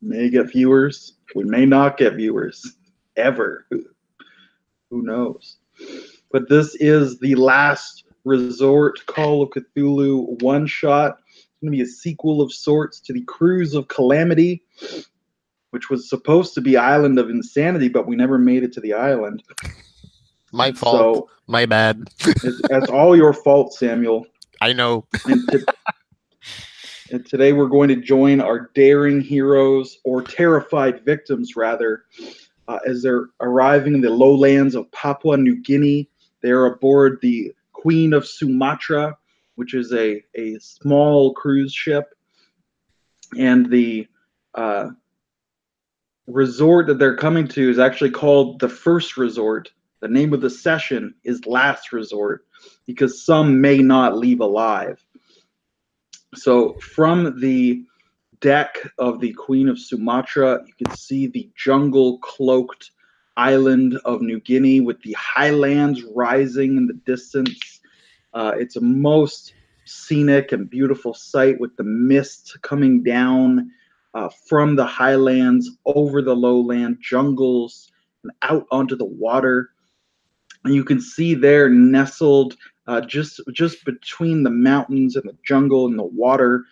May get viewers. We may not get viewers. Ever. Who knows? But this is the last resort Call of Cthulhu one-shot. It's going to be a sequel of sorts to the Cruise of Calamity, which was supposed to be Island of Insanity, but we never made it to the island. My fault. So, my bad. That's all your fault, Samuel. I know. And today we're going to join our daring heroes, or terrified victims, rather, as they're arriving in the lowlands of Papua New Guinea. They're aboard the Queen of Sumatra, which is a small cruise ship. And the resort that they're coming to is actually called the First Resort. The name of the session is Last Resort, because some may not leave alive. So from the deck of the Queen of Sumatra, you can see the jungle-cloaked island of New Guinea with the highlands rising in the distance. It's a most scenic and beautiful sight with the mist coming down from the highlands over the lowland jungles and out onto the water. And you can see there, nestled just between the mountains and the jungle and the water,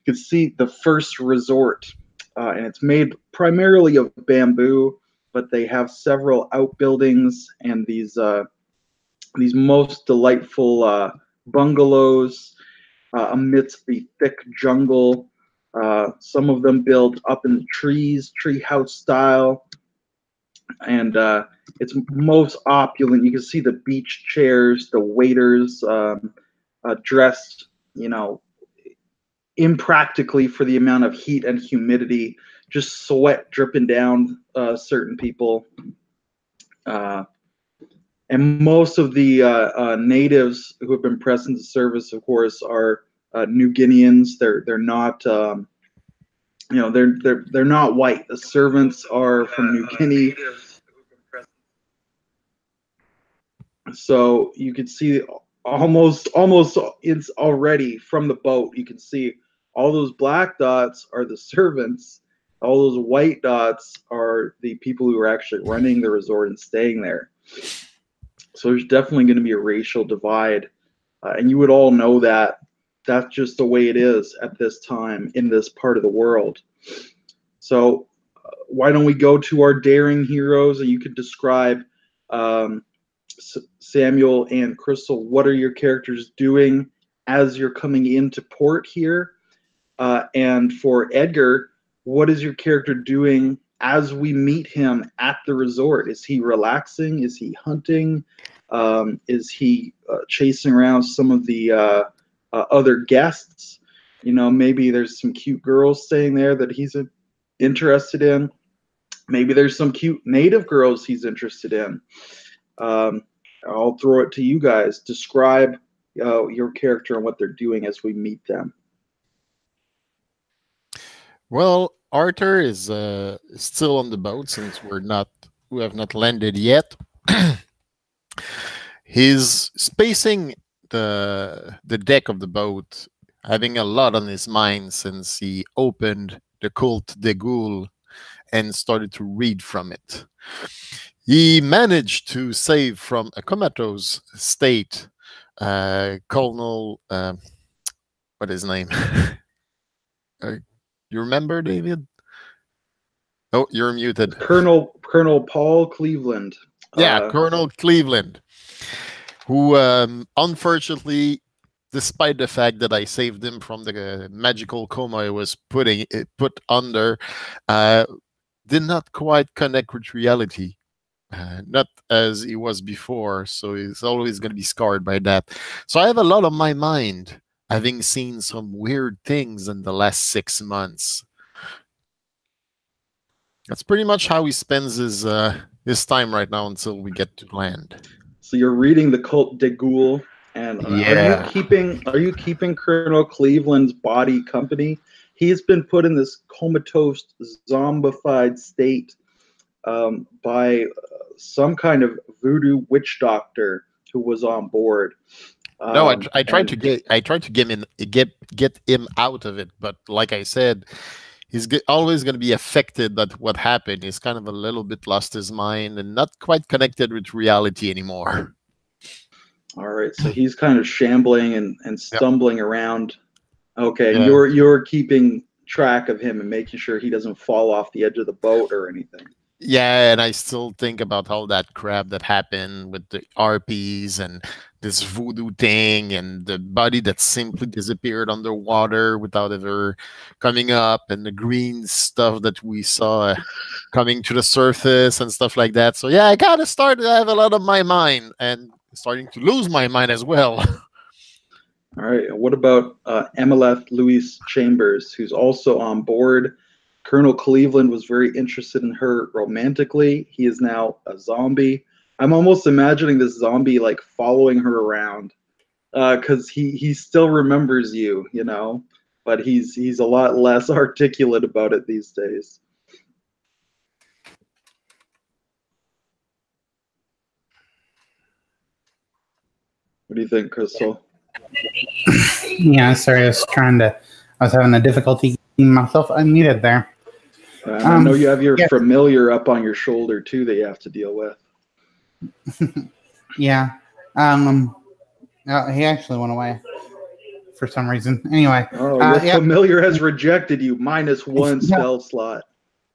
you can see the First Resort. And it's made primarily of bamboo, but they have several outbuildings and these most delightful bungalows amidst the thick jungle. Some of them built up in the trees, treehouse style. And it's most opulent. You can see the beach chairs, the waiters dressed, impractically for the amount of heat and humidity, just sweat dripping down certain people. And most of the natives who have been present to service, of course, are New Guineans. They're not, they're not white. The servants are from New Guinea. So you can see almost it's already from the boat. You can see all those black dots are the servants. All those white dots are the people who are actually running the resort and staying there. So there's definitely going to be a racial divide. And you would all know that. That's just the way it is at this time in this part of the world. So why don't we go to our daring heroes, and you could describe Samuel and Crystal, what are your characters doing as you're coming into port here? And for Edgar, what is your character doing as we meet him at the resort? Is he relaxing? Is he hunting? Is he chasing around some of the other guests? Maybe there's some cute girls staying there that he's interested in. Maybe there's some cute native girls he's interested in. I'll throw it to you guys. Describe your character and what they're doing as we meet them. Well, Arthur is still on the boat since we have not landed yet. He's spacing the deck of the boat, having a lot on his mind since he opened the Cult de Gaulle and started to read from it. He managed to save from a comatose state Colonel, what is his name? You remember, David? Oh, you're muted. Colonel Paul Cleveland. Yeah, Colonel Cleveland, who unfortunately, despite the fact that I saved him from the magical coma he was put under, did not quite connect with reality. Not as he was before, so he's always going to be scarred by that. So I have a lot on my mind, having seen some weird things in the last 6 months. That's pretty much how he spends his time right now until we get to land. So you're reading the Cult de Gaulle, and yeah. Are you keeping Colonel Cleveland's body company? He's been put in this comatose, zombified state by some kind of voodoo witch doctor who was on board. No, I tried to get him out of it, but like I said, always going to be affected by what happened. He's kind of a little bit lost his mind and not quite connected with reality anymore. All right, so he's kind of shambling and stumbling around. Okay, and Yeah. you're keeping track of him and making sure he doesn't fall off the edge of the boat or anything. Yeah, and I still think about all that crap that happened with the RPs and this voodoo thing and the body that simply disappeared underwater without ever coming up, and the green stuff that we saw coming to the surface and stuff like that. So yeah, I kind of started to have a lot on my mind and starting to lose my mind as well. All right, and what about Emeleth Louise Chambers, who's also on board? Colonel Cleveland was very interested in her romantically. He is now a zombie. I'm almost imagining this zombie like following her around, because he still remembers you, you know, but he's a lot less articulate about it these days. What do you think, Crystal? Yeah, sorry, I was having a difficulty getting myself unmuted there. I know you have your familiar up on your shoulder too that you have to deal with. Yeah. He actually went away for some reason. Anyway. Oh, your familiar has rejected you. -1 spell slot.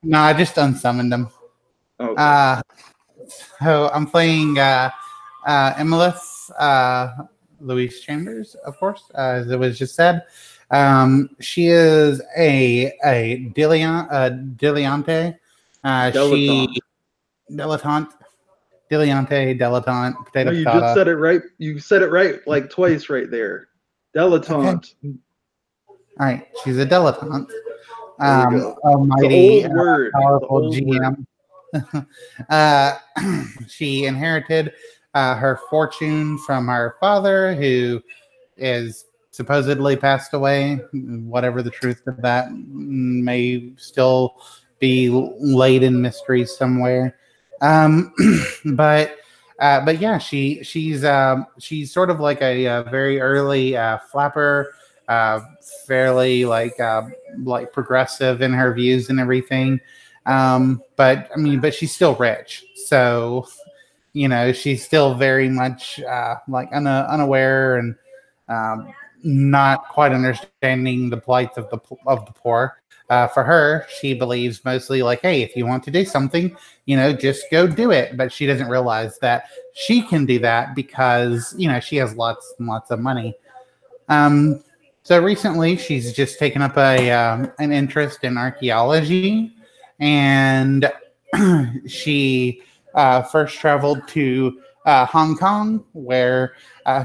No, I just unsummoned him. Okay. So I'm playing Emeleth Louise Chambers, of course, as it was just said. She is a dilettante. Dilettante, potato, no, you patata. just said it right. You said it right like twice right there. Dilettante. Okay. All right, she's a dilettante. Almighty, powerful GM. She inherited her fortune from her father, who is supposedly passed away. Whatever the truth of that may still be laid in mystery somewhere. But yeah, she's sort of like a very early flapper, fairly like progressive in her views and everything. But she's still rich, so she's still very much unaware and not quite understanding the plight of the poor. For her, she believes mostly like, hey, if you want to do something, just go do it. But she doesn't realize that she can do that because, she has lots and lots of money. So recently, she's just taken up an interest in archaeology, and she first traveled to Hong Kong, where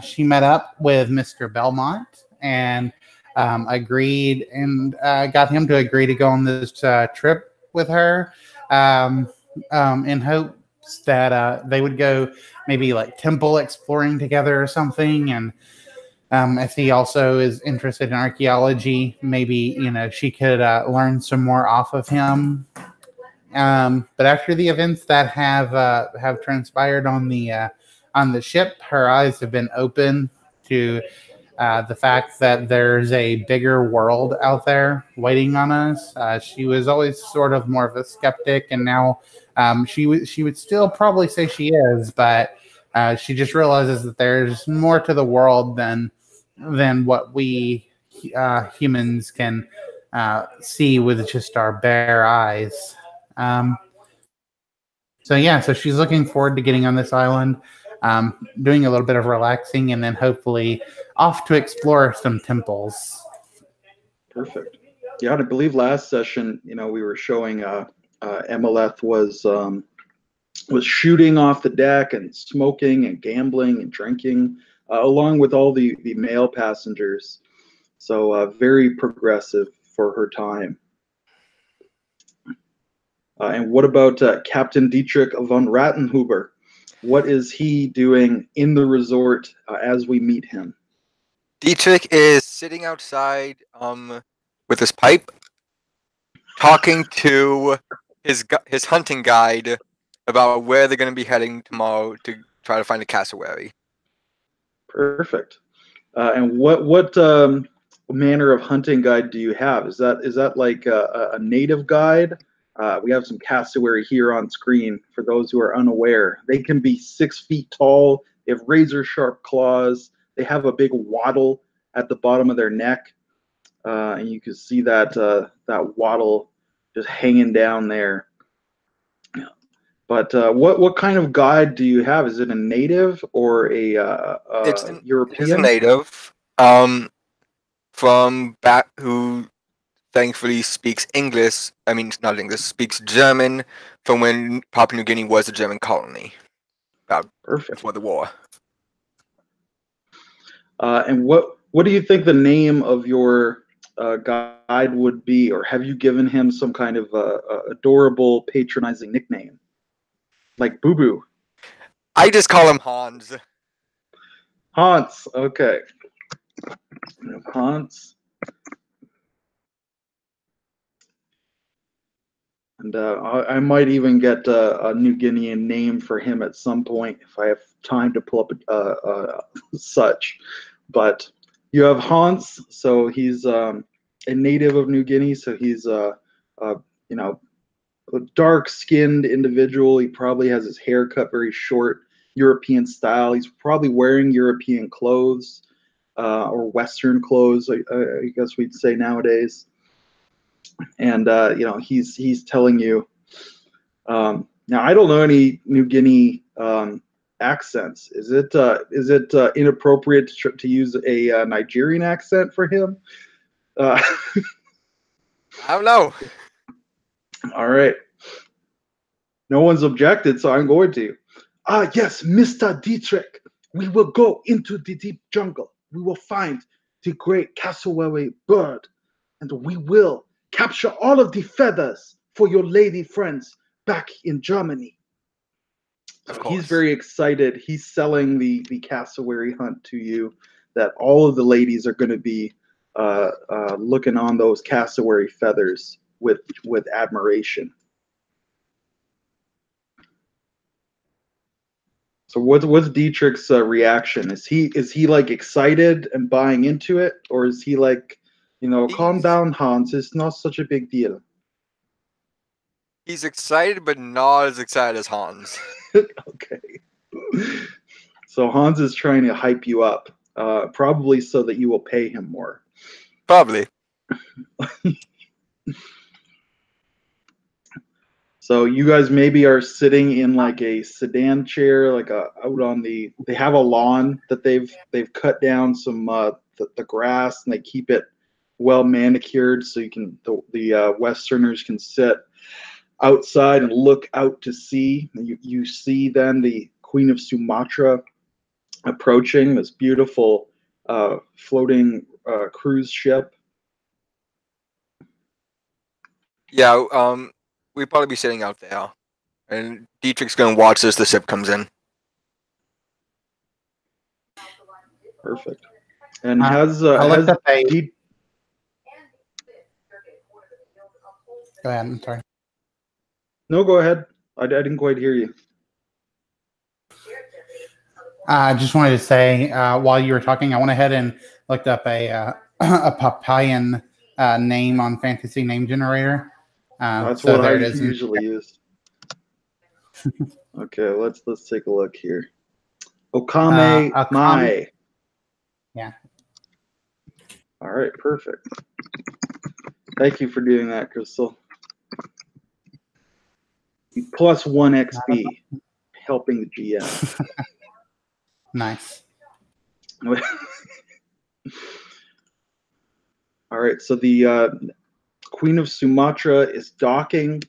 she met up with Mr. Belmont and agreed and got him to agree to go on this trip with her in hopes that they would go maybe like temple exploring together or something. And if he also is interested in archaeology, maybe, she could learn some more off of him. But after the events that have transpired on the ship, her eyes have been open to the fact that there's a bigger world out there waiting on us. She was always sort of more of a skeptic, and now she would still probably say she is, but she just realizes that there's more to the world than what we humans can see with just our bare eyes. So she's looking forward to getting on this island, doing a little bit of relaxing, and then hopefully off to explore some temples. Perfect. Yeah, I believe last session, we were showing Emeleth was shooting off the deck and smoking and gambling and drinking, along with all the male passengers. So very progressive for her time. And what about Captain Dietrich von Rattenhuber? What is he doing in the resort as we meet him? Dietrich is sitting outside with his pipe, talking to his hunting guide about where they're going to be heading tomorrow to try to find a cassowary. Perfect. And what manner of hunting guide do you have? Is that like a native guide? We have some cassowary here on screen for those who are unaware. They can be 6 feet tall. They have razor sharp claws. They have a big wattle at the bottom of their neck, and you can see that that wattle just hanging down there. But what kind of guide do you have? Is it a native or a European? It is a native. From back who thankfully speaks English. I mean, not English. Speaks German from when Papua New Guinea was a German colony. Perfect. Before the war. And what do you think the name of your guide would be, or have you given him some kind of adorable, patronizing nickname, like Boo Boo? I just call him Hans. Hans. Okay. Hans. And I might even get a New Guinean name for him at some point if I have time to pull up such. But you have Hans, so he's a native of New Guinea, so he's you know, a dark-skinned individual. He probably has his hair cut very short, European style. He's probably wearing European clothes or Western clothes, I guess we'd say nowadays. And you know, he's telling you. Now, I don't know any New Guinea accents. Is it inappropriate to use a Nigerian accent for him? I don't know. All right. No one's objected, so I'm going to. Yes, Mr. Dietrich. We will go into the deep jungle. We will find the great cassowary bird, and we will capture all of the feathers for your lady friends back in Germany. Of course. He's very excited. He's selling the cassowary hunt to you, that all of the ladies are going to be looking on those cassowary feathers with admiration. So what's Dietrich's reaction? Is he like excited and buying into it, or is he like, you know, calm down, Hans, it's not such a big deal? He's excited, but not as excited as Hans. Okay. So Hans is trying to hype you up, probably so that you will pay him more. Probably. So you guys maybe are sitting in like a sedan chair, like out on the. They have a lawn that they've cut down some the grass, and they keep it well manicured, so you can the Westerners can sit outside and look out to sea. You see then the Queen of Sumatra approaching, this beautiful floating cruise ship. Yeah, we'd probably be sitting out there. And Dietrich's going to watch as the ship comes in. Perfect. And I looked up a. Go ahead. I'm sorry. No, go ahead. I didn't quite hear you. I just wanted to say, while you were talking, I went ahead and looked up a Papayan name on Fantasy Name Generator. That's so what I it is. usually use. Okay, let's take a look here. Okame Mai. Yeah. All right, perfect. Thank you for doing that, Crystal. Plus 1 XP, helping the GM. Nice. All right, so the Queen of Sumatra is docking.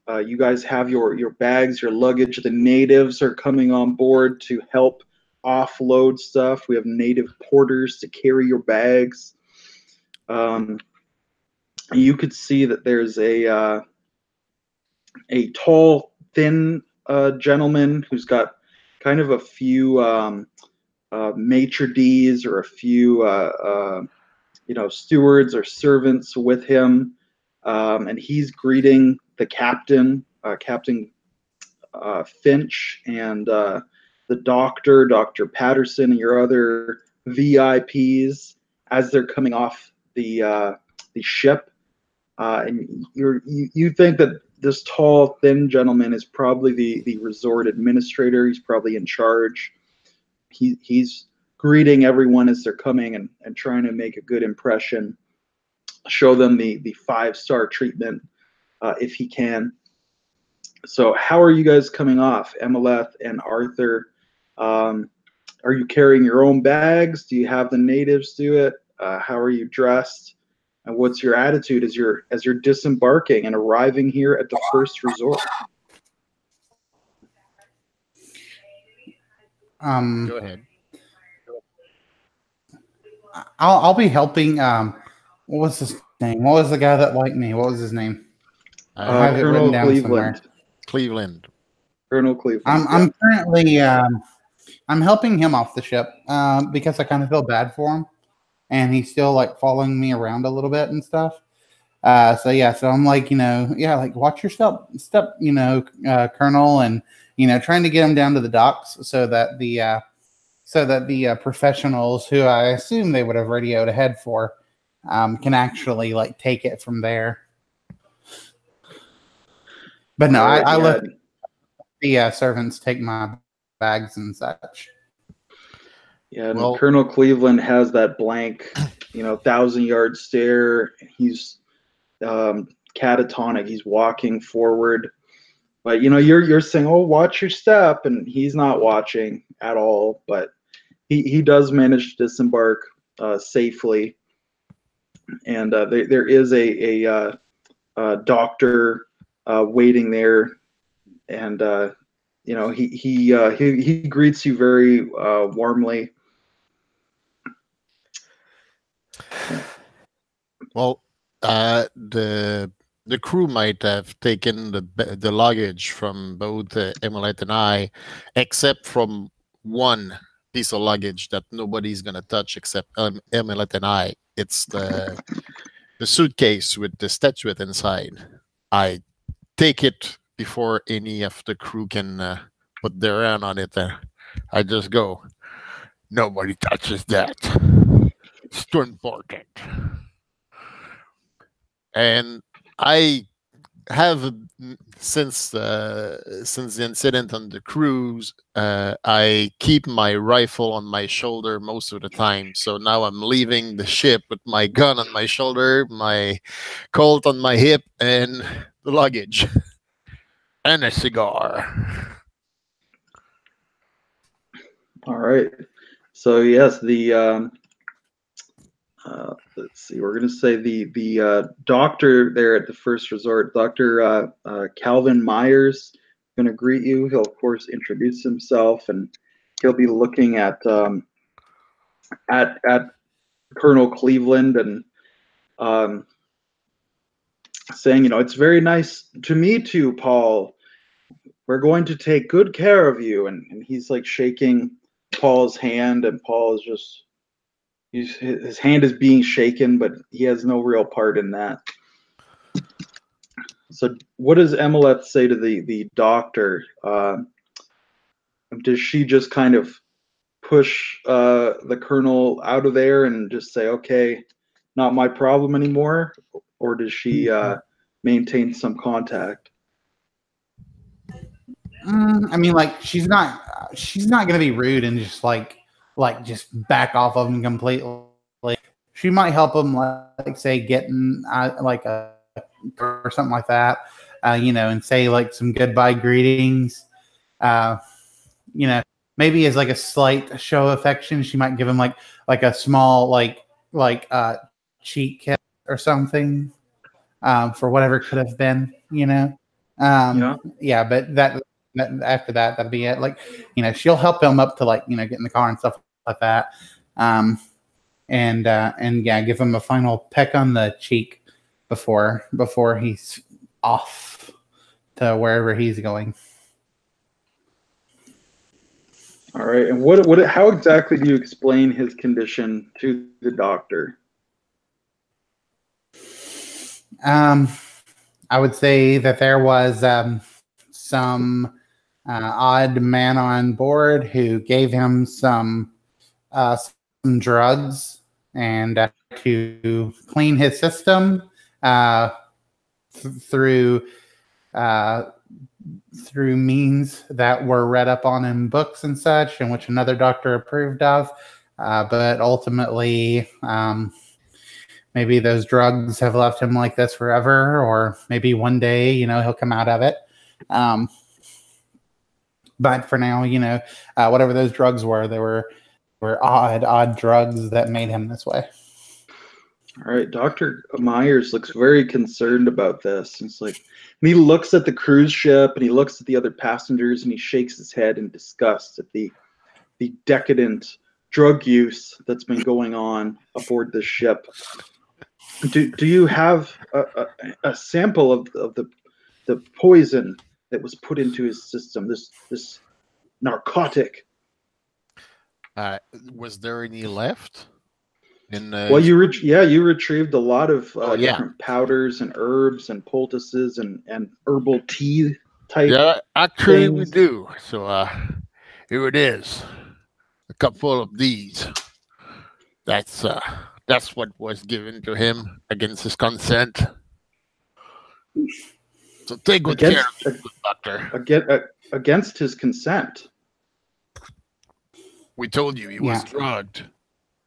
You guys have your bags, your luggage. The natives are coming on board to help offload stuff. We have native porters to carry your bags. You could see that there's a tall, thin gentleman who's got kind of a few maitre d's or a few stewards or servants with him, and he's greeting the captain, Captain Finch, and the doctor, Dr. Patterson, and your other VIPs as they're coming off the ship, and you think that this tall, thin gentleman is probably the resort administrator. He's probably in charge. He's greeting everyone as they're coming and trying to make a good impression, show them the 5-star treatment if he can. So how are you guys coming off, Emeleth and Arthur? Are you carrying your own bags? Do you have the natives do it? How are you dressed? And what's your attitude as you're disembarking and arriving here at the first resort? Go ahead. I'll be helping. What was his name? What was the guy that liked me? What was his name? I have it written Colonel down somewhere. Cleveland. Colonel Cleveland. I'm currently I'm helping him off the ship because I kind of feel bad for him, and he's still like following me around a little bit and stuff. So I'm like, like watch your step, Colonel, and trying to get him down to the docks so that the professionals who I assume they would have radioed ahead for can actually like take it from there. But no, I let the servants take my bags and such. Yeah, well, Colonel Cleveland has that blank, 1,000-yard stare. He's catatonic. He's walking forward, but you're saying, "Oh, watch your step," and he's not watching at all. But he does manage to disembark safely, and there is a doctor waiting there, and he greets you very warmly. Well, the crew might have taken the luggage from both Emeleth and I, except from one piece of luggage that nobody's gonna touch except Emeleth and I. It's the suitcase with the statuette inside. I take it before any of the crew can put their hand on it. I just go, nobody touches that. It's too important. And I have, since the incident on the cruise, I keep my rifle on my shoulder most of the time. So now I'm leaving the ship with my gun on my shoulder, my Colt on my hip, and the luggage, and a cigar. All right. So yes, the let's see. We're going to say the doctor there at the first resort, Dr. Calvin Myers, going to greet you. He'll of course introduce himself, and he'll be looking at Colonel Cleveland and saying, it's very nice to meet you, Paul. We're going to take good care of you. And he's like shaking Paul's hand, and Paul is just. His hand is being shaken, but he has no real part in that. So what does Emeleth say to the doctor? Does she just kind of push the colonel out of there and just say, okay, not my problem anymore? Or does she maintain some contact? I mean, like she's not going to be rude and just just back off of him completely. She might help him, like say getting like a or something like that, and say like some goodbye greetings. Maybe as like a slight show of affection, she might give him like a small cheek kiss or something for whatever could have been. Yeah, but that after that, that'll be it. Like, she'll help him up to get in the car and stuff like that. And give him a final peck on the cheek before he's off to wherever he's going. All right. And how exactly do you explain his condition to the doctor? I would say that there was some odd man on board who gave him some drugs, and to clean his system through means that were read up on in books and such, and which another doctor approved of. But ultimately, maybe those drugs have left him like this forever, or maybe one day, he'll come out of it. But for now, whatever those drugs were, they were odd drugs that made him this way. All right, Dr. Myers looks very concerned about this. It's like, and he looks at the cruise ship and he looks at the other passengers and he shakes his head in disgust at the decadent drug use that's been going on aboard this ship. Do you have a sample of the poison that was put into his system? This narcotic. Was there any left? Well, you retrieved a lot of different powders and herbs and poultices and herbal tea type. Yeah, actually things. we do. So here it is, a cup full of these. That's what was given to him against his consent. So take good care of it, Doctor. Against his consent. We told you he was drugged.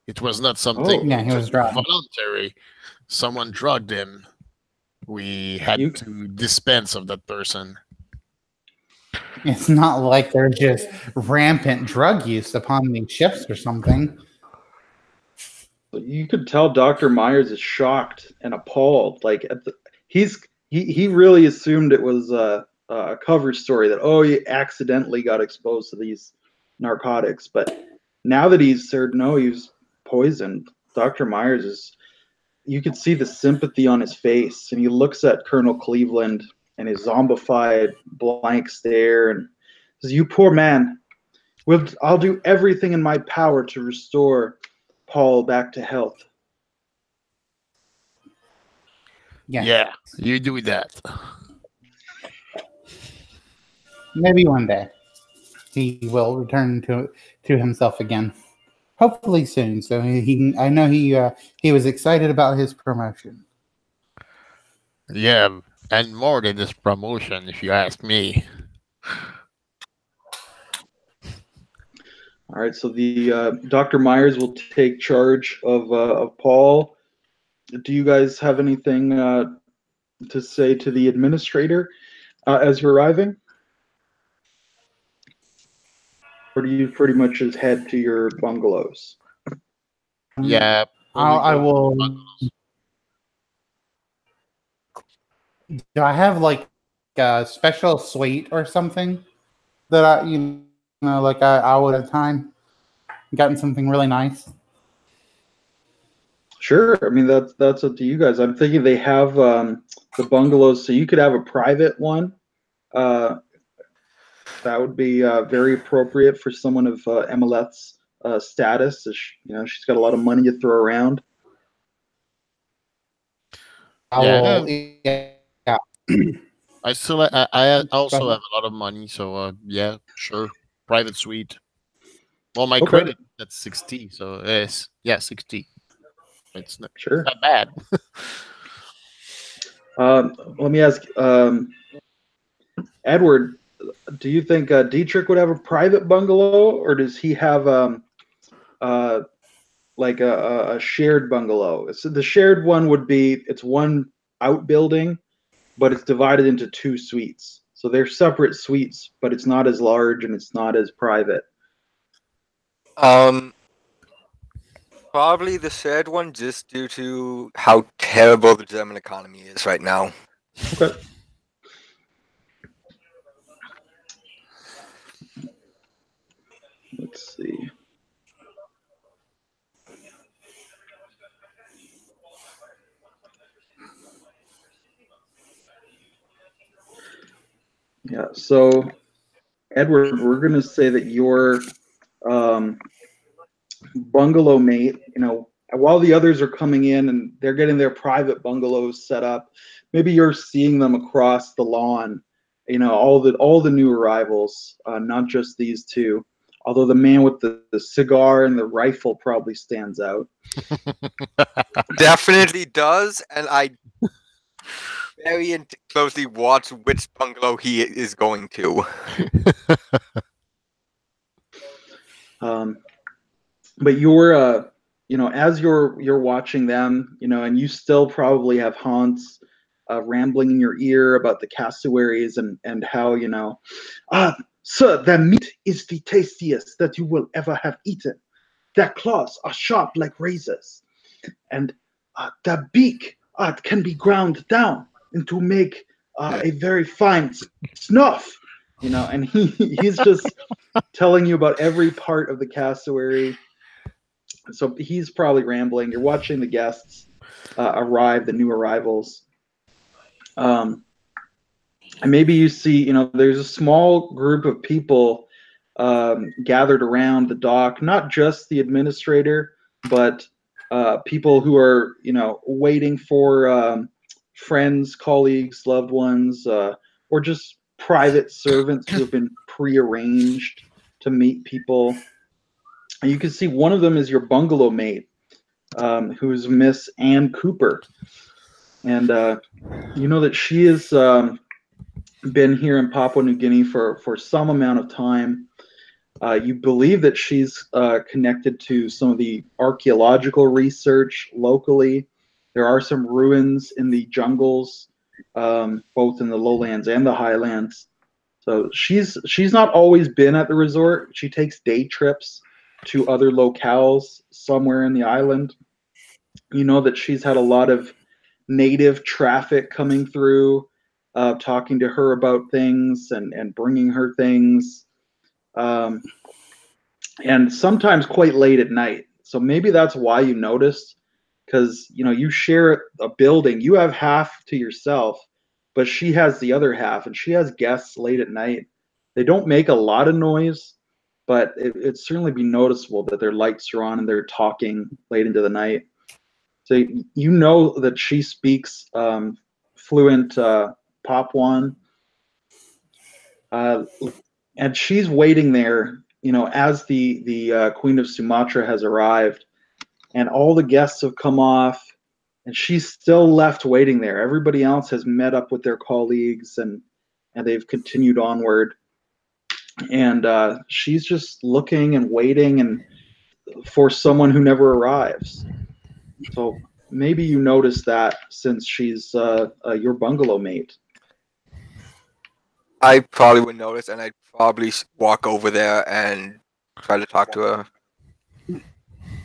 It was not something he was drugged. Voluntary. Someone drugged him. We had to dispense of that person. It's not like there's just rampant drug use upon these ships or something. You could tell Dr. Myers is shocked and appalled. Like he really assumed it was a cover story that he accidentally got exposed to these narcotics, but now that he's heard no, he was poisoned. Dr. Myers you could see the sympathy on his face, and he looks at Colonel Cleveland and his zombified blank stare and says, "You poor man, I'll do everything in my power to restore Paul back to health." Yeah, you do that. Maybe one day he will return to himself again. Hopefully soon. So I know he was excited about his promotion. Yeah, and more than this promotion, if you ask me. All right, so the Dr. Myers will take charge of Paul. Do you guys have anything to say to the administrator as you're arriving? Or do you pretty much just head to your bungalows? Yeah, I will. Do I have like a special suite or something that I would have time gotten something really nice? Sure. I mean, that's up to you guys. I'm thinking they have the bungalows, so you could have a private one. That would be very appropriate for someone of Emilette's status. She's got a lot of money to throw around. I also have a lot of money, so yeah, sure, private suite. Well, my credit that's 60, so 60. It's not bad. Let me ask, Edward, do you think Dietrich would have a private bungalow, or does he have like a shared bungalow? So the shared one would be, it's one outbuilding, but it's divided into two suites. So they're separate suites, but it's not as large and it's not as private. Probably the shared one, just due to how terrible the German economy is right now. Okay. Let's see. Yeah, so Edward, we're going to say that your bungalow mate, while the others are coming in and they're getting their private bungalows set up, maybe you're seeing them across the lawn, all the new arrivals, not just these two, although the man with the cigar and the rifle probably stands out. Definitely does, and I very closely watch which bungalow he is going to. But you're as you're watching them, and you still probably have Hans rambling in your ear about the cassowaries and how sir, their meat is the tastiest that you will ever have eaten. Their claws are sharp like razors, and their beak can be ground down into make a very fine snuff. And he's just telling you about every part of the cassowary. So he's probably rambling. You're watching the guests arrive, the new arrivals. And maybe you see, there's a small group of people gathered around the dock, not just the administrator, but people who are, waiting for friends, colleagues, loved ones, or just private servants who have been prearranged to meet people. And you can see one of them is your bungalow mate, who's Miss Ann Cooper. And you know that she has been here in Papua New Guinea for some amount of time. You believe that she's connected to some of the archaeological research locally. There are some ruins in the jungles, both in the lowlands and the highlands. So she's not always been at the resort. She takes day trips to other locales somewhere in the island. You know that she's had a lot of native traffic coming through, talking to her about things and bringing her things, and sometimes quite late at night. So maybe that's why you noticed, because you share a building. You have half to yourself, but she has the other half, and she has guests late at night. They don't make a lot of noise, but it'd certainly be noticeable that their lights are on and they're talking late into the night. So you know that she speaks fluent Papuan, and she's waiting there, as the Queen of Sumatra has arrived, and all the guests have come off, and she's still left waiting there. Everybody else has met up with their colleagues, and they've continued onward. And she's just looking and waiting and for someone who never arrives. So maybe you noticed that since she's your bungalow mate. I probably would notice, and I'd probably walk over there and try to talk to her.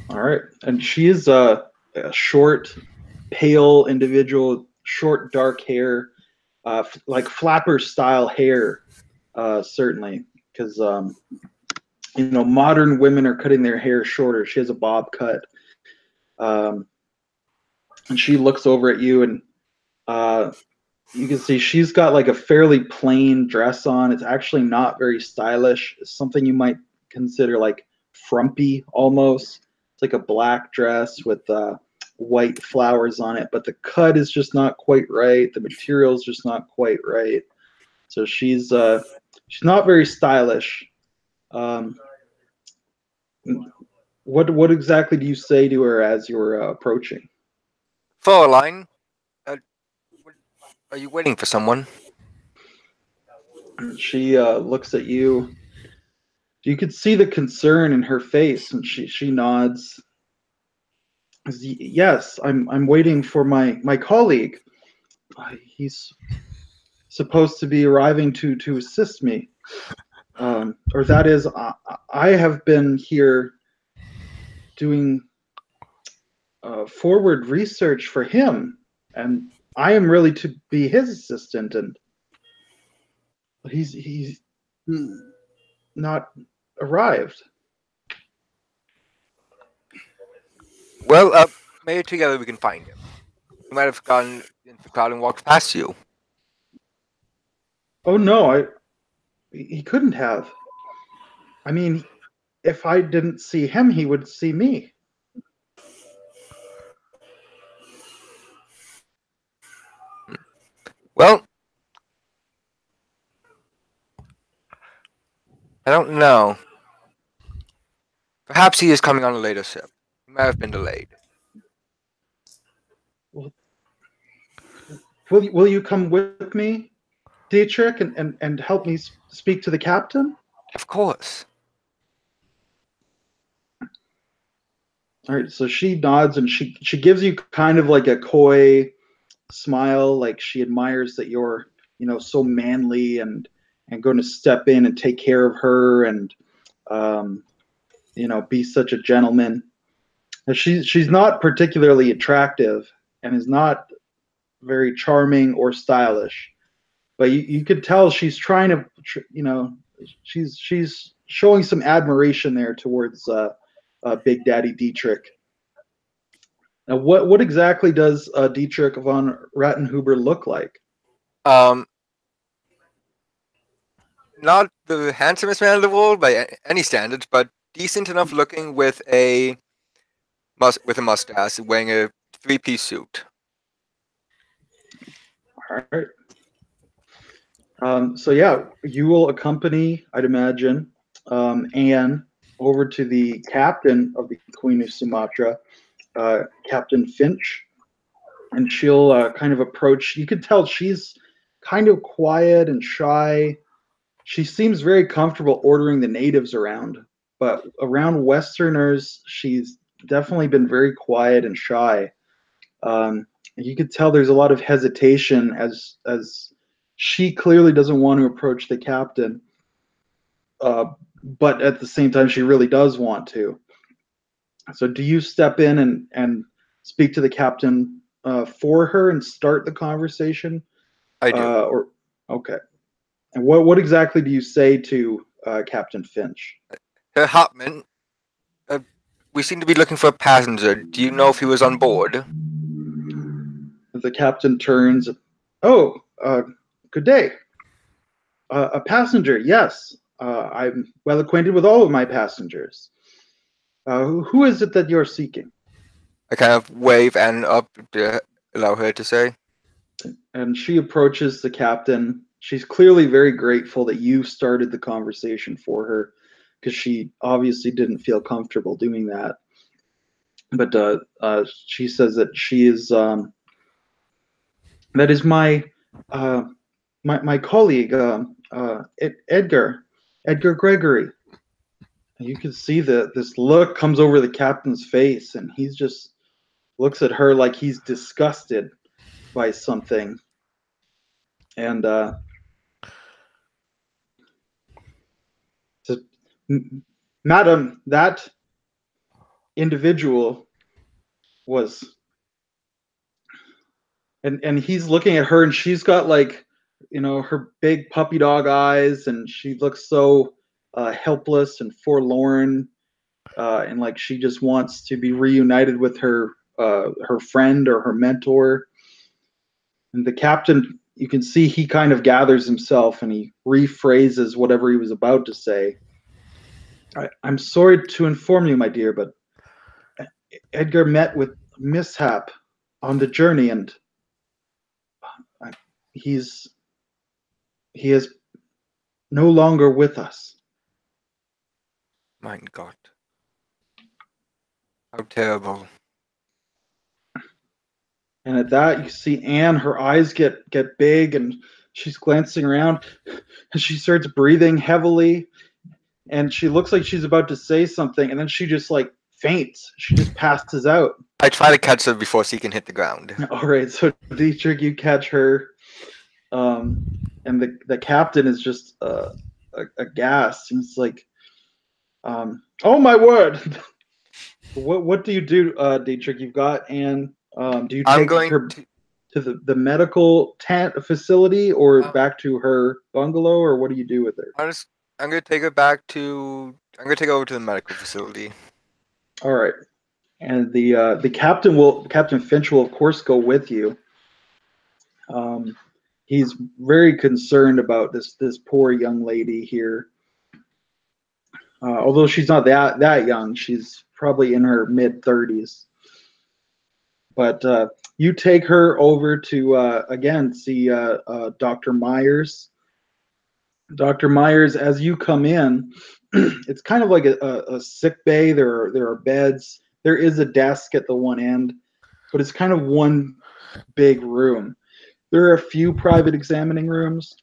All right. And she is a short, pale individual, short, dark hair, like flapper style hair, certainly. Because, modern women are cutting their hair shorter. She has a bob cut. And she looks over at you, and you can see she's got like a fairly plain dress on. It's actually not very stylish. It's something you might consider like frumpy almost. It's like a black dress with white flowers on it, but the cut is just not quite right. The material's just not quite right. So she's not very stylish. What exactly do you say to her as you're approaching? Fräulein, are you waiting for someone? She looks at you. You could see the concern in her face, and she nods. Yes, I'm waiting for my colleague. He's supposed to be arriving to assist me, or that is, I have been here doing forward research for him, and I am really to be his assistant, and he's not arrived. Well, maybe together we can find him. He might have gone into the crowd and walked past you. Oh no, he couldn't have. I mean, if I didn't see him, he would see me. Well, I don't know. Perhaps he is coming on a later ship. He may have been delayed. Will you come with me, Dietrich, and help me speak to the captain? Of course. All right, so she nods and she gives you kind of like a coy smile, like she admires that you're, so manly and going to step in and take care of her and, be such a gentleman. And she's not particularly attractive and is not very charming or stylish, but you could tell she's trying to, she's showing some admiration there towards Big Daddy Dietrich. Now, what exactly does Dietrich von Rattenhuber look like? Not the handsomest man in the world by any standards, but decent enough looking with a mustache, wearing a three-piece suit. All right. So yeah, you will accompany, I'd imagine, Anne over to the captain of the Queen of Sumatra, Captain Finch, and she'll kind of approach. You could tell she's kind of quiet and shy. She seems very comfortable ordering the natives around, but around Westerners, she's definitely been very quiet and shy. You could tell there's a lot of hesitation as she clearly doesn't want to approach the captain, but at the same time, she really does want to. So do you step in and speak to the captain for her and start the conversation? I do. Okay. And what exactly do you say to Captain Finch? Herr Hartmann, we seem to be looking for a passenger. Do you know if he was on board? The captain turns. Oh, good day. A passenger, yes. I'm well acquainted with all of my passengers. Who is it that you're seeking? I kind of wave Anne up to allow her to say. And she approaches the captain. She's clearly very grateful that you started the conversation for her, because she obviously didn't feel comfortable doing that. But she says that she is that is my colleague, Edgar Gregory. You can see this look comes over the captain's face, and he's just looks at her like he's disgusted by something. And says, Madam, that individual was, and he's looking at her, and she's got like, her big puppy dog eyes, and she looks so helpless and forlorn, and like she just wants to be reunited with her friend or her mentor. And the captain, you can see he kind of gathers himself and he rephrases whatever he was about to say. I'm sorry to inform you, my dear, but Edgar met with mishap on the journey, and he is no longer with us. My God. How terrible. And at that, you see Anne, her eyes get big, and she's glancing around, and she starts breathing heavily, and she looks like she's about to say something, and then she just like faints. She just passes out. I try to catch her before she can hit the ground. All right, so Dietrich, you catch her, and the captain is just aghast. He's like, "Oh my word! What do you do, Dietrich? You've got Anne. Do you take her to the medical tent facility, or back to her bungalow, or what do you do with her?" I'm gonna take her back to. I'm gonna take her over to the medical facility. All right, and the Captain Finch will of course go with you. He's very concerned about this poor young lady here. Although she's not that young, she's probably in her mid-30s. But you take her over to again see Dr. Myers. Dr. Myers, as you come in, it's kind of like a sick bay. There are beds. There is a desk at the one end, but it's kind of one big room. There are a few private examining rooms,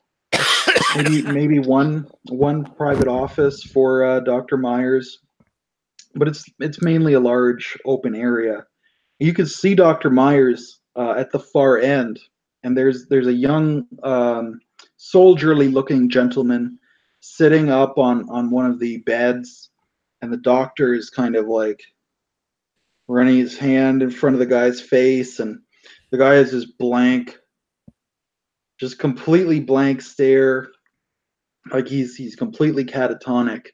maybe one private office for Dr. Myers, but it's mainly a large open area. You can see Dr. Myers at the far end, and there's a young soldierly looking gentleman sitting up on one of the beds, and the doctor is kind of like running his hand in front of the guy's face, and the guy has this blank, just completely blank stare, like he's completely catatonic.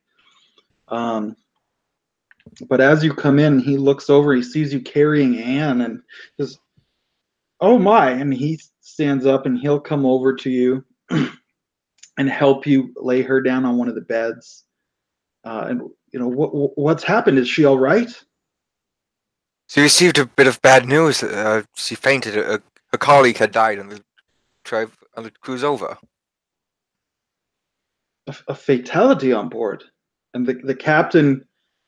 But as you come in, he looks over, he sees you carrying Anne, and says, "Oh my!" And he stands up, and he'll come over to you and help you lay her down on one of the beds. And you know what's happened? Is she all right? She received a bit of bad news. She fainted. A colleague had died on the cruise over. A fatality on board, and the captain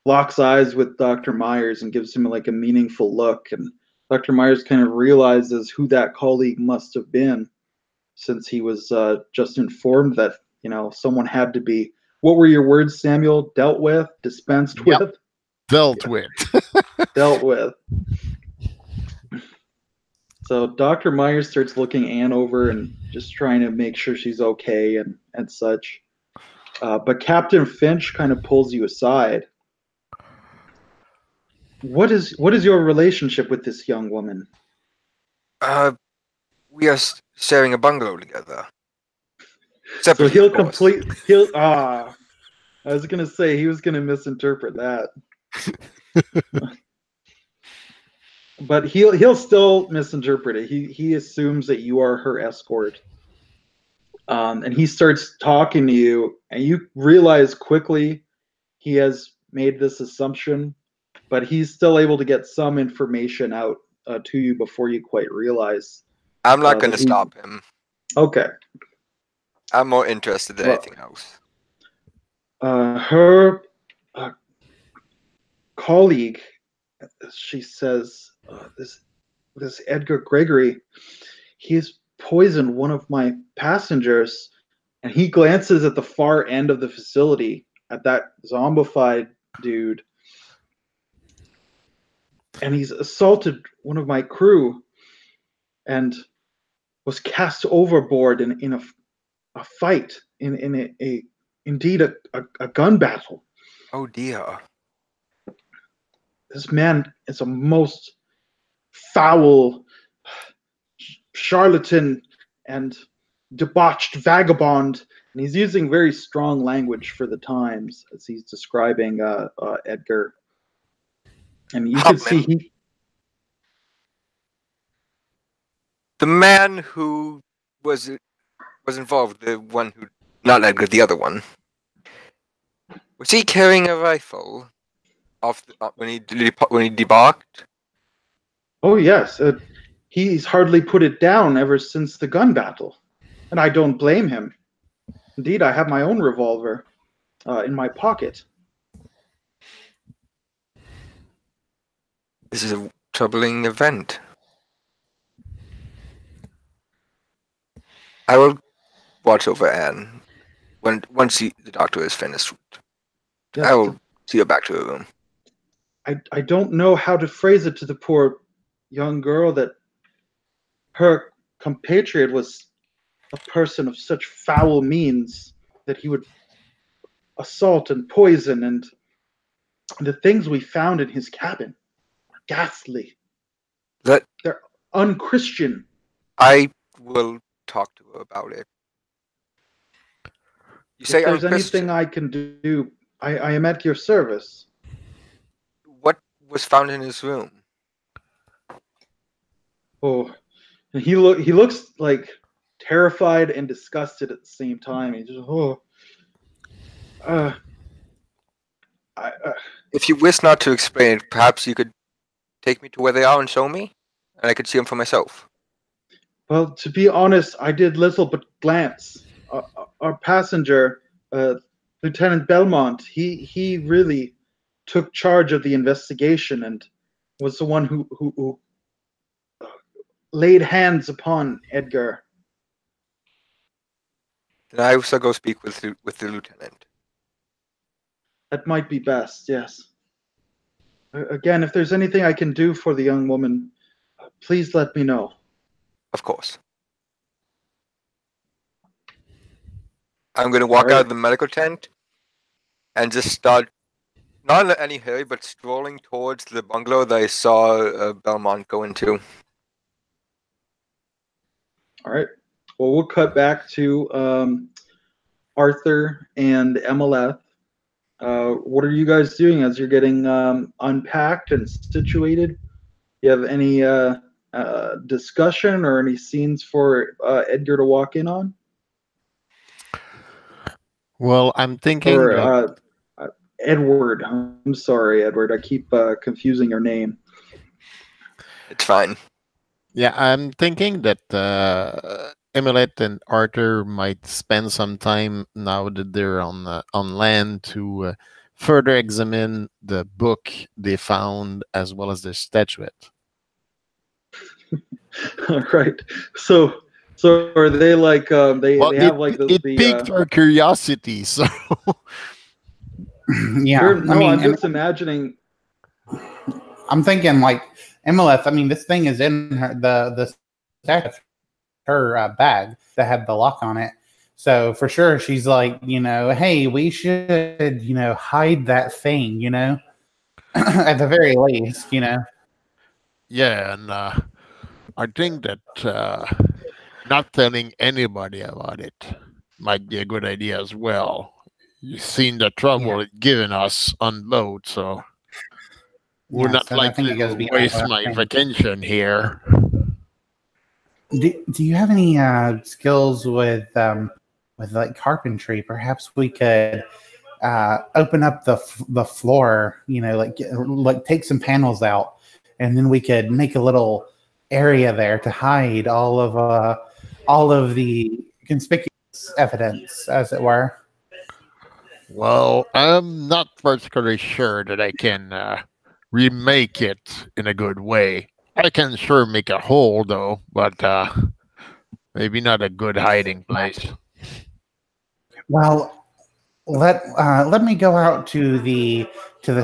locks eyes with Dr. Myers and gives him like a meaningful look, and Dr. Myers kind of realizes who that colleague must have been, since he was just informed that someone had to be. What were your words, Samuel? Dealt with, dispensed with, dealt with. Dealt with. So Dr. Myers starts looking Anne over and just trying to make sure she's okay and such. But Captain Finch kind of pulls you aside. What is your relationship with this young woman? We are sharing a bungalow together. So I was gonna say he was gonna misinterpret that. But he'll still misinterpret it. He assumes that you are her escort. And he starts talking to you, and you realize quickly he has made this assumption, but he's still able to get some information out to you before you quite realize. I'm not going to stop him. Okay. I'm more interested than anything else. Her colleague, she says, this Edgar Gregory, he's poisoned one of my passengers, and he glances at the far end of the facility at that zombified dude, and he's assaulted one of my crew and was cast overboard in a fight, in a gun battle. Oh dear. This man is a most foul charlatan and debauched vagabond, and he's using very strong language for the times as he's describing Edgar. And you can see the man who was involved, the one who, not Edgar, the other one, was he carrying a rifle when he debarked? Oh yes, he's hardly put it down ever since the gun battle, and I don't blame him. Indeed, I have my own revolver in my pocket. This is a troubling event. I will watch over Anne once the doctor is finished. Yes, I will see her back to her room. I don't know how to phrase it to the poor young girl that her compatriot was a person of such foul means that he would assault and poison, and the things we found in his cabin are ghastly. They're unchristian. I will talk to her about it. You say if there's anything I can do, I am at your service. What was found in his room? Oh, and he looks like terrified and disgusted at the same time. He just if you wish not to explain it, perhaps you could take me to where they are and show me, and I could see them for myself. Well, to be honest, I did little but glance. Our passenger, Lieutenant Belmont, he really took charge of the investigation and was the one who laid hands upon Edgar. Then I also go speak with the lieutenant. That might be best, yes. Again, if there's anything I can do for the young woman, please let me know. Of course. I'm going to walk out of the medical tent and just start, not in any hurry, but strolling towards the bungalow that I saw Belmont go into. All right. Well, we'll cut back to Arthur and Emeleth. What are you guys doing as you're getting unpacked and situated? You have any discussion or any scenes for Edgar to walk in on? Well, I'm thinking. Or Edward. I'm sorry, Edward. I keep confusing your name. It's fine. Yeah, I'm thinking that Emilet and Arthur might spend some time now that they're on land to further examine the book they found as well as the statuette. All right. So are they like they have like it piqued our curiosity, so Yeah, I'm just imagining. I'm thinking like MLS. I mean, this thing is in the stash, her bag that had the lock on it. So for sure, she's like, hey, we should, hide that thing, at the very least, Yeah, and I think that not telling anybody about it might be a good idea as well. You've seen the trouble it's given us on boat, so we're not likely to waste my vacation here. Do you have any skills with like carpentry? Perhaps we could open up the floor, like take some panels out, and then we could make a little area there to hide all of the conspicuous evidence, as it were. Well, I'm not particularly sure that I can remake it in a good way. I can sure make a hole, though, but maybe not a good hiding place. Well, let me go out to the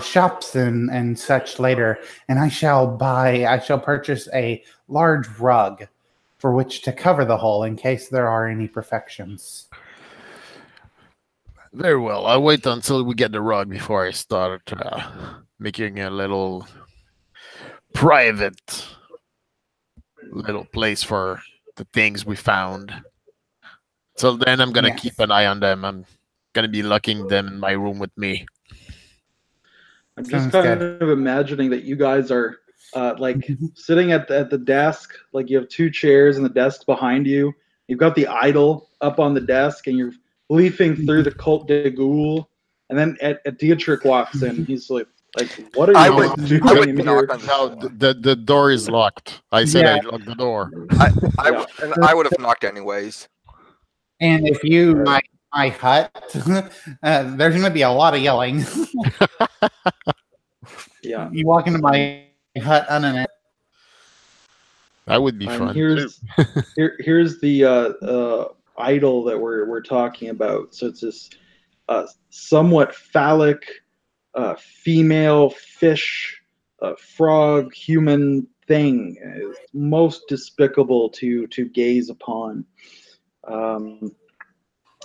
shops and such later, and I shall purchase a large rug for which to cover the hole in case there are any imperfections. Very well. I'll wait until we get the rug before I start making a little private little place for the things we found. So then I'm going to keep an eye on them. I'm going to be locking them in my room with me. I'm just kind of imagining that you guys are like sitting at the desk, like you have two chairs and the desk behind you. You've got the idol up on the desk and you're leafing through the Cult de Ghoul, and then Dietrich walks in. He's like, what are you doing here? No, the door is locked. I said I locked the door. I would have knocked anyways. And if you my hut, there's going to be a lot of yelling. Yeah, you walk into my hut unannounced. That would be fun. Here's the idol that we're talking about. So it's this somewhat phallic female fish, frog, human thing. It's most despicable to gaze upon.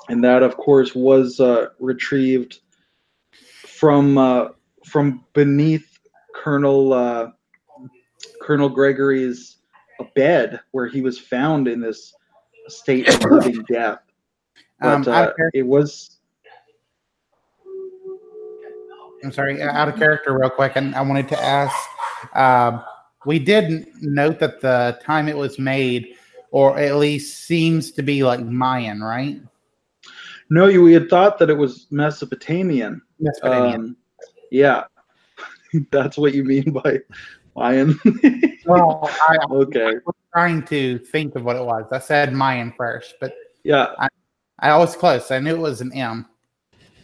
And that, of course, was retrieved from beneath Colonel Gregory's bed, where he was found in this state of living death. But it was. I'm sorry, out of character, real quick, and I wanted to ask. We did note that the time it was made, or at least seems to be like Mayan, right? No, we had thought that it was Mesopotamian. Mesopotamian. Yeah, that's what you mean by Mayan. Well, okay. I was trying to think of what it was. I said Mayan first, but yeah, I was close. I knew it was an M.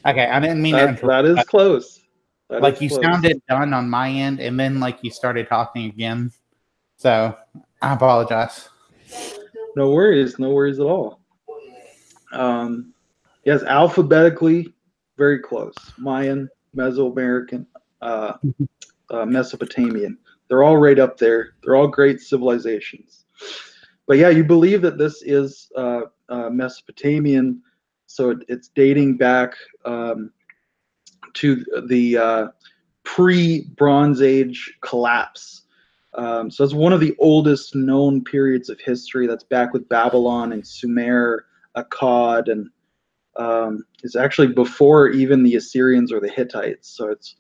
Okay, I didn't mean to interrupt. That is close. Like you sounded done on my end, and then like you started talking again. So I apologize. No worries at all. Yes, alphabetically, very close. Mayan, Mesoamerican, Mesopotamian. They're all right up there. They're all great civilizations. But yeah, you believe that this is Mesopotamian, so it's dating back to the pre-Bronze Age collapse. So it's one of the oldest known periods of history. That's back with Babylon and Sumer, Akkad, and it's actually before even the Assyrians or the Hittites. So it's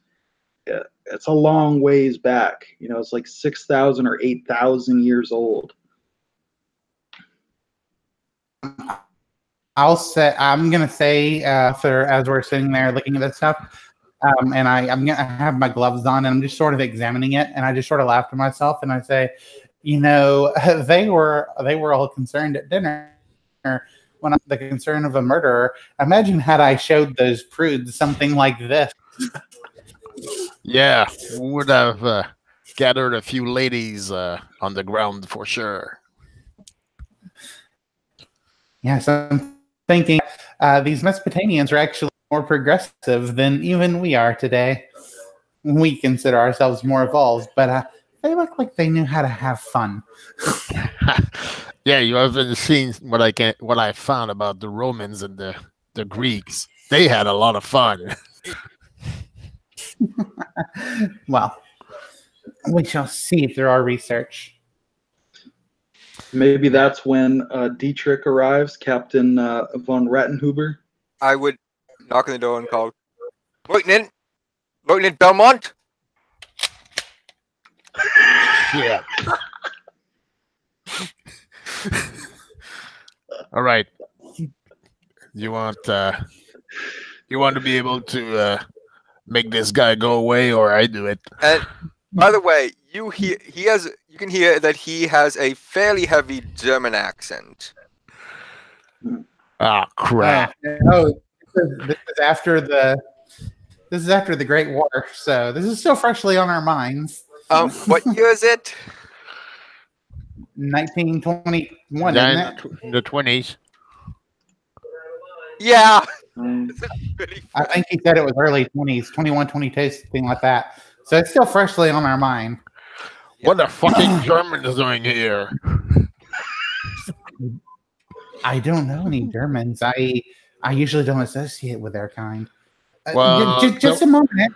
a long ways back. You know, it's like 6,000 or 8,000 years old. I'm gonna say as we're sitting there looking at this stuff, and I'm gonna have my gloves on, and I'm just sort of examining it, and I just sort of laugh to myself, and I say, you know, they were all concerned at dinner when the concern of a murderer. Imagine had I showed those prudes something like this. Yeah, would have gathered a few ladies on the ground for sure. Yes, I'm thinking these Mesopotamians are actually more progressive than even we are today. We consider ourselves more evolved, but they look like they knew how to have fun. Yeah, you haven't seen what I found about the Romans and the Greeks. They had a lot of fun. Well, we shall see through our research. Maybe that's when Dietrich arrives, Captain von Rattenhuber. I would knock on the door and call, Lieutenant Belmont. Yeah. All right. You want to be able to make this guy go away, or I do it? And by the way, you can hear that he has a fairly heavy German accent. Ah, crap. Oh, this is after the Great War, so this is still freshly on our minds. What year is it? 1921, isn't it? The 20s. Yeah. I think he said it was early 20s, 21, 22, something like that. So it's still freshly on our mind. What the fucking Germans doing here? I don't know any Germans. I usually don't associate with their kind. Well, just a moment.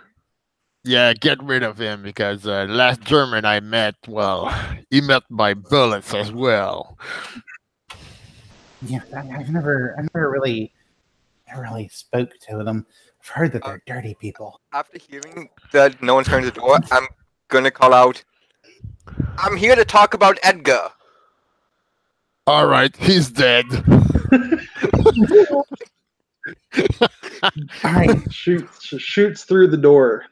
Yeah, get rid of him because last German I met, well, he met my bullets as well. Yeah, I've never really spoke to them. I've heard that they're dirty people. After hearing that no one's turned the door, I'm gonna call out, I'm here to talk about Edgar. All right, he's dead. All right, shoots through the door.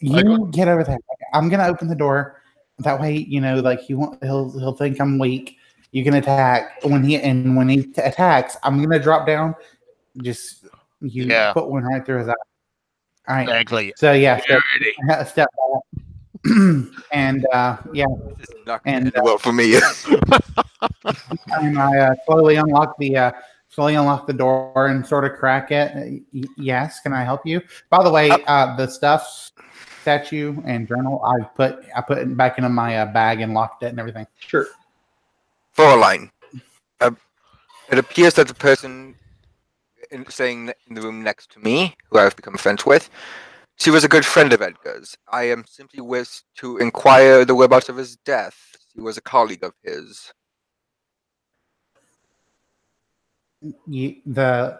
You get over there. I'm gonna open the door. That way, you know, like he'll think I'm weak. You can attack when he attacks. I'm gonna drop down. Just put one right through his eye. All right. Exactly. So step back. And This is not gonna end well for me. and I slowly unlock the door and sort of crack it. Yes, can I help you? By the way, the stuff, statue and journal, I put it back into my bag and locked it and everything. Sure. Fräulein, it appears that the person staying in the room next to me, who I've become friends with, she was a good friend of Edgar's. I am simply wished to inquire the whereabouts of his death. She was a colleague of his. The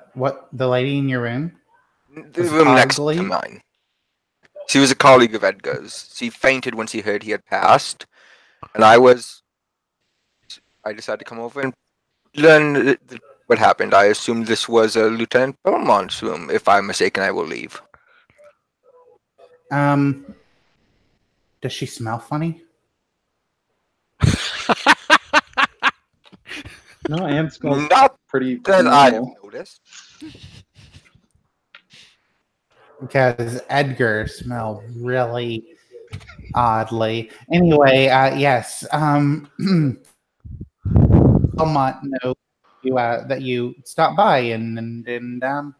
lady in your room? The room next to mine. She was a colleague of Edgar's. She fainted when she heard he had passed, and I decided to come over and learn what happened. I assumed this was a Lieutenant Belmont's room. If I'm mistaken, I will leave. Does she smell funny? No, Anne smells Not pretty that normal. I've noticed. because Edgar smelled really oddly. Anyway, yes. Belmont know you that you stopped by, and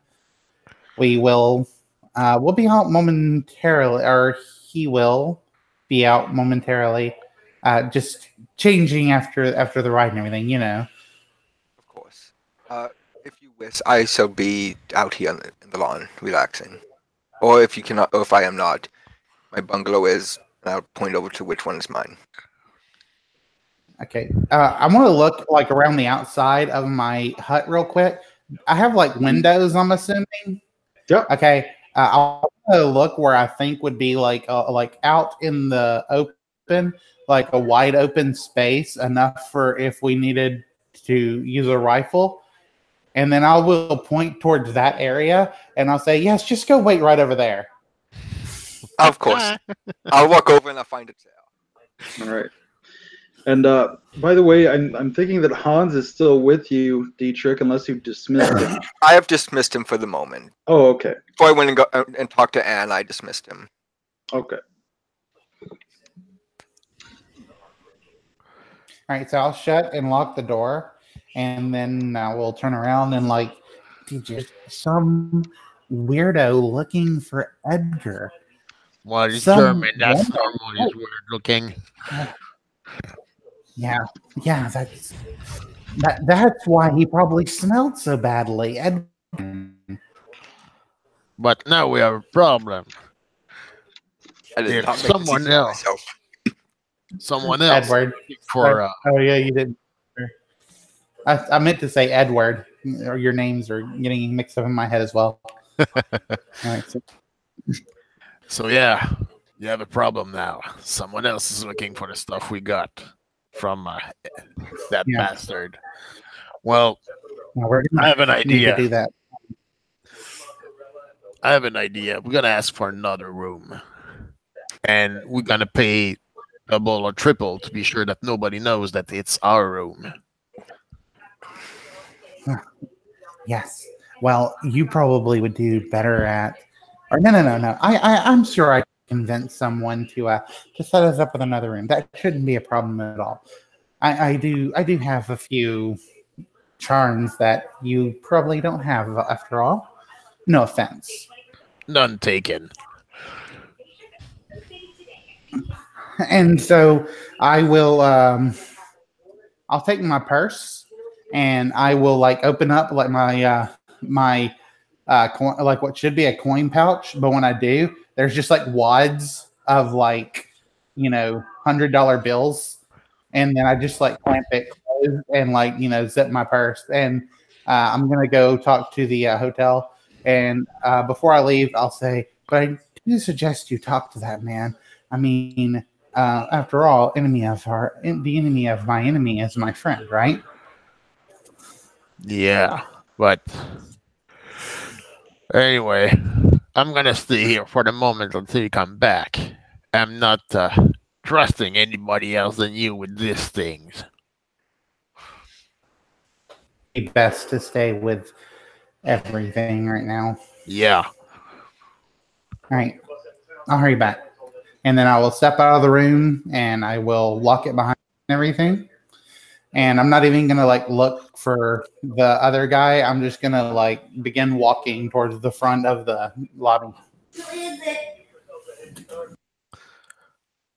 we will we'll be out momentarily, or he will be out momentarily. Just changing after the ride and everything, you know. Of course. If you wish, I shall be out here in the lawn, relaxing. Or if you cannot, or if I am not, my bungalow is, and I'll point over to which one is mine. Okay. I want to look like around the outside of my hut real quick. I have like windows, I'm assuming. Yep. Okay. I want to look where I think would be like out in the open, like a wide open space enough for if we needed to use a rifle. And then I will point towards that area and I'll say, yes, just go wait right over there. Of course. I'll walk over and I'll find it there. All right. And by the way, I'm thinking that Hans is still with you, Dietrich, unless you've dismissed him. I have dismissed him for the moment. Oh, okay. Before I went and talked to Anne, I dismissed him. Okay. All right, so I'll shut and lock the door, and then we'll turn around and like, just some weirdo looking for Edgar. Well, he's German. That's normal. He's weird looking. Yeah, that's why he probably smelled so badly. But now we have a problem. There's someone else. Someone else. Edward. For oh yeah, you did. I meant to say Edward. Or your names are getting mixed up in my head as well. All right, so yeah, you have a problem now. Someone else is looking for the stuff we got from that bastard. Well, I have an idea. To do that. I have an idea. We're gonna ask for another room, and we're gonna pay double or triple to be sure that nobody knows that it's our room. Yes. Well, you probably would do better at. Or no. I'm sure I can convince someone to set us up with another room. That shouldn't be a problem at all. I do have a few charms that you probably don't have after all. No offense. None taken. And so I will. I'll take my purse and I will like open up like my like what should be a coin pouch, but when I do, there's just like wads of like $100 bills, and then I just like clamp it closed and like zip my purse, and I'm gonna go talk to the hotel, and before I leave, I'll say, but I do suggest you talk to that man. I mean, after all, the enemy of my enemy is my friend, right? Yeah, but anyway, I'm gonna stay here for the moment until you come back. I'm not trusting anybody else than you with these things. It's best to stay with everything right now. Yeah. All right, I'll hurry back, and then I will step out of the room and I will lock it behind everything. And I'm not even gonna like look for the other guy. I'm just gonna like begin walking towards the front of the lobby.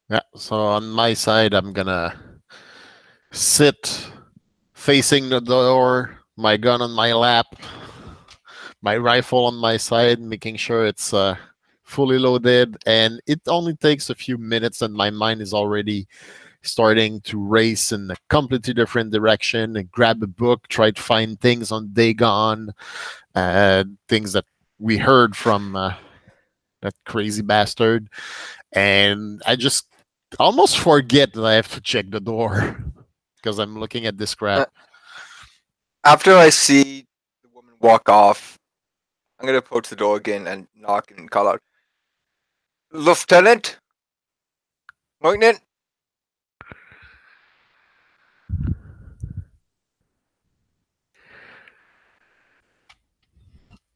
Yeah. So on my side, I'm gonna sit facing the door, my gun on my lap, my rifle on my side, making sure it's fully loaded. And it only takes a few minutes, and my mind is already starting to race in a completely different direction and grab a book, try to find things on Dagon, things that we heard from that crazy bastard. And I just almost forget that I have to check the door because I'm looking at this crap. After I see the woman walk off, I'm going to approach the door again and knock and call out, Lieutenant? Lieutenant?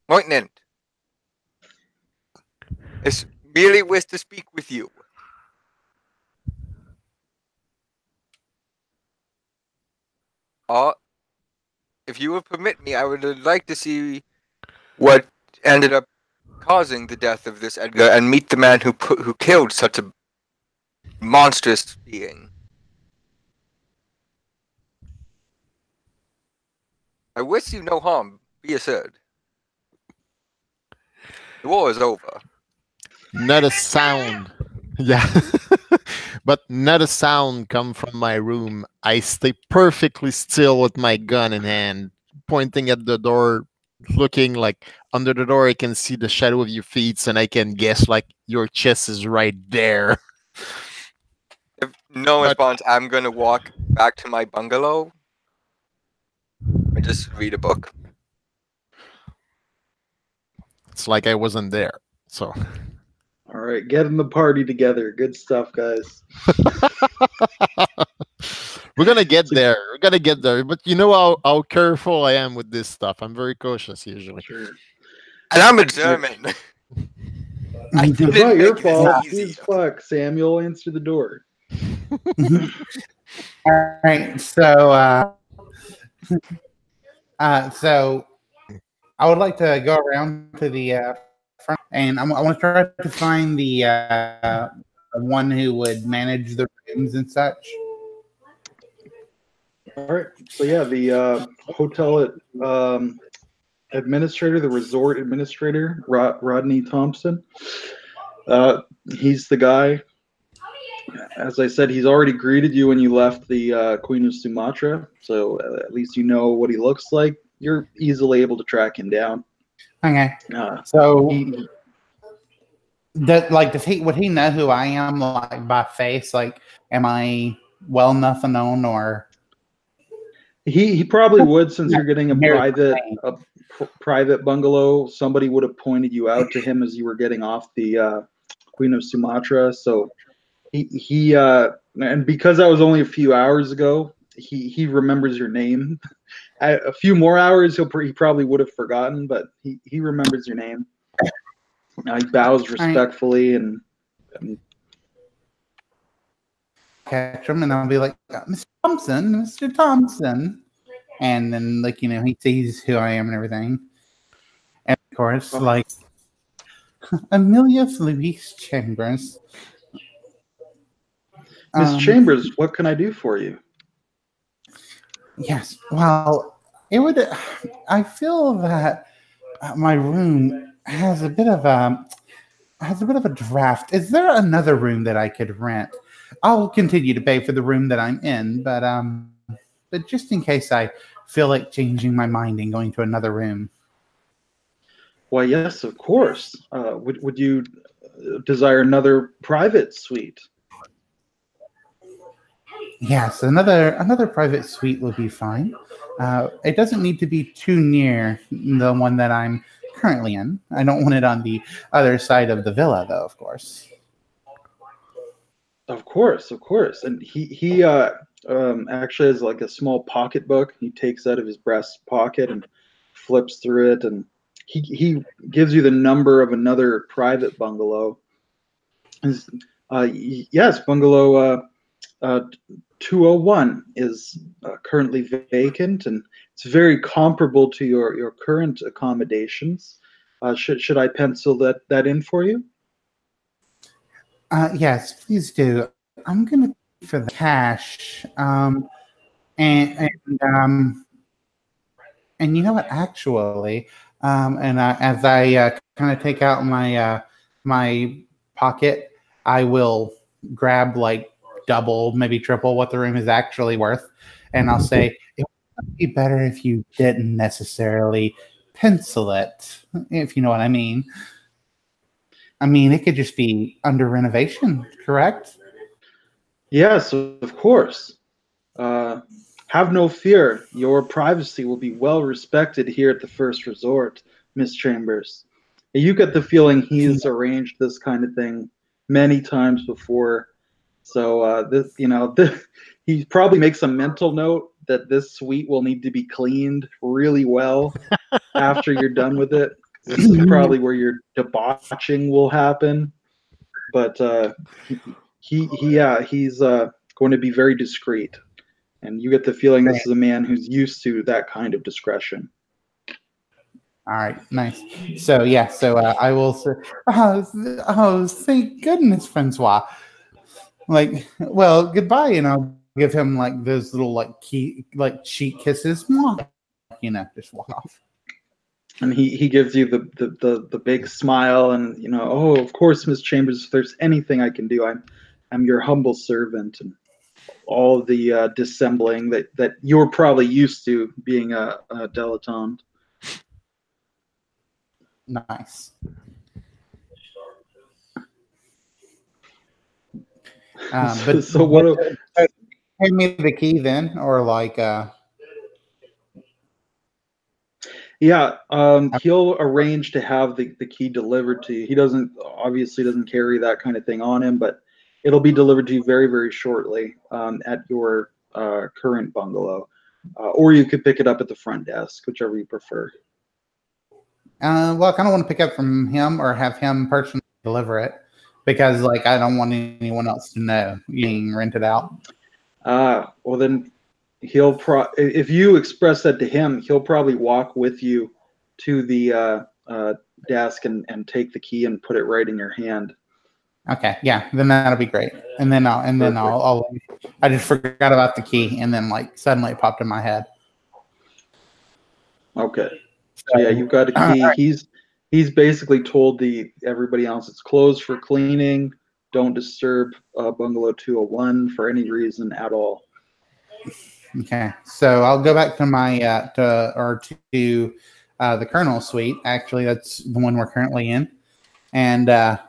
Lieutenant? I merely wish to speak with you. If you would permit me, I would like to see what ended up causing the death of this Edgar and meet the man who killed such a monstrous being. I wish you no harm, be assured. The war is over. Not a sound. Yeah. But not a sound come from my room. I stay perfectly still with my gun in hand, pointing at the door, looking like under the door I can see the shadow of your feet, and I can guess like your chest is right there. If no response, I'm gonna walk back to my bungalow and just read a book. It's like I wasn't there. So All right, getting the party together. Good stuff, guys. we're gonna get there. We're gonna get there. But you know how careful I am with this stuff. I'm very cautious usually. Sure. And I'm a German. I It's didn't not your make fault. this easy. Please, fuck, Samuel, answer the door. All right, so so I would like to go around to the front, and I want to try to find the one who would manage the rooms and such. All right. So yeah, the hotel administrator, the resort administrator, Rodney Thompson. He's the guy. As I said, he's already greeted you when you left the Queen of Sumatra, so at least you know what he looks like. You're easily able to track him down. Okay. So does he would he know who I am like by face? Like, am I well enough known or? He probably would, since you're getting a private bungalow. Somebody would have pointed you out to him as you were getting off the Queen of Sumatra. So he and because that was only a few hours ago, he remembers your name. A few more hours, he probably would have forgotten, but he remembers your name. He bows respectfully and catch him, and I'll be like, Mr. Thompson, and then like he sees who I am and everything, and of course like Amelia Louise Chambers. Miss Chambers, what can I do for you? Yes, well, it would. I feel that my room has a bit of a draft. Is there another room that I could rent? I'll continue to pay for the room that I'm in, but just in case I feel like changing my mind and going to another room. Why, yes, of course. Would you desire another private suite? Yes, another private suite would be fine. It doesn't need to be too near the one that I'm currently in. I don't want it on the other side of the villa, though, of course. Of course. And he actually has like a small pocketbook. He takes out of his breast pocket and flips through it, and he gives you the number of another private bungalow. Yes, bungalow 201 is currently vacant, and it's very comparable to your current accommodations. Should I pencil that in for you? Yes, please do. I'm gonna pay for the cash. And you know what? Actually, as I kind of take out my my pocket, I will grab like double, maybe triple what the room is actually worth, and I'll say it would be better if you didn't necessarily pencil it, if you know what I mean. I mean, it could just be under renovation, correct? Yes, of course. Have no fear. Your privacy will be well respected here at the First Resort, Miss Chambers. You get the feeling he's arranged this kind of thing many times before. So he probably makes a mental note that this suite will need to be cleaned really well after you're done with it. This is probably where your debauching will happen. But he's going to be very discreet, and you get the feeling this is a man who's used to that kind of discretion. All right, nice. So yeah, so I will say, oh, thank goodness, Francois. Like, well, goodbye, and I'll give him like those little like cheek kisses. You know, just walk off. And he gives you the big smile, and oh, of course, Miss Chambers, if there's anything I can do, I'm your humble servant, and all the dissembling that you're probably used to being a dilettante. Nice. But so what? Hand me the key then, or like. Yeah, he'll arrange to have the key delivered to you. He obviously doesn't carry that kind of thing on him, but it'll be delivered to you very, very shortly at your current bungalow. Or you could pick it up at the front desk, whichever you prefer. Well, I kind of want to pick up from him or have him personally deliver it because, like, I don't want anyone else to know being rented out. Well, then if you express that to him, he'll probably walk with you to the desk and take the key and put it right in your hand. Okay, yeah, then that'll be great. And then I'll I just forgot about the key, and then like suddenly it popped in my head. Okay. So yeah, you've got a key. Right. He's basically told everybody else it's closed for cleaning. Don't disturb bungalow 201 for any reason at all. Okay, so I'll go back to my to the Colonel suite. Actually, that's the one we're currently in, and I'll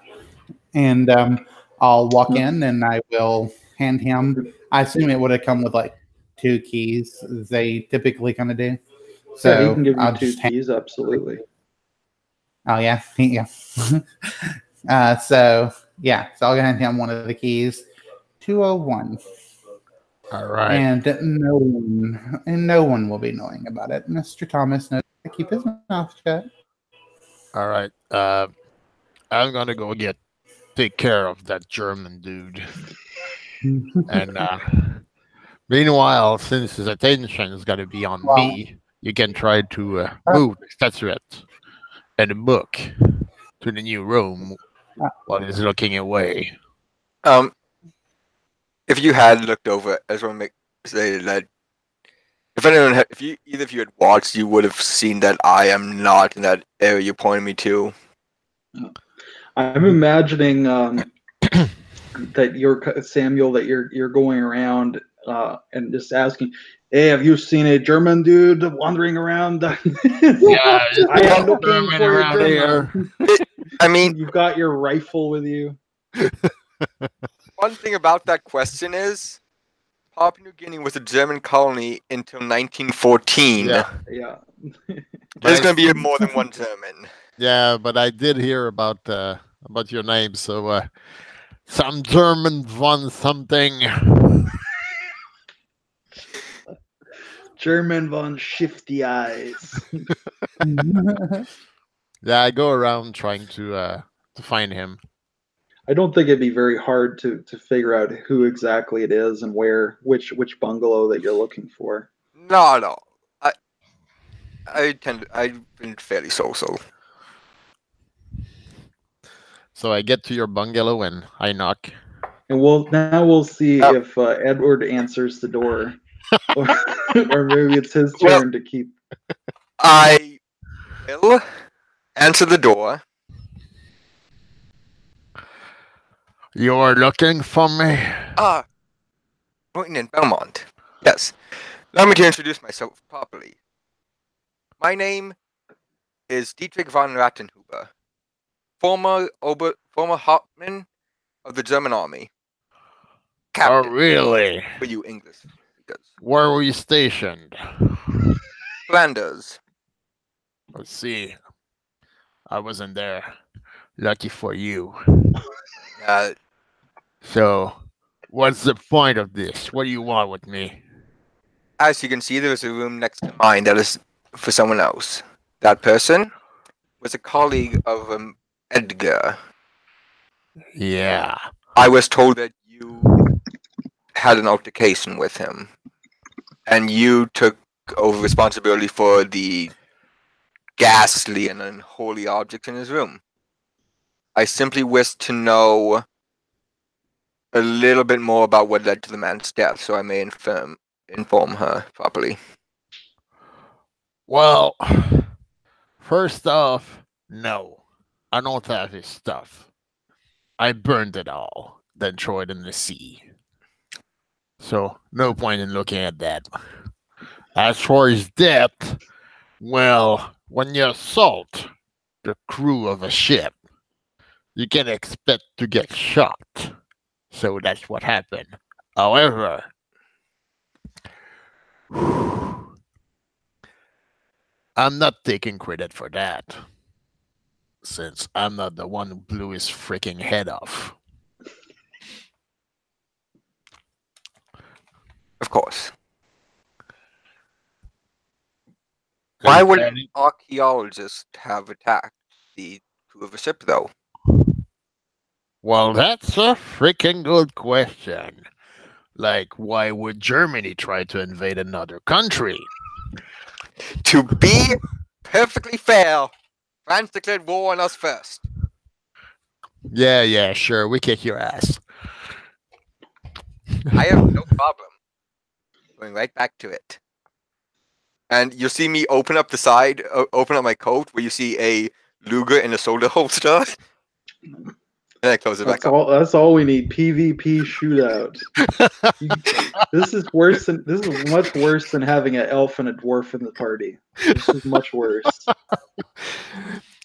walk in and I will hand him. I assume it would have come with like 2 keys, as they typically kind of do. So yeah, he can give you 2 keys, absolutely. Oh yeah, yeah. So I'll hand him one of the keys. 201. All right. And no one will be knowing about it. Mr. Thomas knows to keep his mouth shut. All right. I'm gonna go take care of that German dude. And meanwhile, since his attention is gonna be on me, you can try to move the statuette and the book to the new room while he's looking away. If you had looked over, I just want to say that if either of you had watched, you would have seen that I am not in that area you pointed me to. I'm imagining that you're Samuel, that you're going around and just asking, "Hey, have you seen a German dude wandering around?" Yeah, I am looking for a German. I mean, you've got your rifle with you. One thing about that question is, Papua New Guinea was a German colony until 1914. Yeah. There's going to be more than one German. Yeah, but I did hear about your name, so some German von something. German von Shifty Eyes. Yeah, I go around trying to find him. I don't think it'd be very hard to figure out who exactly it is and which bungalow that you're looking for. No. I've been fairly so-so. So I get to your bungalow and I knock. And we'll see if Edward answers the door, or maybe it's his turn to keep. I will answer the door. You're looking for me? Pointing in Belmont. Yes. Allow me to introduce myself properly. My name is Dietrich von Rattenhuber, former Hauptmann of the German Army. Captain. Oh, really? For you English speakers. Where were you stationed? Flanders. Let's see. I wasn't there. Lucky for you. So, what's the point of this? What do you want with me? As you can see, there is a room next to mine that is for someone else. That person was a colleague of Edgar. Yeah. I was told that you had an altercation with him, and you took over responsibility for the ghastly and unholy objects in his room. I simply wish to know a little bit more about what led to the man's death, so I may inform her properly. Well, first off, no. I don't have his stuff. I burned it all, then threw it in the sea. So, no point in looking at that. As for his death, well, when you assault the crew of a ship, you can expect to get shot. So that's what happened. However, I'm not taking credit for that, since I'm not the one who blew his freaking head off. Of course. Why would an archaeologist have attacked the crew of a ship, though? Well, that's a freaking good question. Like, why would Germany try to invade another country? To be perfectly fair, France declared war on us first. Yeah, sure. We kick your ass. I have no problem going right back to it. And you'll see me open up the side, open up my coat, where you see a Luger in a shoulder holster. And I close it back up. That's all we need. PvP shootout. This is much worse than having an elf and a dwarf in the party. This is much worse.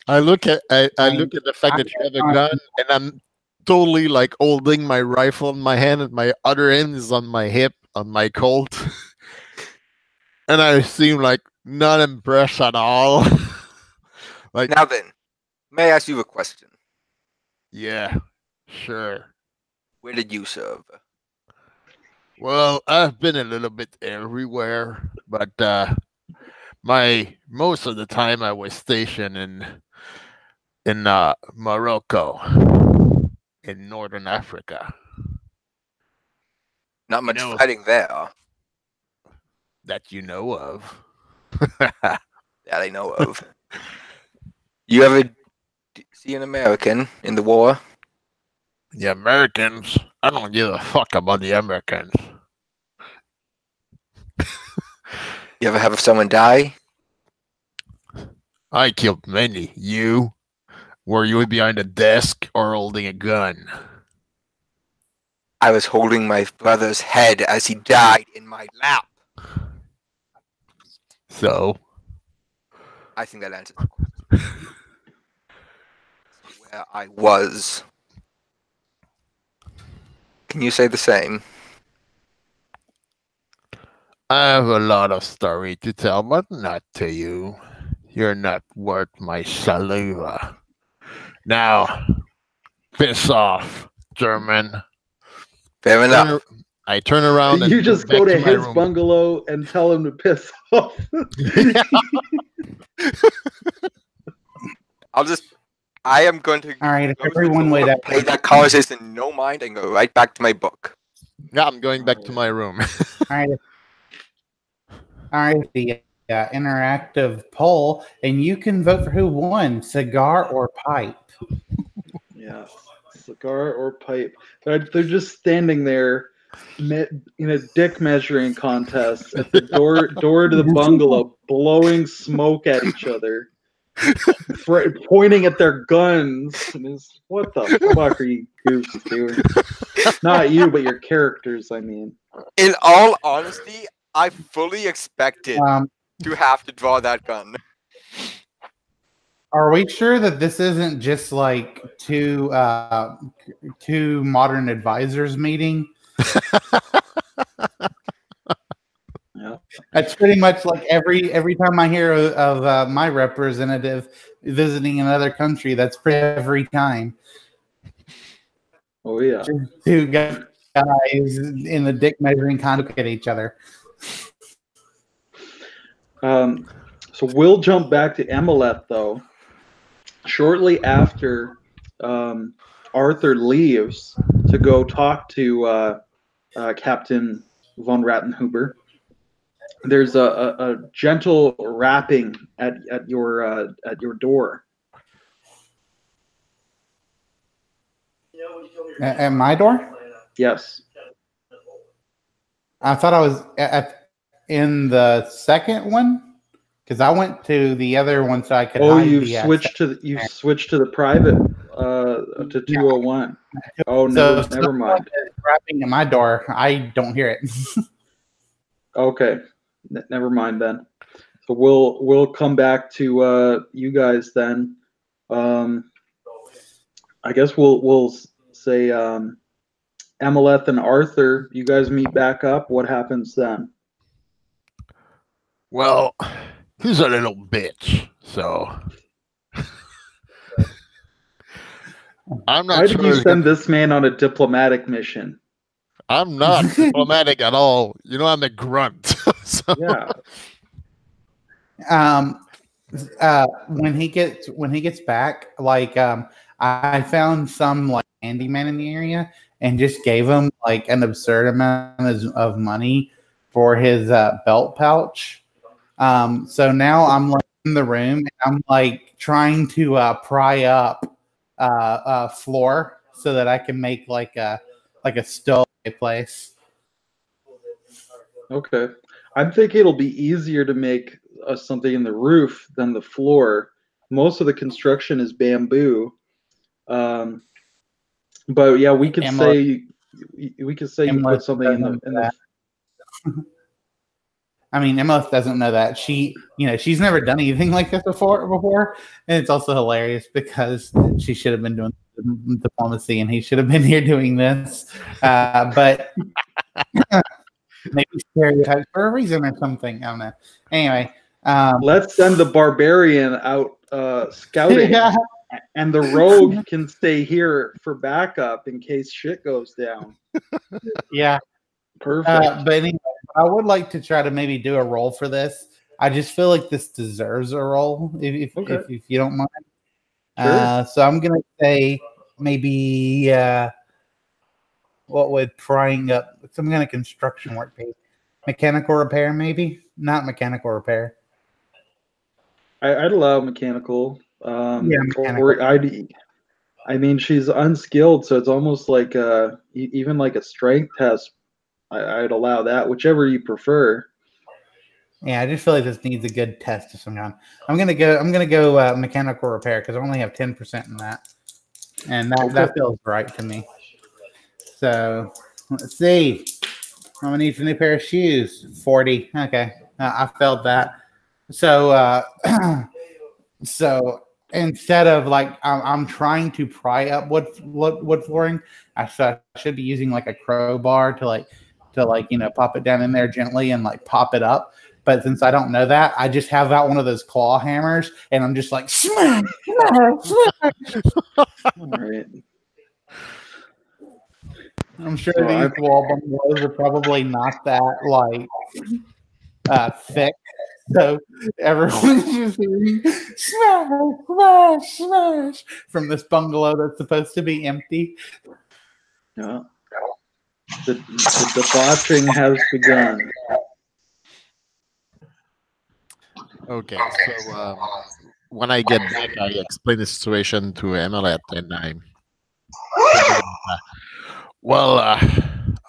I look at the fact that you have a gun, and I'm totally like holding my rifle in my hand, and my other end is on my hip, on my Colt. And I seem like not impressed at all. Like, now then, may I ask you a question? Yeah, sure. Where did you serve? Well, I've been a little bit everywhere, but most of the time I was stationed in Morocco, in northern Africa. Not much fighting there. That you know of. That I know of. You ever see an American in the war? The Americans? I don't give a fuck about the Americans. You ever have someone die? I killed many. You? Were you behind a desk or holding a gun? I was holding my brother's head as he died in my lap. So? I think that answers the question. Where I was. Can you say the same? I have a lot of story to tell, but not to you. You're not worth my saliva. Now, piss off, German. Fair enough. I turn around and you just go to his room. bungalow and tell him to piss off. I am going to. All right, if everyone wait up. Pay that conversation no mind and go right back to my book. Yeah, I'm going back to my room. All right. The interactive poll, and you can vote for who won, cigar or pipe. Yeah, cigar or pipe. They're just standing there in a dick measuring contest at the door to the bungalow, blowing smoke at each other, pointing at their guns. And what the fuck are you goofs doing? Not you, but your characters, I mean. In all honesty, I fully expected to have to draw that gun. Are we sure that this isn't just like two modern advisors meeting? Yeah. That's pretty much like every time I hear of my representative visiting another country. That's every time. Oh yeah. Two guys in the dick measuring contest at each other. So we'll jump back to Emeleth though. shortly after Arthur leaves to go talk to Captain von Rattenhuber, there's a gentle rapping at your door. At my door? Yes. I thought I was in the second one because I went to the other one so I could. Oh, hide you've the, switched to the private to 201. Oh, so never mind. Rapping at my door, I don't hear it. Okay, never mind then. So we'll come back to you guys then. I guess we'll say Amaleth and Arthur. You guys meet back up. What happens then? Well, he's a little bitch, so I'm not Why sure. did you send this man on a diplomatic mission? I'm not diplomatic at all. You know, I'm a grunt. So. Yeah. When he gets back, like I found some like handyman in the area and just gave him like an absurd amount of money for his belt pouch. So now I'm like in the room and I'm like trying to pry up floor so that I can make like a stowaway place. Okay. I'm thinking it'll be easier to make something in the roof than the floor. Most of the construction is bamboo. But yeah, we could say you put something in the. I mean, Emma doesn't know that. She's never done anything like this before, and it's also hilarious because she should have been doing diplomacy and he should have been here doing this. But maybe stereotypes for a reason or something. I don't know. Anyway, let's send the barbarian out scouting, yeah. And the rogue can stay here for backup in case shit goes down. Yeah, perfect. But anyway, I would like to try to maybe do a roll for this. I just feel like this deserves a roll, if you don't mind. Sure. So I'm gonna say maybe what would prying up some kind of construction work be? Mechanical repair, maybe? Not mechanical repair. I'd allow mechanical. Mechanical. Or I mean, she's unskilled, so it's almost like even like a strength test. I'd allow that, whichever you prefer. Yeah, I just feel like this needs a good test of some kind. I'm gonna go mechanical repair because I only have 10% in that, and that feels right to me. So let's see. I'm gonna need a new pair of shoes. 40. Okay, I failed that. So so instead of like I'm trying to pry up wood flooring, I should be using like a crowbar to pop it down in there gently and like pop it up. But since I don't know that, I just have out one of those claw hammers and I'm just like smash, smash, smash. All right. I'm sure these wall bungalows are probably not that thick. So everyone's just hearing smash, smash, smash from this bungalow that's supposed to be empty. Yeah. The debauching has begun. Okay, so when I get back, I explain the situation to Emilet, and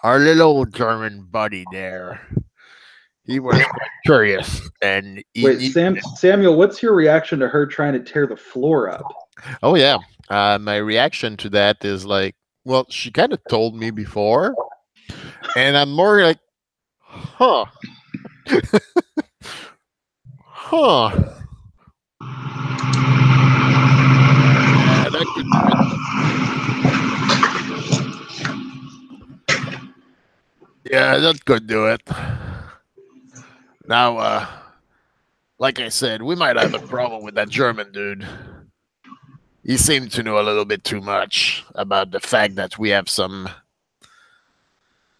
our little German buddy there, he was quite curious, and Samuel, what's your reaction to her trying to tear the floor up? Oh yeah, my reaction to that is like, well, she kind of told me before, and I'm more like, huh. Huh. Yeah, that could do it. Yeah, that could do it. Now, like I said, we might have a problem with that German dude. He seemed to know a little bit too much about the fact that we have some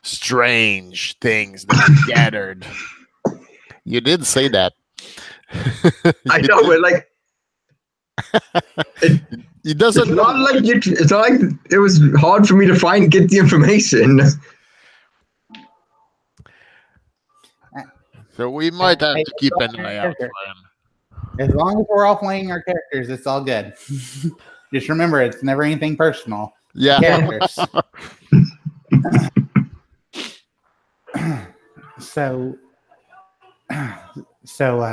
strange things that we gathered. You did say that. I know, but like, He doesn't It's know. not like it's not like it was hard for me to get the information. So we might have to keep an eye out for him. As long as we're all playing our characters, it's all good. Just remember, it's never anything personal. Yeah. Characters. So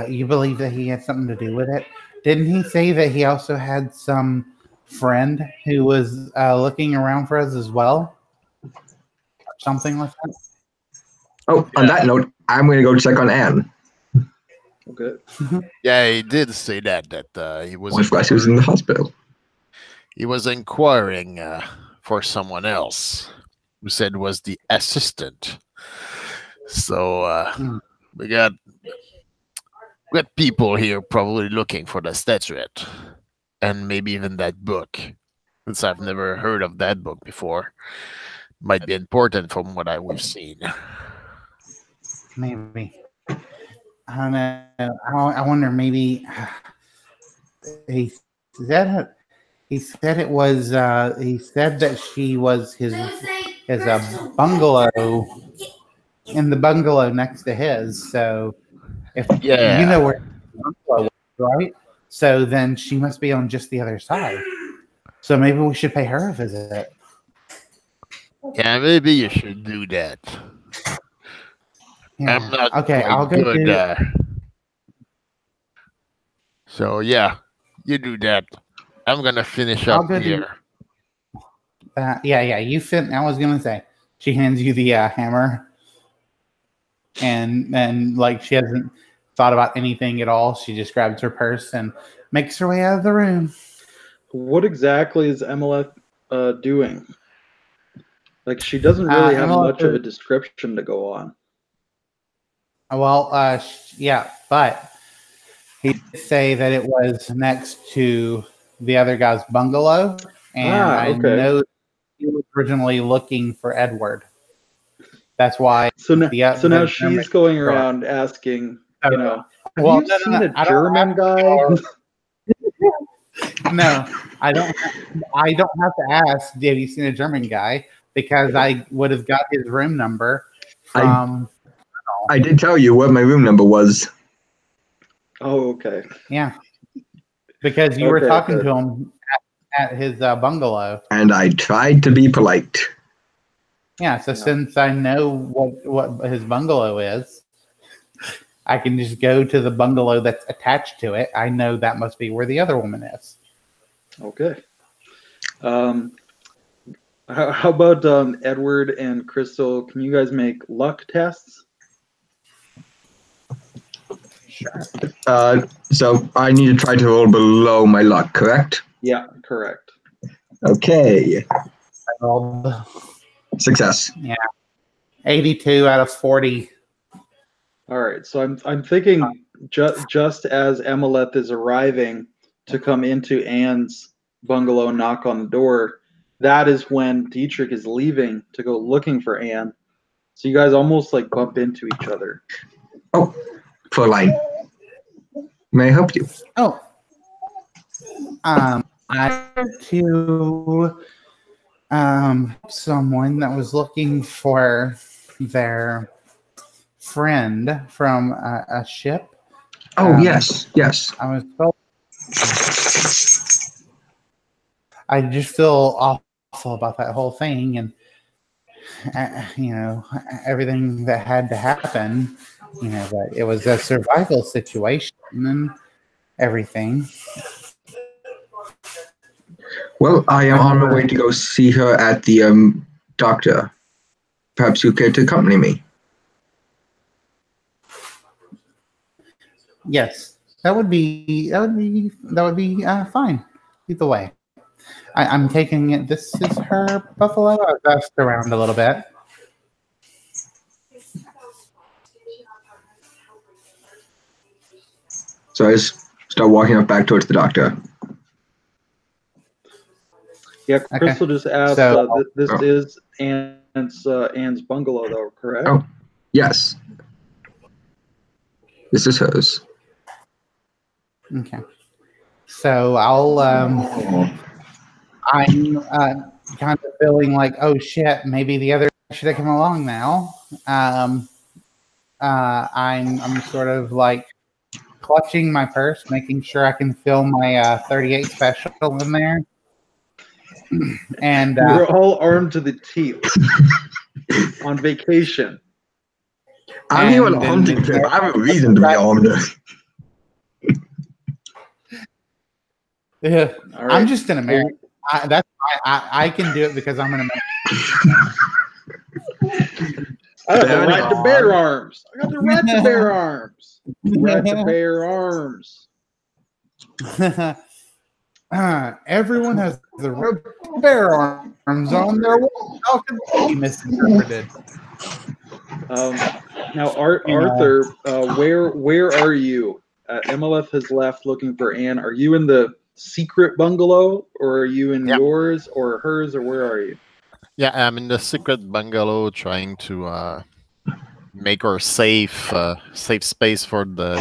you believe that he had something to do with it? Didn't he say that he also had some friend who was looking around for us as well? Something like that? Oh, on that note, I'm going to go check on Anne. Okay. Yeah, he did say that he was. Oh, I forgot she was in the hospital. He was inquiring for someone else who said was the assistant. So we got people here probably looking for the statuette and maybe even that book, since I've never heard of that book before. Might be important from what we've seen. Maybe. I don't know. I wonder. Maybe he said it was. He said that she was his bungalow in the bungalow next to his. So if you know where the bungalow was, right? So then she must be on just the other side. So maybe we should pay her a visit. Yeah, maybe you should do that. Yeah. I'm not okay. I'll go good. do. So yeah, you do that. I'm gonna finish up here. Yeah. You fit. I was gonna say. She hands you the hammer, and like she hasn't thought about anything at all. She just grabs her purse and makes her way out of the room. What exactly is Emeleth doing? Like, she doesn't really have much of a description to go on. Well, yeah, but he did say that it was next to the other guy's bungalow, and I know he was originally looking for Edward. That's why. So now she's going around asking, you know, have you seen a German guy? No, I don't have to ask, have you seen a German guy? Because I would have got his room number from. I did tell you what my room number was. Oh, okay. Yeah, because you were talking to him at his bungalow, and I tried to be polite. Yeah, so since I know what his bungalow is, I can just go to the bungalow that's attached to it. I know that must be where the other woman is. Okay. How about Edward and Crystal? Can you guys make luck tests? Sure. So I need to try to roll below my luck, correct? Yeah, correct. Okay. I rolled success. Yeah, 82 out of 40. All right, so I'm thinking just as Emeleth is arriving to come into Anne's bungalow and knock on the door, that is when Dietrich is leaving to go looking for Anne. So you guys almost like bump into each other. Oh, Fräulein, may I help you? Oh, I had to someone that was looking for their friend from a ship. Oh, yes. I was told. I just feel awful about that whole thing, and everything that had to happen. That it was a survival situation and everything. Well, I am on my way to go see her at the doctor. Perhaps you care to accompany me. Yes, that would be fine. Either way, I'm taking it. This is her buffalo. I've asked around a little bit. So I just start walking up back towards the doctor. Yeah, Crystal just asked. This is Anne's bungalow, though, correct? Oh, yes. This is hers. Okay. So I'm kind of feeling like, oh shit, maybe the other should have come along now. I'm sort of like clutching my purse, making sure I can fill my 38 special in there. And You're all armed to the teeth on vacation. I'm here on a hunting trip. I have a reason to be armed. Yeah, All right. I'm just an American. I can do it because I'm an American. I got the right to bear arms. I got the right to bear arms. Right to bear arms. Everyone has the right to bear arms on their wall. How can they be misinterpreted? Now, Arthur, where are you? MLF has left looking for Anne. Are you in the secret bungalow, or are you in yours or hers, or where are you? Yeah, I'm in the secret bungalow trying to make our safe space for the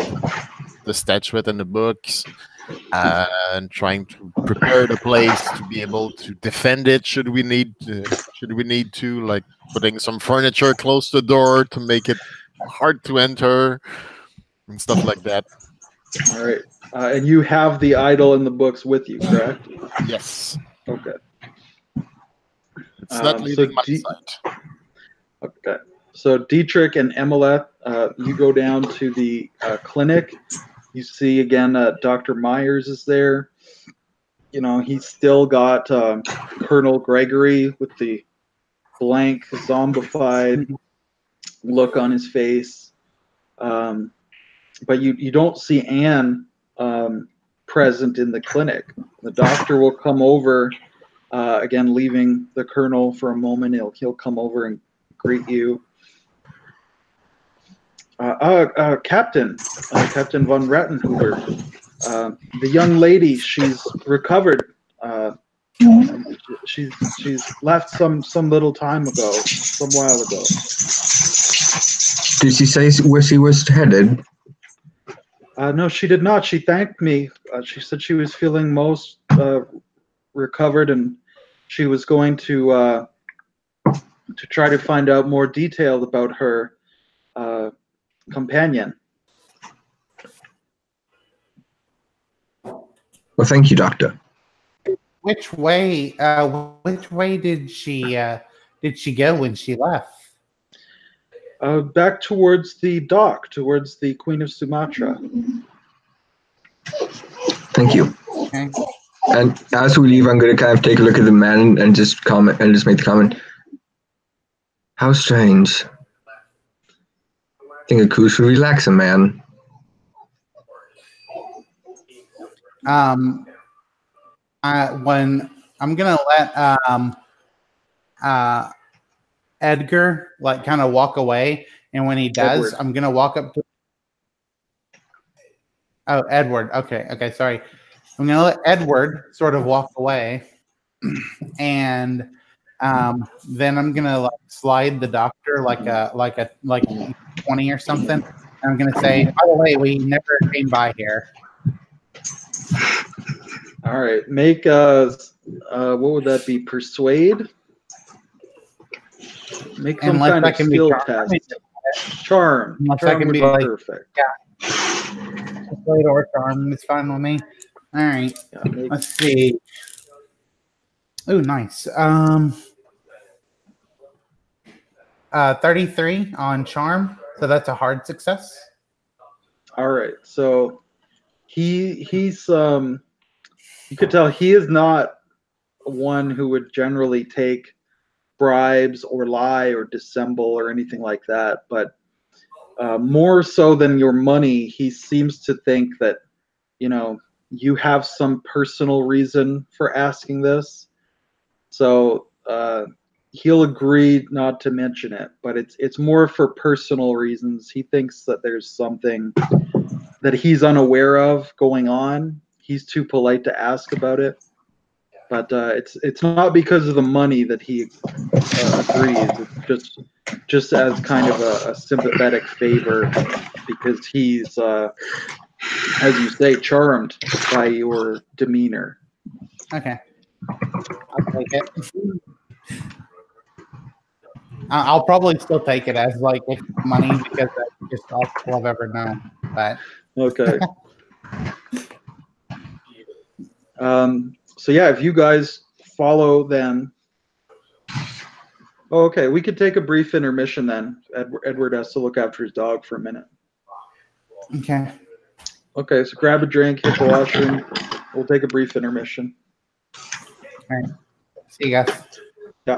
statuette and the books, and trying to prepare the place to be able to defend it should we need to, like putting some furniture close to the door to make it hard to enter and stuff like that. All right. And you have the idol and the books with you, correct? Yes. Okay. It's not leaving my sight. Okay. So Dietrich and Emilet, you go down to the clinic. You see again, Dr. Myers is there. You know, he's still got Colonel Gregory with the blank, zombified look on his face. But you don't see Anne present in the clinic. The doctor will come over, again, leaving the colonel for a moment. He'll come over and greet you. Captain von Rattenhuber, the young lady, she's recovered. She's left some little time ago, some while ago. Did she say where she was headed? No, she did not. She thanked me. She said she was feeling most recovered, and she was going to try to find out more detail about her companion. Well, thank you, Doctor. Which way did she go when she left? Back towards the dock, towards the Queen of Sumatra. Thank you. Okay. And as we leave, I'm going to kind of take a look at the man and just comment and just make the comment. How strange. I think a cruise should relax a man. When I'm gonna let Edgar like kind of walk away, and when he does, Edward. I'm gonna walk up to. Oh, Edward. Okay, sorry. I'm gonna let Edward sort of walk away, and then I'm gonna like slide the doctor like 20 or something. And I'm gonna say, by the way, we never came by here. All right, make what would that be? Persuade. Make some Unless kind I of can be skill charmed. test. Charm. Unless I Charm can would be be like- perfect. Persuade or charm is fine with me. All right. Yeah, Let's see. Oh, nice. 33 on charm, so that's a hard success. all right, so he's you could tell he is not one who would generally take bribes or lie or dissemble or anything like that, but more so than your money, he seems to think that, you know, you have some personal reason for asking this. So he'll agree not to mention it, but it's more for personal reasons. He thinks that there's something that he's unaware of going on. He's too polite to ask about it. But it's not because of the money that he agrees. It's just as kind of a sympathetic favor, because he's, as you say, charmed by your demeanor. Okay. I'll take it. I'll probably still take it as like extra money because that's just all I've ever known. But Okay. So yeah, if you guys follow them. Oh, okay, we could take a brief intermission then. Edward has to look after his dog for a minute. okay. Okay, so grab a drink, hit the washroom. We'll take a brief intermission. All right. See you guys. Yeah.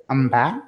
I'm back.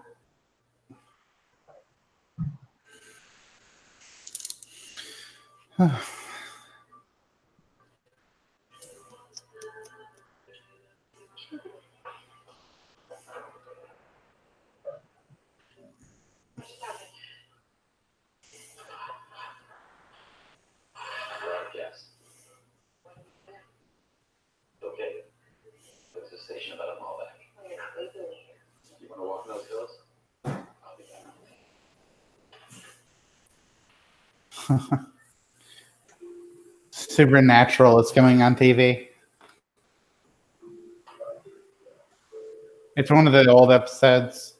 Supernatural is coming on TV. It's one of the old episodes.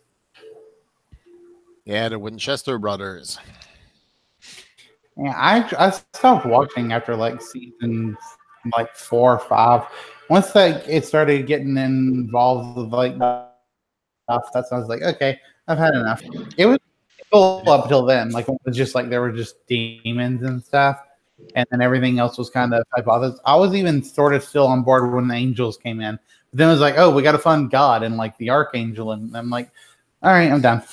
Yeah, the Winchester brothers. Yeah, I stopped watching after like season like 4 or 5. Once that it started getting involved with like That's when I was like, okay, I've had enough. It was cool up till then. Like it was just like there were just demons and stuff, and then everything else was kind of hypothesis. I was even sort of still on board when the angels came in. But then it was like, oh, we got to fund God and like the archangel, and I'm like, all right, I'm done.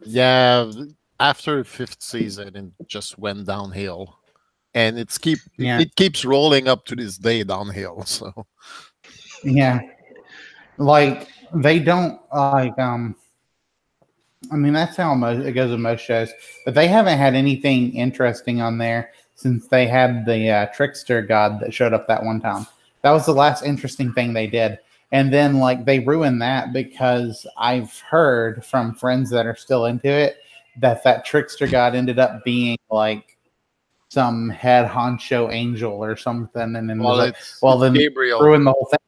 Yeah, after 5th season, it just went downhill, and it keeps rolling up to this day downhill. So yeah, like they don't like I mean, that's how it goes with most shows, but they haven't had anything interesting on there since they had the trickster god that showed up that one time. That was the last interesting thing they did. And then, like, they ruined that because I've heard from friends that are still into it that trickster god ended up being like some head honcho angel or something. And then it's then Gabriel. ruined the whole thing.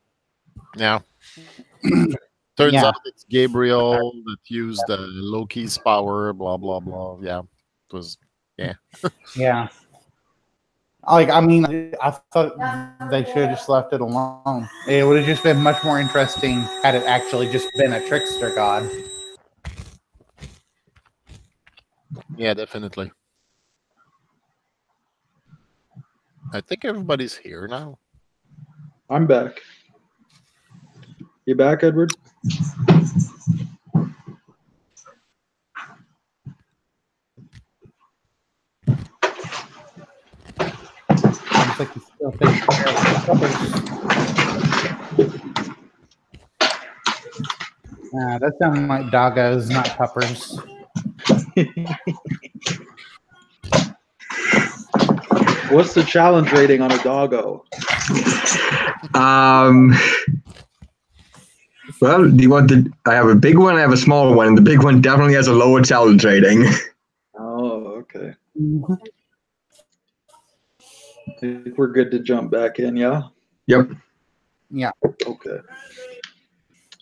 Yeah. Turns Yeah. out it's Gabriel that used Loki's power, blah, blah, blah. Yeah. It was, yeah. Yeah. Like, I mean, I thought they should have just left it alone. It would have just been much more interesting had it actually just been a trickster god. Yeah, definitely. I think everybody's here now. I'm back. You back, Edward? Looks like he's still taking care of the puppers. That sounds like doggos, not puppers. What's the challenge rating on a doggo? Well, do you want the? I have a big one. I have a small one, and the big one definitely has a lower challenge rating. Oh, okay. Mm-hmm. I think we're good to jump back in, yeah? Yep. Yeah. Okay.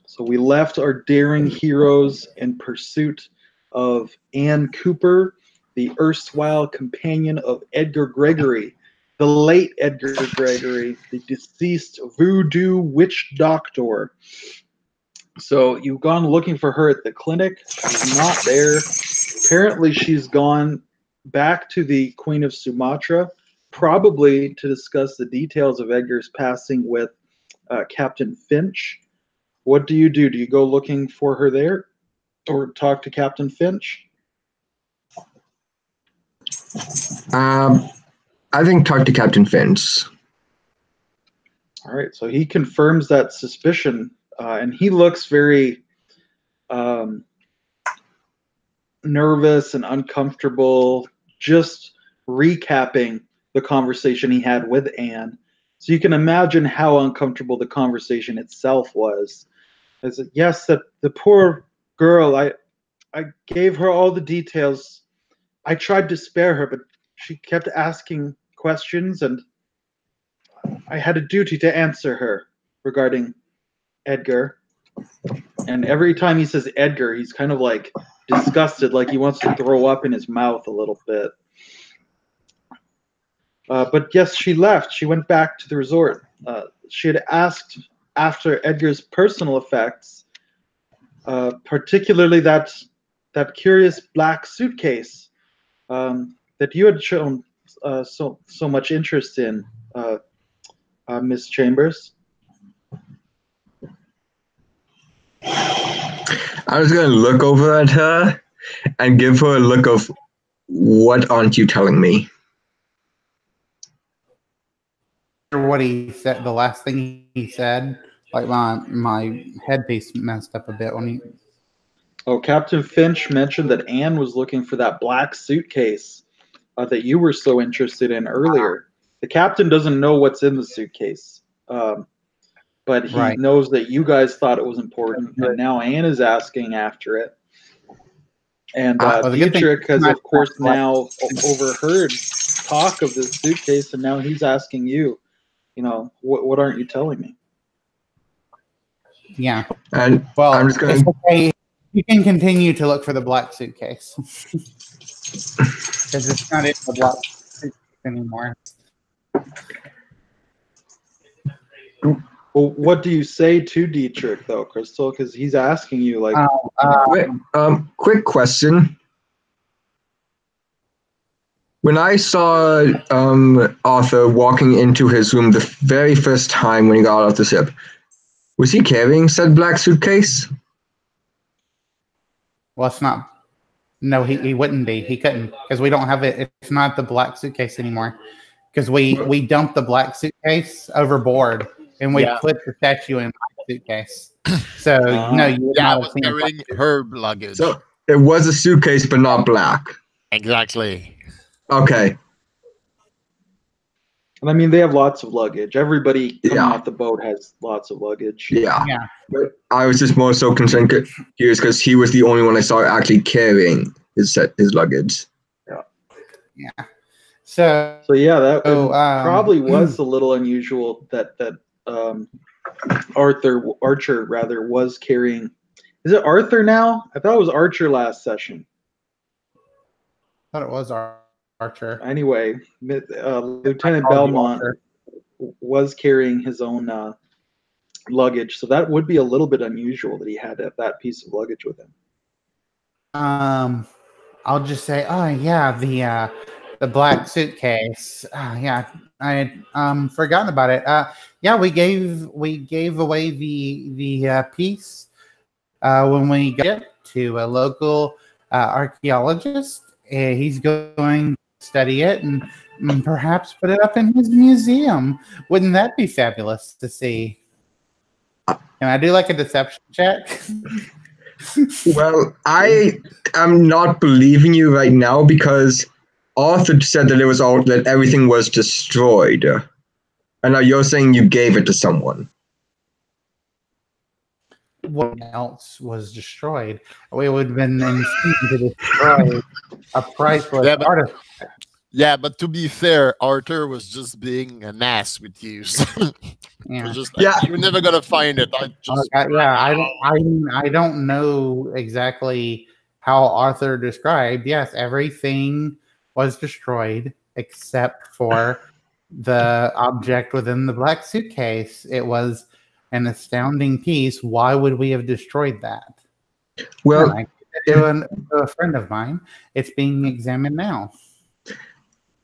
So we left our daring heroes in pursuit of Anne Cooper, the erstwhile companion of Edgar Gregory, the late Edgar Gregory, the deceased voodoo witch doctor. So you've gone looking for her at the clinic. She's not there. Apparently she's gone back to the Queen of Sumatra, probably to discuss the details of Edgar's passing with Captain Finch. What do? Do you go looking for her there or talk to Captain Finch? I think talk to Captain Finch. All right, so he confirms that suspicion, and he looks very nervous and uncomfortable, just recapping the conversation he had with Anne. So you can imagine how uncomfortable the conversation itself was. I said, yes, the poor girl, I gave her all the details. I tried to spare her, but she kept asking questions, and I had a duty to answer her regarding Edgar. And every time he says Edgar, he's kind of like disgusted, like he wants to throw up in his mouth a little bit. But yes, she left. She went back to the resort. She had asked after Edgar's personal effects, particularly that curious black suitcase that you had shown so much interest in, Miss Chambers. I was going to look over at her and give her a look of, what aren't you telling me? What he said, the last thing he said, like my headpiece messed up a bit when he. Oh, Captain Finch mentioned that Anne was looking for that black suitcase that you were so interested in earlier. The captain doesn't know what's in the suitcase, but he knows that you guys thought it was important, and now Anne is asking after it. And Dietrich has, of course, now overheard talk of this suitcase, and now he's asking you, what aren't you telling me? Yeah. And well, I'm just going to... Okay. You can continue to look for the black suitcase. Because it's not in the black suitcase anymore. Well, what do you say to Dietrich though, Crystal? Because he's asking you like. Quick question. When I saw Arthur walking into his room the very first time when he got off the ship, was he carrying said black suitcase? Well, it's not. No, he wouldn't be. He couldn't because we don't have it. It's not the black suitcase anymore because we dumped the black suitcase overboard and we put the statue in my suitcase. So no, you would Yeah, I not was have seen carrying her luggage. So it was a suitcase, but not black. Exactly. Okay. And I mean, they have lots of luggage. Everybody coming Yeah. off the boat has lots of luggage. Yeah. Yeah. But I was just more so concerned because he was the only one I saw actually carrying his luggage. Yeah. So So yeah, that So, probably was a little unusual that Archer rather was carrying. Is it Arthur now? I thought it was Archer last session. I thought it was Archer. Anyway, Lieutenant called you Belmont Archer. was carrying his own luggage, so that would be a little bit unusual that he had that piece of luggage with him. I'll just say, oh yeah, the black suitcase. Yeah, I had forgotten about it. Yeah, we gave away the piece when we got it to a local archaeologist. He's going to study it and perhaps put it up in his museum. Wouldn't that be fabulous to see? Can I do like a deception check? Well, I am not believing you right now because Arthur said that everything was destroyed. And now you're saying you gave it to someone. What else was destroyed? We would have been insane to destroy a priceless artifact. Yeah, but to be fair, Arthur was just being an ass with you. So Yeah. just like, you're never gonna find it. I don't know exactly how Arthur described. Yes, everything was destroyed except for the object within the black suitcase. It was an astounding piece. Why would we have destroyed that? Well, I to a friend of mine. It's being examined now.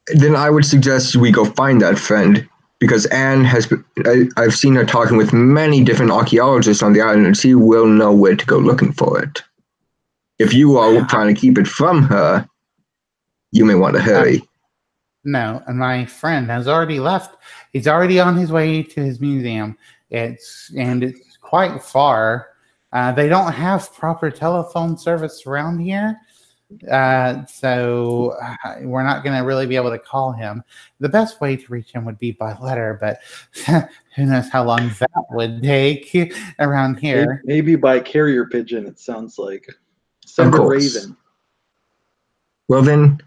then I would suggest we go find that friend because Anne I've seen her talking with many different archaeologists on the island and she will know where to go looking for it. If you are trying to keep it from her, you may want to hurry. No, and my friend has already left. He's already on his way to his museum. It's quite far. They don't have proper telephone service around here. So we're not going to really be able to call him. The best way to reach him would be by letter, but who knows how long that would take around here. Maybe by carrier pigeon, it sounds like. Send a raven. Well then,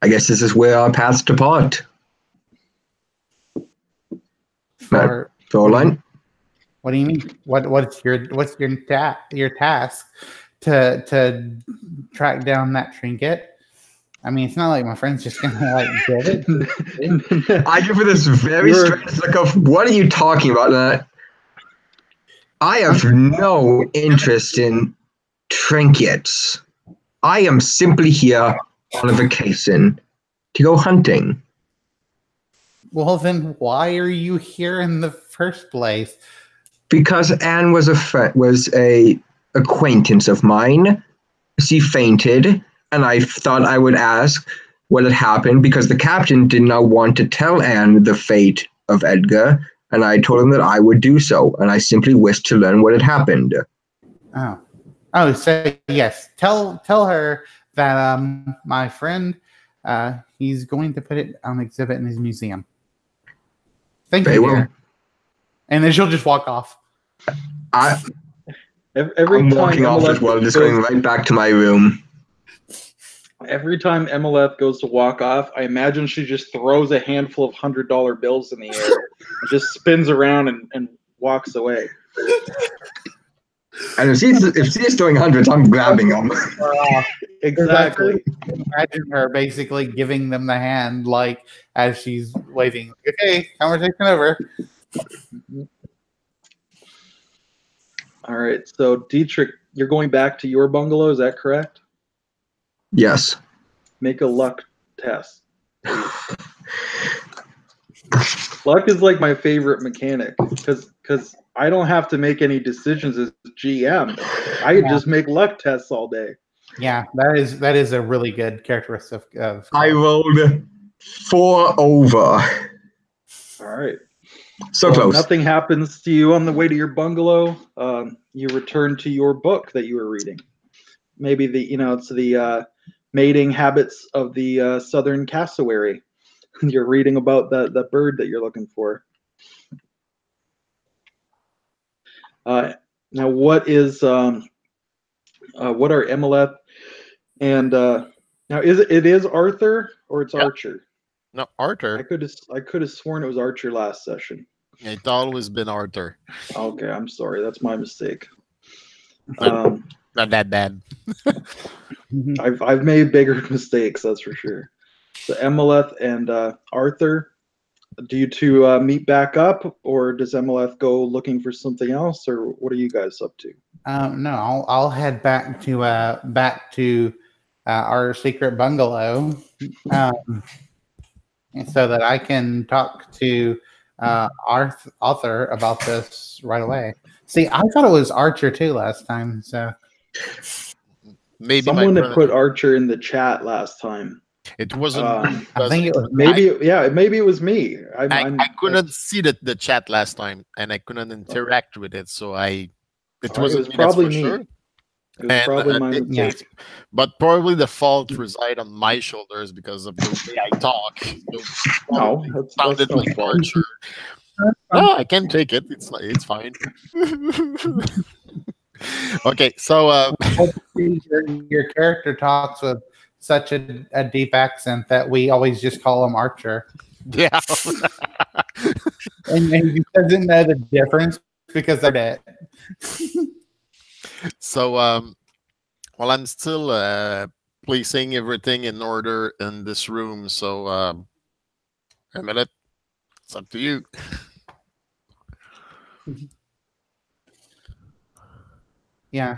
I guess this is where our paths depart. Fräulein? What do you mean? What's your task? To track down that trinket. I mean, it's not like my friend's just gonna like get it. I give her this very strange look of, what are you talking about? I have no interest in trinkets. I am simply here on a vacation to go hunting. Well, then why are you here in the first place? Because Anne was a acquaintance of mine. She fainted, and I thought I would ask what had happened because the captain did not want to tell Anne the fate of Edgar, and I told him that I would do so, and I simply wished to learn what had happened. Oh, so yes, tell her that my friend he's going to put it on exhibit in his museum. Thank you, dear. And then she'll just walk off. I'm walking off as well, just going right back to my room. Every time Emeleth goes to walk off, I imagine she just throws a handful of $100 bills in the air and just spins around and walks away. And if she's throwing hundreds, I'm grabbing them. Exactly. Imagine her basically giving them the hand, like as she's waving. Okay, conversation over. All right. So Dietrich, you're going back to your bungalow. Is that correct? Yes. Make a luck test. Luck is like my favorite mechanic because I don't have to make any decisions as GM. I can just make luck tests all day. Yeah, that is a really good characteristic of. I rolled 4 over. All right. So close. Nothing happens to you on the way to your bungalow. You return to your book that you were reading. Maybe it's the mating habits of the southern cassowary. You're reading about the bird that you're looking for. Now, what are Emeleth and now it is Arthur or it's Archer? No, Arthur. I could have sworn it was Archer last session. It's always been Arthur. Okay, I'm sorry. That's my mistake. Not that bad. I've made bigger mistakes, that's for sure. So Emeleth and Arthur, do you two meet back up, or does Emeleth go looking for something else, or what are you guys up to? No, I'll head back to our secret bungalow, so that I can talk to Arthur about this right away. See, I thought it was Archer too last time, so maybe someone had put Archer in the chat last time. It wasn't. I think it was maybe it was me. I couldn't see the chat last time, and I couldn't interact with it, so it was probably me. Sure. It was probably my mistake. But probably the fault reside on my shoulders because of the way I talk. No, sounded like Archer. No, I can take it. It's fine. Okay, so your character talks with such a deep accent that we always just call him Archer. Yeah. and he doesn't know the difference because they're dead. So, well, I'm still placing everything in order in this room. So, a minute. It's up to you. Yeah.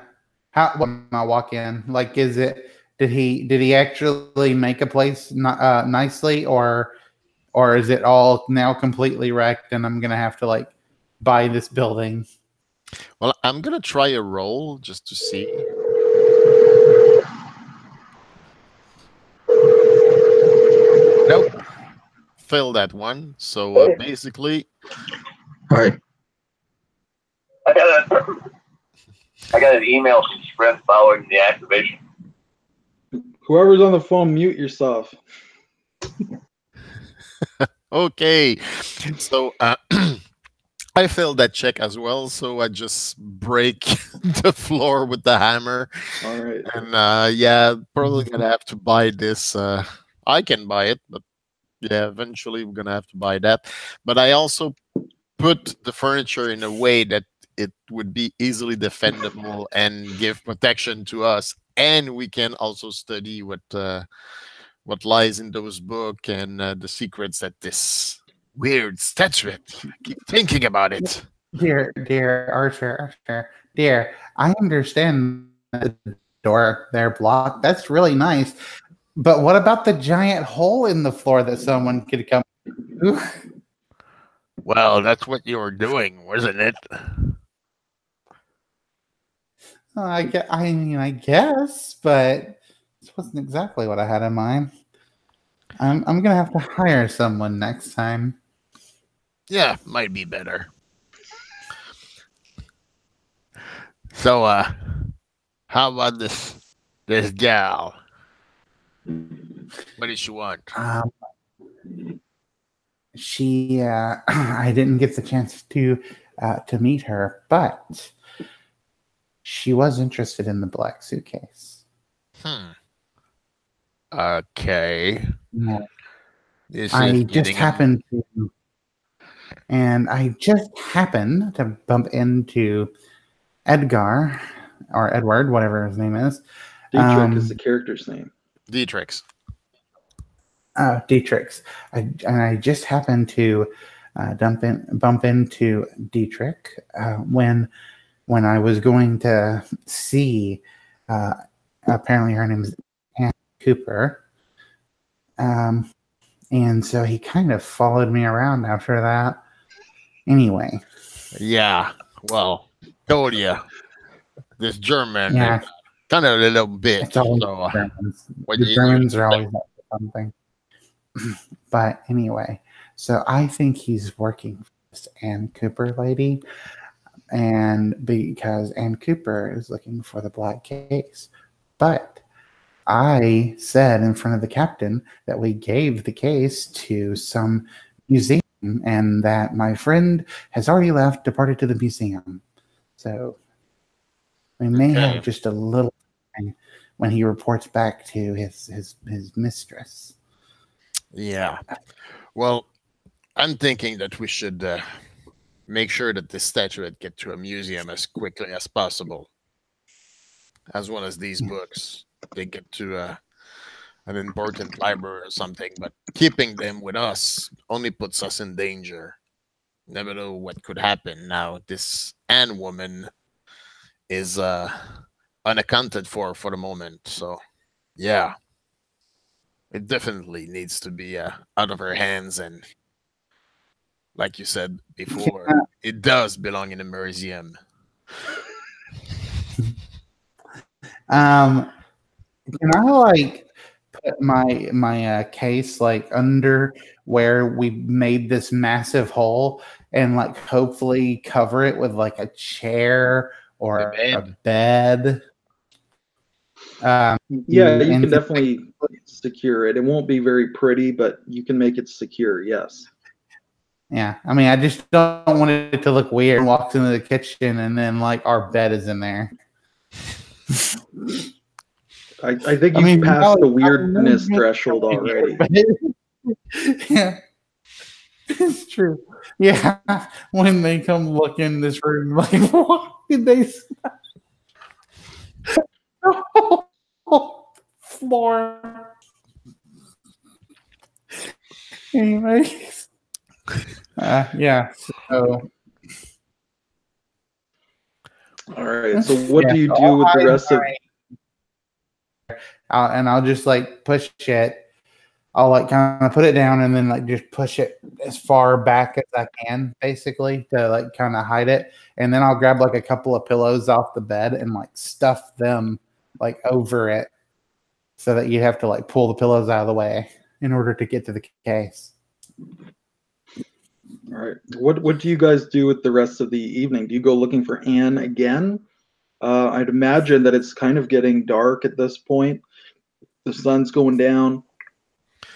When I walk in, like, is it? Did he actually make a place nicely, or is it all now completely wrecked and I'm gonna have to like buy this building? Well, I'm gonna try a roll just to see. Nope. Failed that one. So basically, Hi. I got an email from Sprint following the activation. Whoever's on the phone, mute yourself. Okay. So I failed that check as well, so I just break the floor with the hammer. All right. And yeah, probably gonna have to buy this. I can buy it, but yeah, eventually we're gonna have to buy that. But I also put the furniture in a way that it would be easily defendable and give protection to us, and we can also study what lies in those books and the secrets that this weird statue. Keep thinking about it. Dear Archer, dear, I understand the door there blocked. That's really nice. But what about the giant hole in the floor that someone could come? Well, that's what you were doing, wasn't it? I guess, but this wasn't exactly what I had in mind. I'm gonna have to hire someone next time. Yeah, might be better. So, how about this gal? What does she want? She, I didn't get the chance to meet her, but she was interested in the black suitcase. Okay. Yeah. I just happened to bump into Edgar or Edward, whatever his name is. Dietrich is the character's name. Dietrich. Dietrich. I just happened to bump into Dietrich when when I was going to see, apparently her name is Ann Cooper. And so he kind of followed me around after that. Anyway. Yeah. Well, told you. This German, Yeah. kind of a little bit. It's always So, Germans. what The you Germans are always up to something. But anyway, so I think he's working for this Ann Cooper lady. And because Ann Cooper is looking for the black case. But I said in front of the captain that we gave the case to some museum and that my friend has already left, departed to the museum. So we may Okay. have just a little time when he reports back to his mistress. Yeah. Well, I'm thinking that we should make sure that this statuette get to a museum as quickly as possible. As well as these books, they get to an important library or something. But keeping them with us only puts us in danger. Never know what could happen. Now, this Anne woman is unaccounted for the moment. So, yeah, it definitely needs to be out of her hands. And like you said before, it does belong in a museum. Can I like put my case like under where we made this massive hole and like hopefully cover it with like a chair or a bed? Yeah, you and can definitely secure it. It won't be very pretty, but you can make it secure. Yes. Yeah, I mean, I just don't want it to look weird. And walks into the kitchen and then like our bed is in there. I think you passed the weirdness threshold already. Yeah, it's true. Yeah, when they come look in this room, like, what did they floor? Anyways, yeah. So, all right. So, what do you do with the rest of? I'll just like push it. I'll like kind of put it down and then like just push it as far back as I can, basically, to like kind of hide it. And then I'll grab like a couple of pillows off the bed and like stuff them like over it, so that you have to like pull the pillows out of the way in order to get to the case. All right. What do you guys do with the rest of the evening? Do you go looking for Anne again? I'd imagine that it's kind of getting dark at this point. The sun's going down.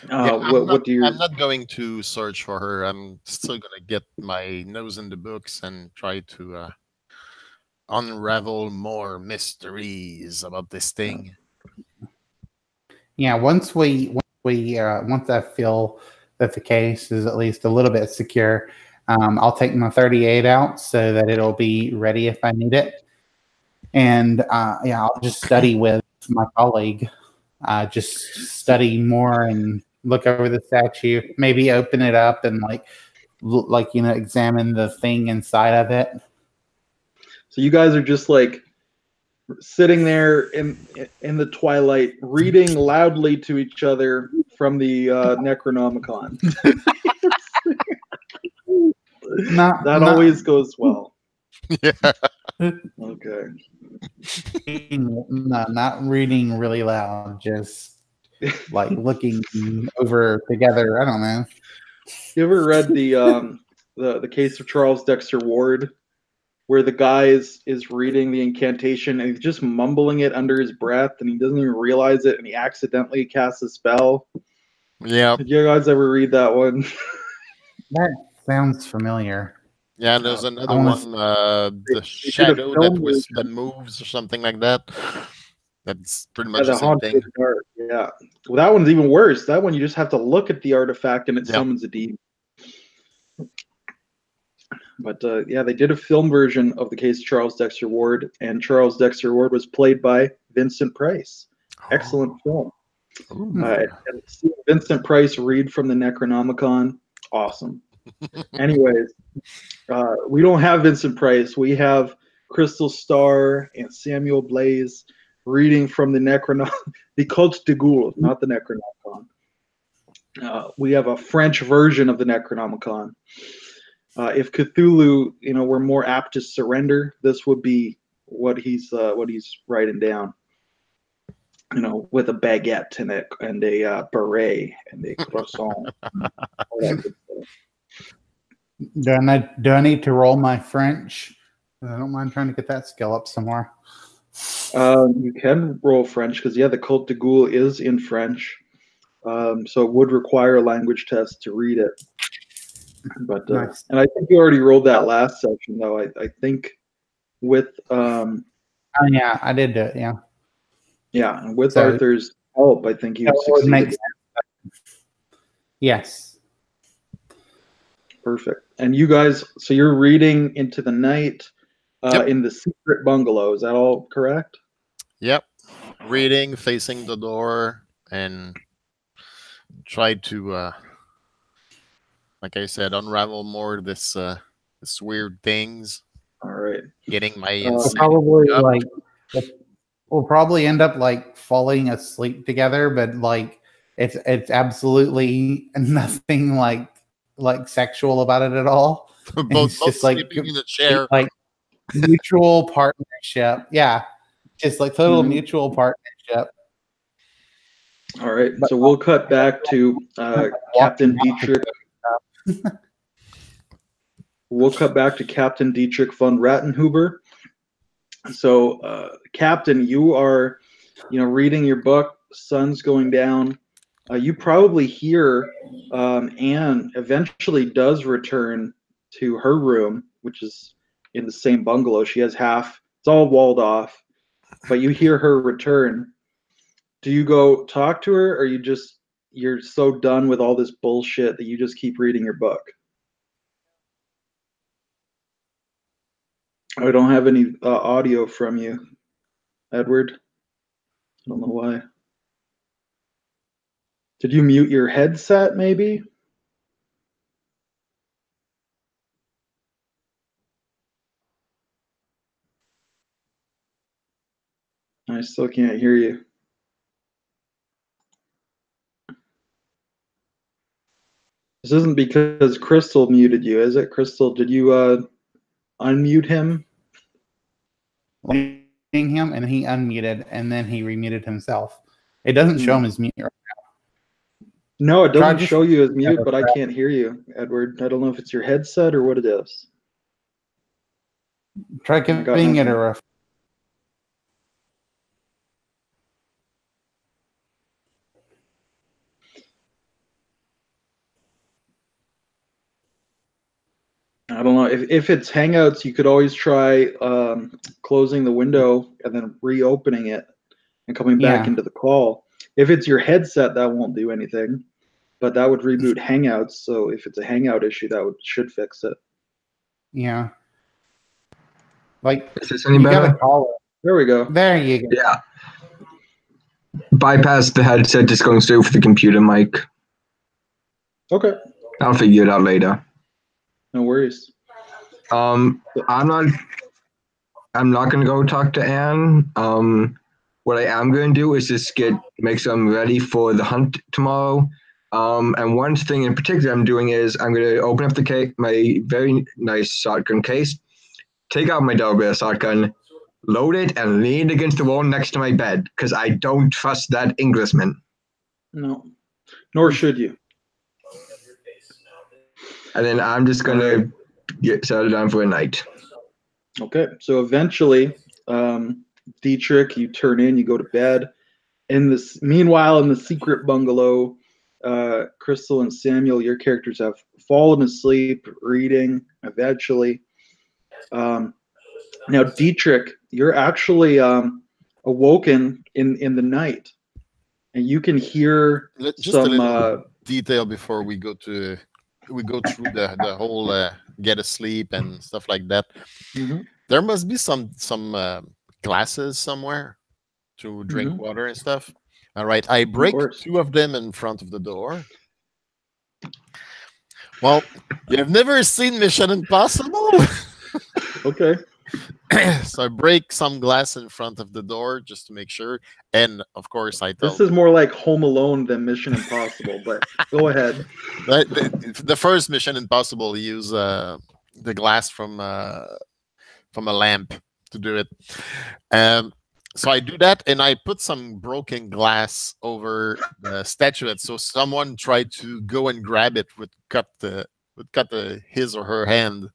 What do you? I'm not going to search for her. I'm still gonna get my nose in the books and try to unravel more mysteries about this thing. Yeah, once I feel that the case is at least a little bit secure, I'll take my 38 out so that it'll be ready if I need it. And yeah, I'll just study with my colleague. Just study more and look over the statue. Maybe open it up and examine the thing inside of it. So you guys are just like sitting there in the twilight, reading loudly to each other from the Necronomicon. That always goes well. Yeah. Okay. No, not reading really loud. Just like looking over together. I don't know. You ever read the case of Charles Dexter Ward, where the guy is reading the incantation and he's just mumbling it under his breath and he doesn't even realize it and he accidentally casts a spell? Yeah. Did you guys ever read that one? That sounds familiar. Yeah, there's another one, the shadow that moves or something like that. That's pretty much the same thing. Dark. Yeah. Well, that one's even worse. That one you just have to look at the artifact and it summons a demon. But yeah, they did a film version of the case of Charles Dexter Ward, and Charles Dexter Ward was played by Vincent Price. Excellent film. And Vincent Price read from the Necronomicon. Awesome. Anyways, we don't have Vincent Price. We have Crystal Star, and Samuel Blaze reading from the the Cult de Ghoul, not the Necronomicon. We have a French version of the Necronomicon. If Cthulhu, were more apt to surrender, this would be what he's writing down. With a baguette and a beret and a croissant. All that good stuff. Do I need to roll my French? I don't mind trying to get that skill up somewhere. You can roll French because the Cult de Ghoul is in French, so it would require a language test to read it. But Nice. and I think you already rolled that last section, though. I think with Oh yeah, I did do it. Yeah. Yeah, and with So- Arthur's help, I think you That would succeeded. make sense. Yes. Perfect. And you guys, so you're reading into the night Yep. in the secret bungalow. Is that all correct? Yep. Reading, facing the door, and try to, like I said, unravel more this weird things. All right. Getting my We'll insanity probably up. we'll probably end up falling asleep together, but it's absolutely nothing like sexual about it at all. both It's just sleeping in the chair. Like mutual partnership. Yeah. Just total Mhm. mutual partnership. All right. So we'll cut back to Captain Dietrich. We'll cut back to Captain Dietrich von Rattenhuber. So, Captain, you are, reading your book. Sun's going down. You probably hear Anne eventually does return to her room, which is in the same bungalow. She has half. It's all walled off, but you hear her return. Do you go talk to her, or you're so done with all this bullshit that you just keep reading your book? I don't have any audio from you, Edward. I don't know why. Did you mute your headset, maybe? I still can't hear you. This isn't because Crystal muted you, is it? Crystal, did you unmute him? Him, and he unmuted, and then he remuted himself. It doesn't show him as mute. No, it Try doesn't just- show you as mute, but I can't hear you, Edward. I don't know if it's your headset or what it is. Try got giving it a nothing. ref. I don't know. If it's Hangouts, you could always try closing the window and then reopening it and coming back Yeah. into the call. If it's your headset, that won't do anything, but that would reboot Hangouts. So if it's a Hangout issue, that should fix it. Yeah. Is this any You better? gotta call it. There we go. There you go. Yeah. Bypass the headset, just going straight for the computer mic. Okay, I'll figure it out later. no worries. I'm not gonna go talk to Anne. What I am gonna do is just make sure I'm ready for the hunt tomorrow. And one thing in particular I'm doing is I'm gonna open up my very nice shotgun case, take out my double-barrel shotgun, load it, and lean against the wall next to my bed because I don't trust that Englishman. No, nor should you. And then I'm just gonna settle down for a night. Okay, so eventually, Dietrich, you turn in, you go to bed. Meanwhile, in the secret bungalow, Crystal and Samuel, your characters have fallen asleep reading eventually. Now, Dietrich, you're actually awoken in the night, and you can hear Just a some. little detail before we go through the whole get asleep and stuff like that. Mhm. There must be some glasses somewhere to drink Mhm. water and stuff. All right, I break course. 2 of them in front of the door. Well, you've never seen Mission Impossible? Okay. So I break some glass in front of the door just to make sure. And of course, I tell This is more like Home Alone than Mission Impossible, but go ahead. the first Mission Impossible use the glass from a lamp to do it. So I do that, and I put some broken glass over the statuette. So someone tried to go and grab it would cut his or her hand.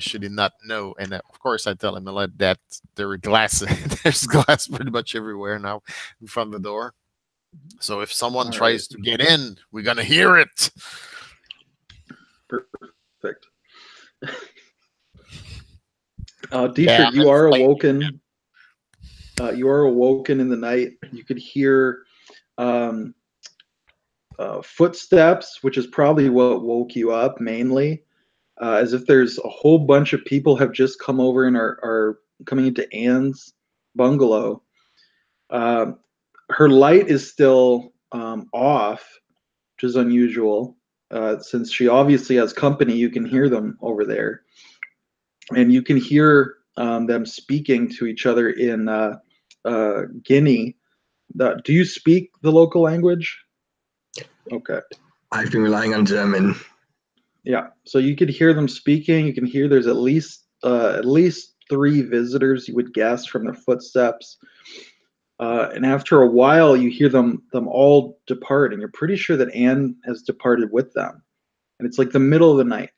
She did not know, and of course I tell him that there were glass. There's glass pretty much everywhere now in front of the door. So if someone All tries right. to get in, we're gonna hear it. Perfect. Yeah, Dietrich, you are awoken. You are awoken in the night. You could hear um, footsteps, which is probably what woke you up mainly, as if there's a whole bunch of people have just come over and are coming into Anne's bungalow. Her light is still off, which is unusual. Since she obviously has company, you can hear them over there. And you can hear them speaking to each other in Guinea. Do you speak the local language? Okay. I've been relying on German. Yeah. So you could hear them speaking. You can hear there's at least 3 visitors, you would guess, from their footsteps. And after a while, you hear them all depart, and you're pretty sure that Anne has departed with them. And it's like the middle of the night,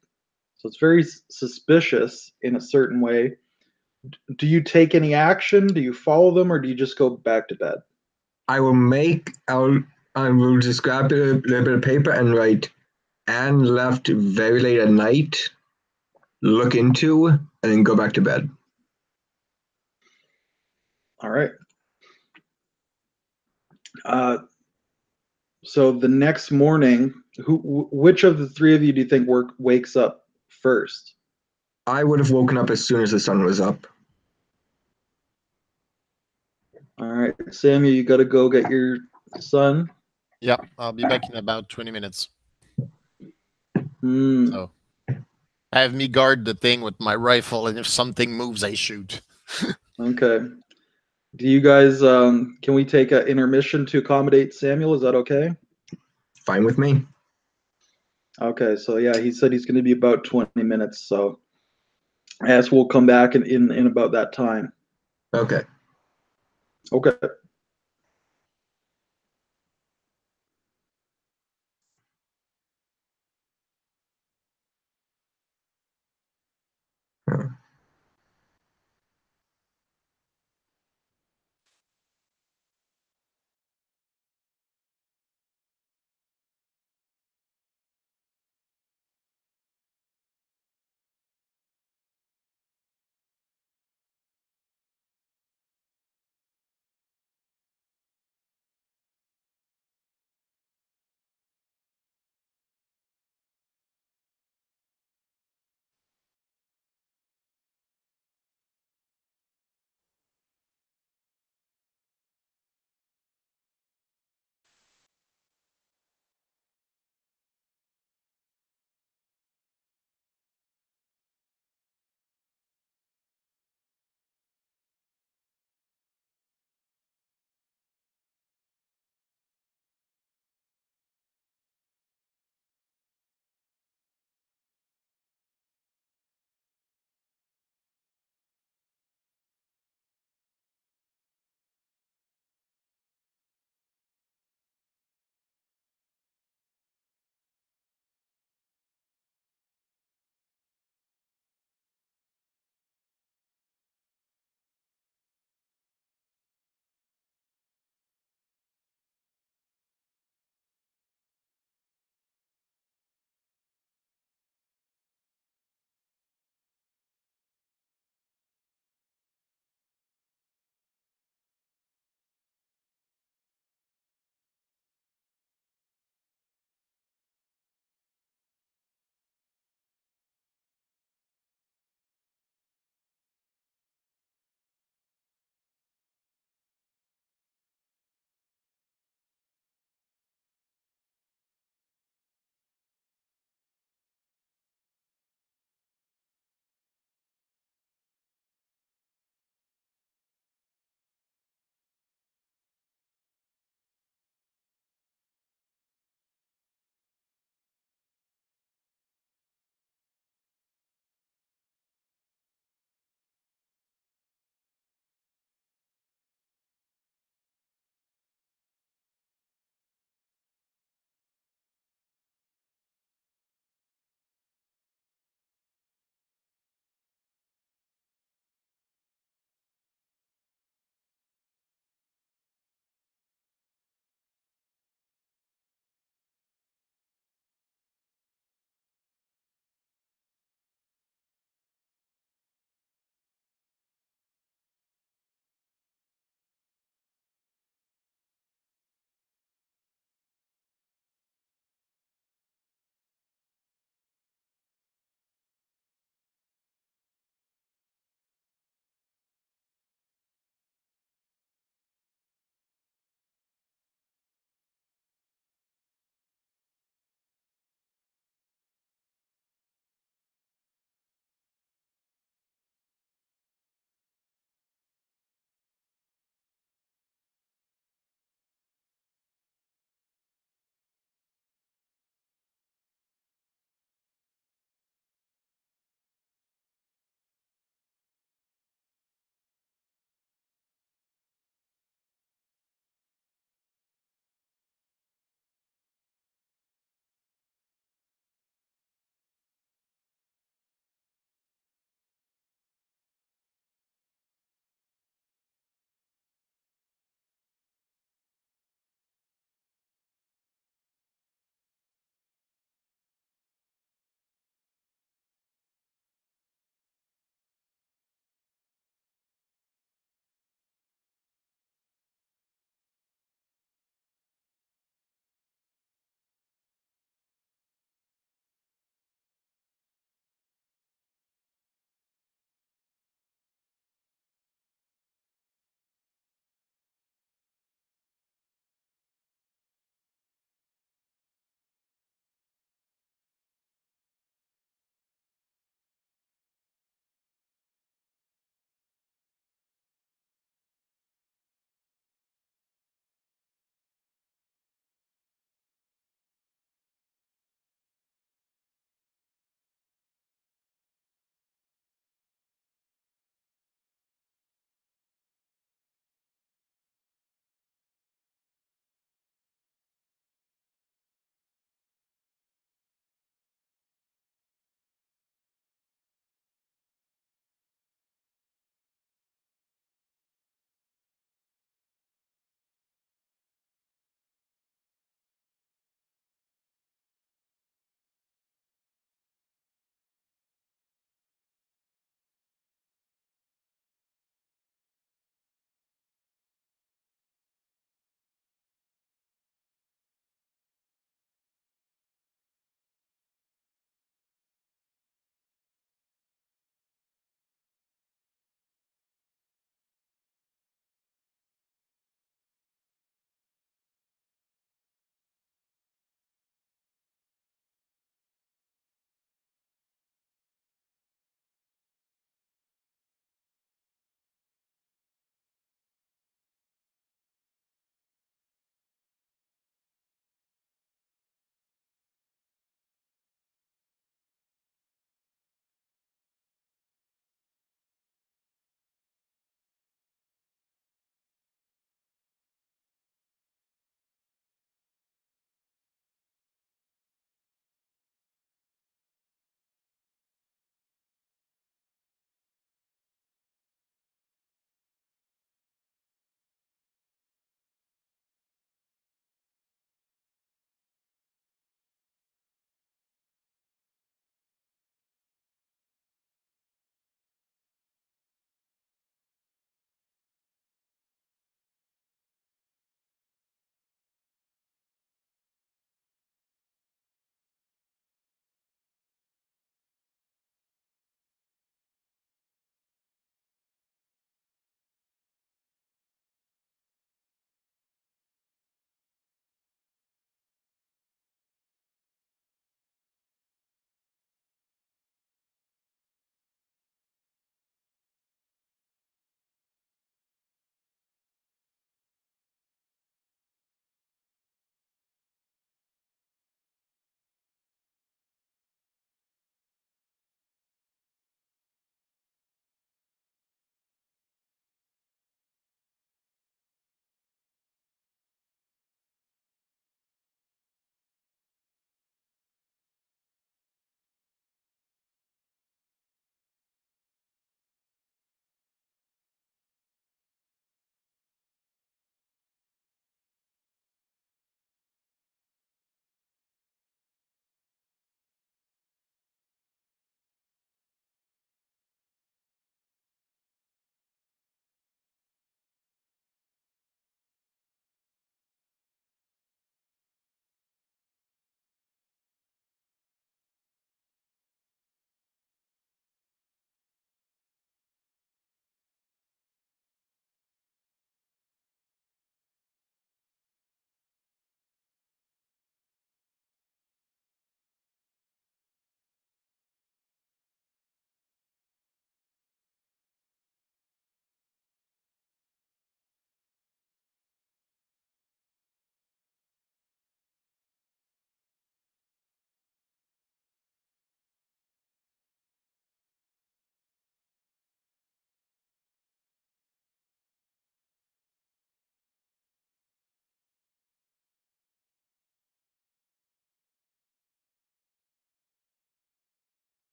so it's very suspicious in a certain way. Do you take any action? Do you follow them, or do you just go back to bed? I will just grab a little bit of paper and write Anne left very late at night, look into, and then go back to bed. All right. So the next morning, which of the 3 of you do you think wakes up first? I would have woken up as soon as the sun was up. All right, Samuel, you got to go get your son. Yeah, I'll be back in about 20 minutes. Hmm. So I have me guard the thing with my rifle, and if something moves, I shoot. Okay. Do you guys can we take an intermission to accommodate Samuel? Is that okay? Fine with me. Okay, so yeah, he said he's going to be about 20 minutes, so I guess we'll come back in about that time. Okay. Okay.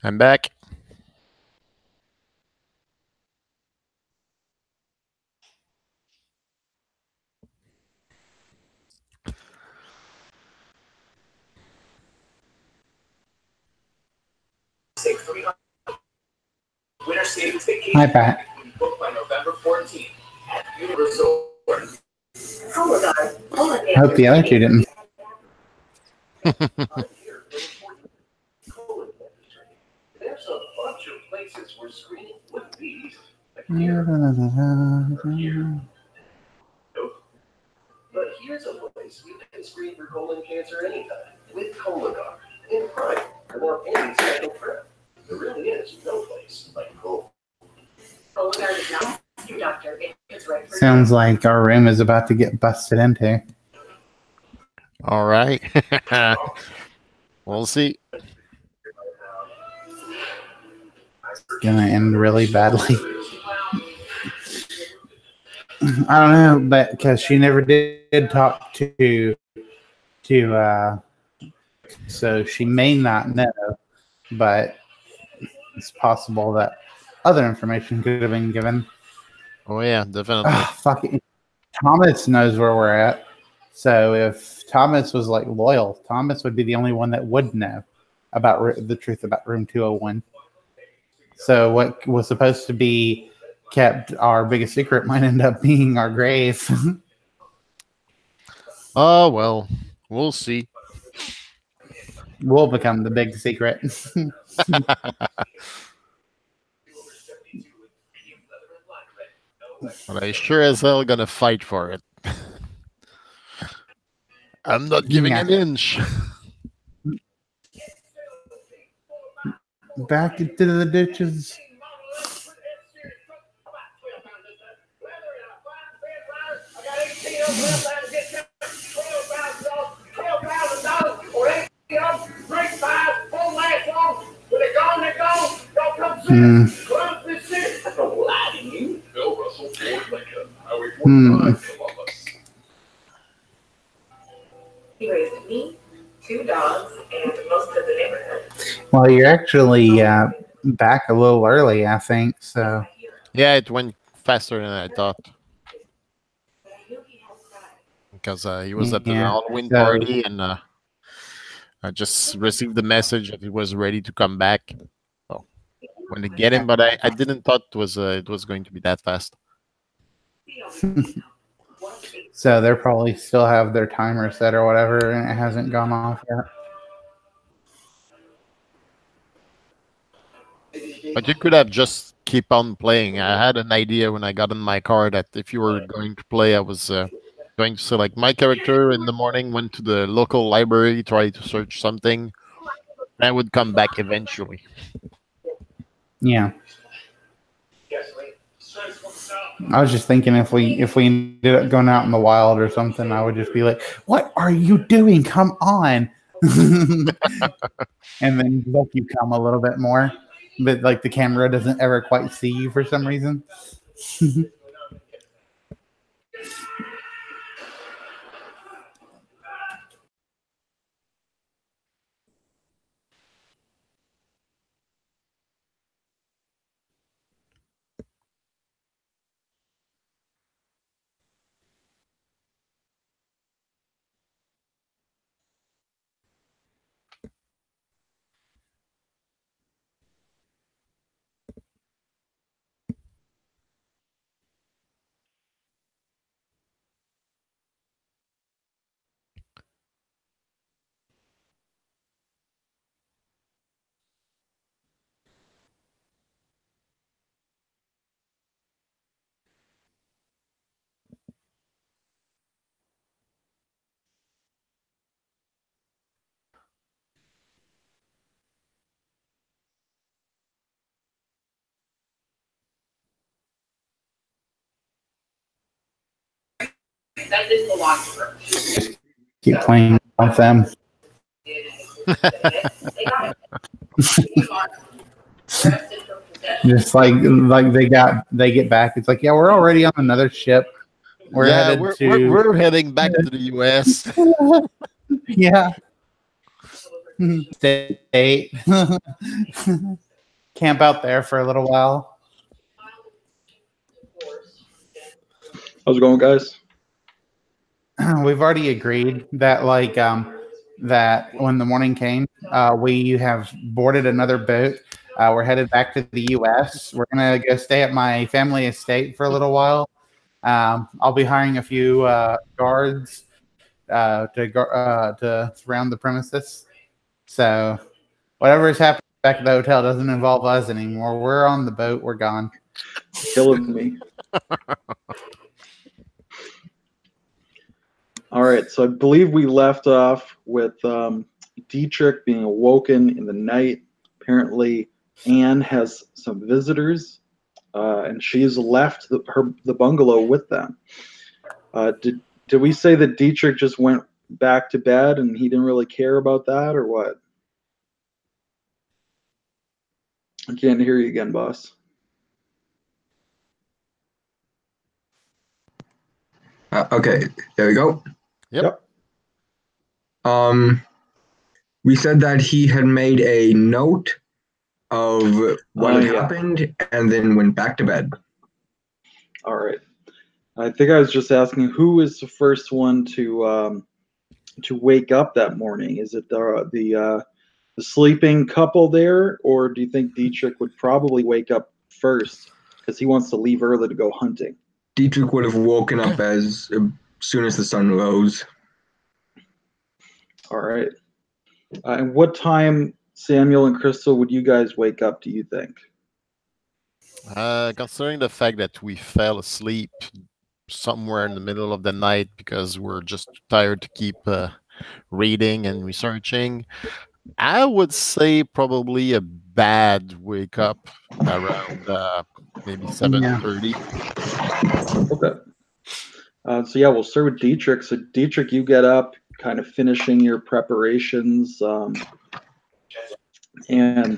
I'm back. Hi, Pat. I hope the other two didn't. But here's a place you can screen for colon cancer anytime with Cologuard in Prime without any special prep. There really is no place like colon. Cologuard is not your doctor. It's right for Sounds like our room is about to get busted into. All right. We'll see. Gonna end really badly. I don't know, but because she never did talk to so she may not know, but it's possible that other information could have been given. Oh yeah, definitely. Fucking Thomas knows where we're at. So if Thomas was like loyal, Thomas would be the only one that would know about the truth about room 201. So what was supposed to be kept our biggest secret might end up being our grave. Oh well, we'll see. We'll become the big secret. But I sure as hell gonna fight for it. I'm not giving an inch. Back into the ditches. He raised me, 2 dogs, and most of the neighborhood. Well, you're actually back a little early, I think. So Yeah, it went faster than I thought. Because he was at the Halloween party, and I just received the message that he was ready to come back. So when to get him, but I didn't thought it was going to be that fast. So they're probably still have their timer set or whatever, and it hasn't gone off yet. But you could have just keep on playing. I had an idea when I got in my car that if you were going to play, I was going to select my character in the morning, went to the local library, tried to search something, and I would come back eventually. Yeah. I was just thinking if we ended up going out in the wild or something, I would just be like, "What are you doing? Come on!" And then let you come a little bit more, but like the camera doesn't ever quite see you for some reason. Keep playing with them. Just like they get back. It's like, yeah, we're already on another ship. We're heading back to the US. Yeah. State. Camp out there for a little while. How's it going, guys? We've already agreed that that when the morning came, we have boarded another boat. We're headed back to the U.S. We're gonna go stay at my family estate for a little while. I'll be hiring a few guards to surround the premises. So whatever is happening back at the hotel doesn't involve us anymore. We're on the boat. We're gone. Killing me. All right, so I believe we left off with Dietrich being awoken in the night. Apparently, Anne has some visitors, and she's left the bungalow with them. Did we say that Dietrich just went back to bed and he didn't really care about that, or what? I can't hear you again, boss. Okay, there we go. Yep. We said that he had made a note of what had yeah. happened and then went back to bed. All right. I think I was just asking who is the first one to wake up that morning. Is it the sleeping couple there, or do you think Dietrich would probably wake up first because he wants to leave early to go hunting? Dietrich would have woken up as soon as the sun rose. All right. And what time, Samuel and Crystal, would you guys wake up, do you think? Considering the fact that we fell asleep somewhere in the middle of the night because we're just tired to keep reading and researching, I would say probably a bad wake up around maybe 7:30. Okay. So yeah, we'll start with Dietrich. So Dietrich, you get up, kind of finishing your preparations, and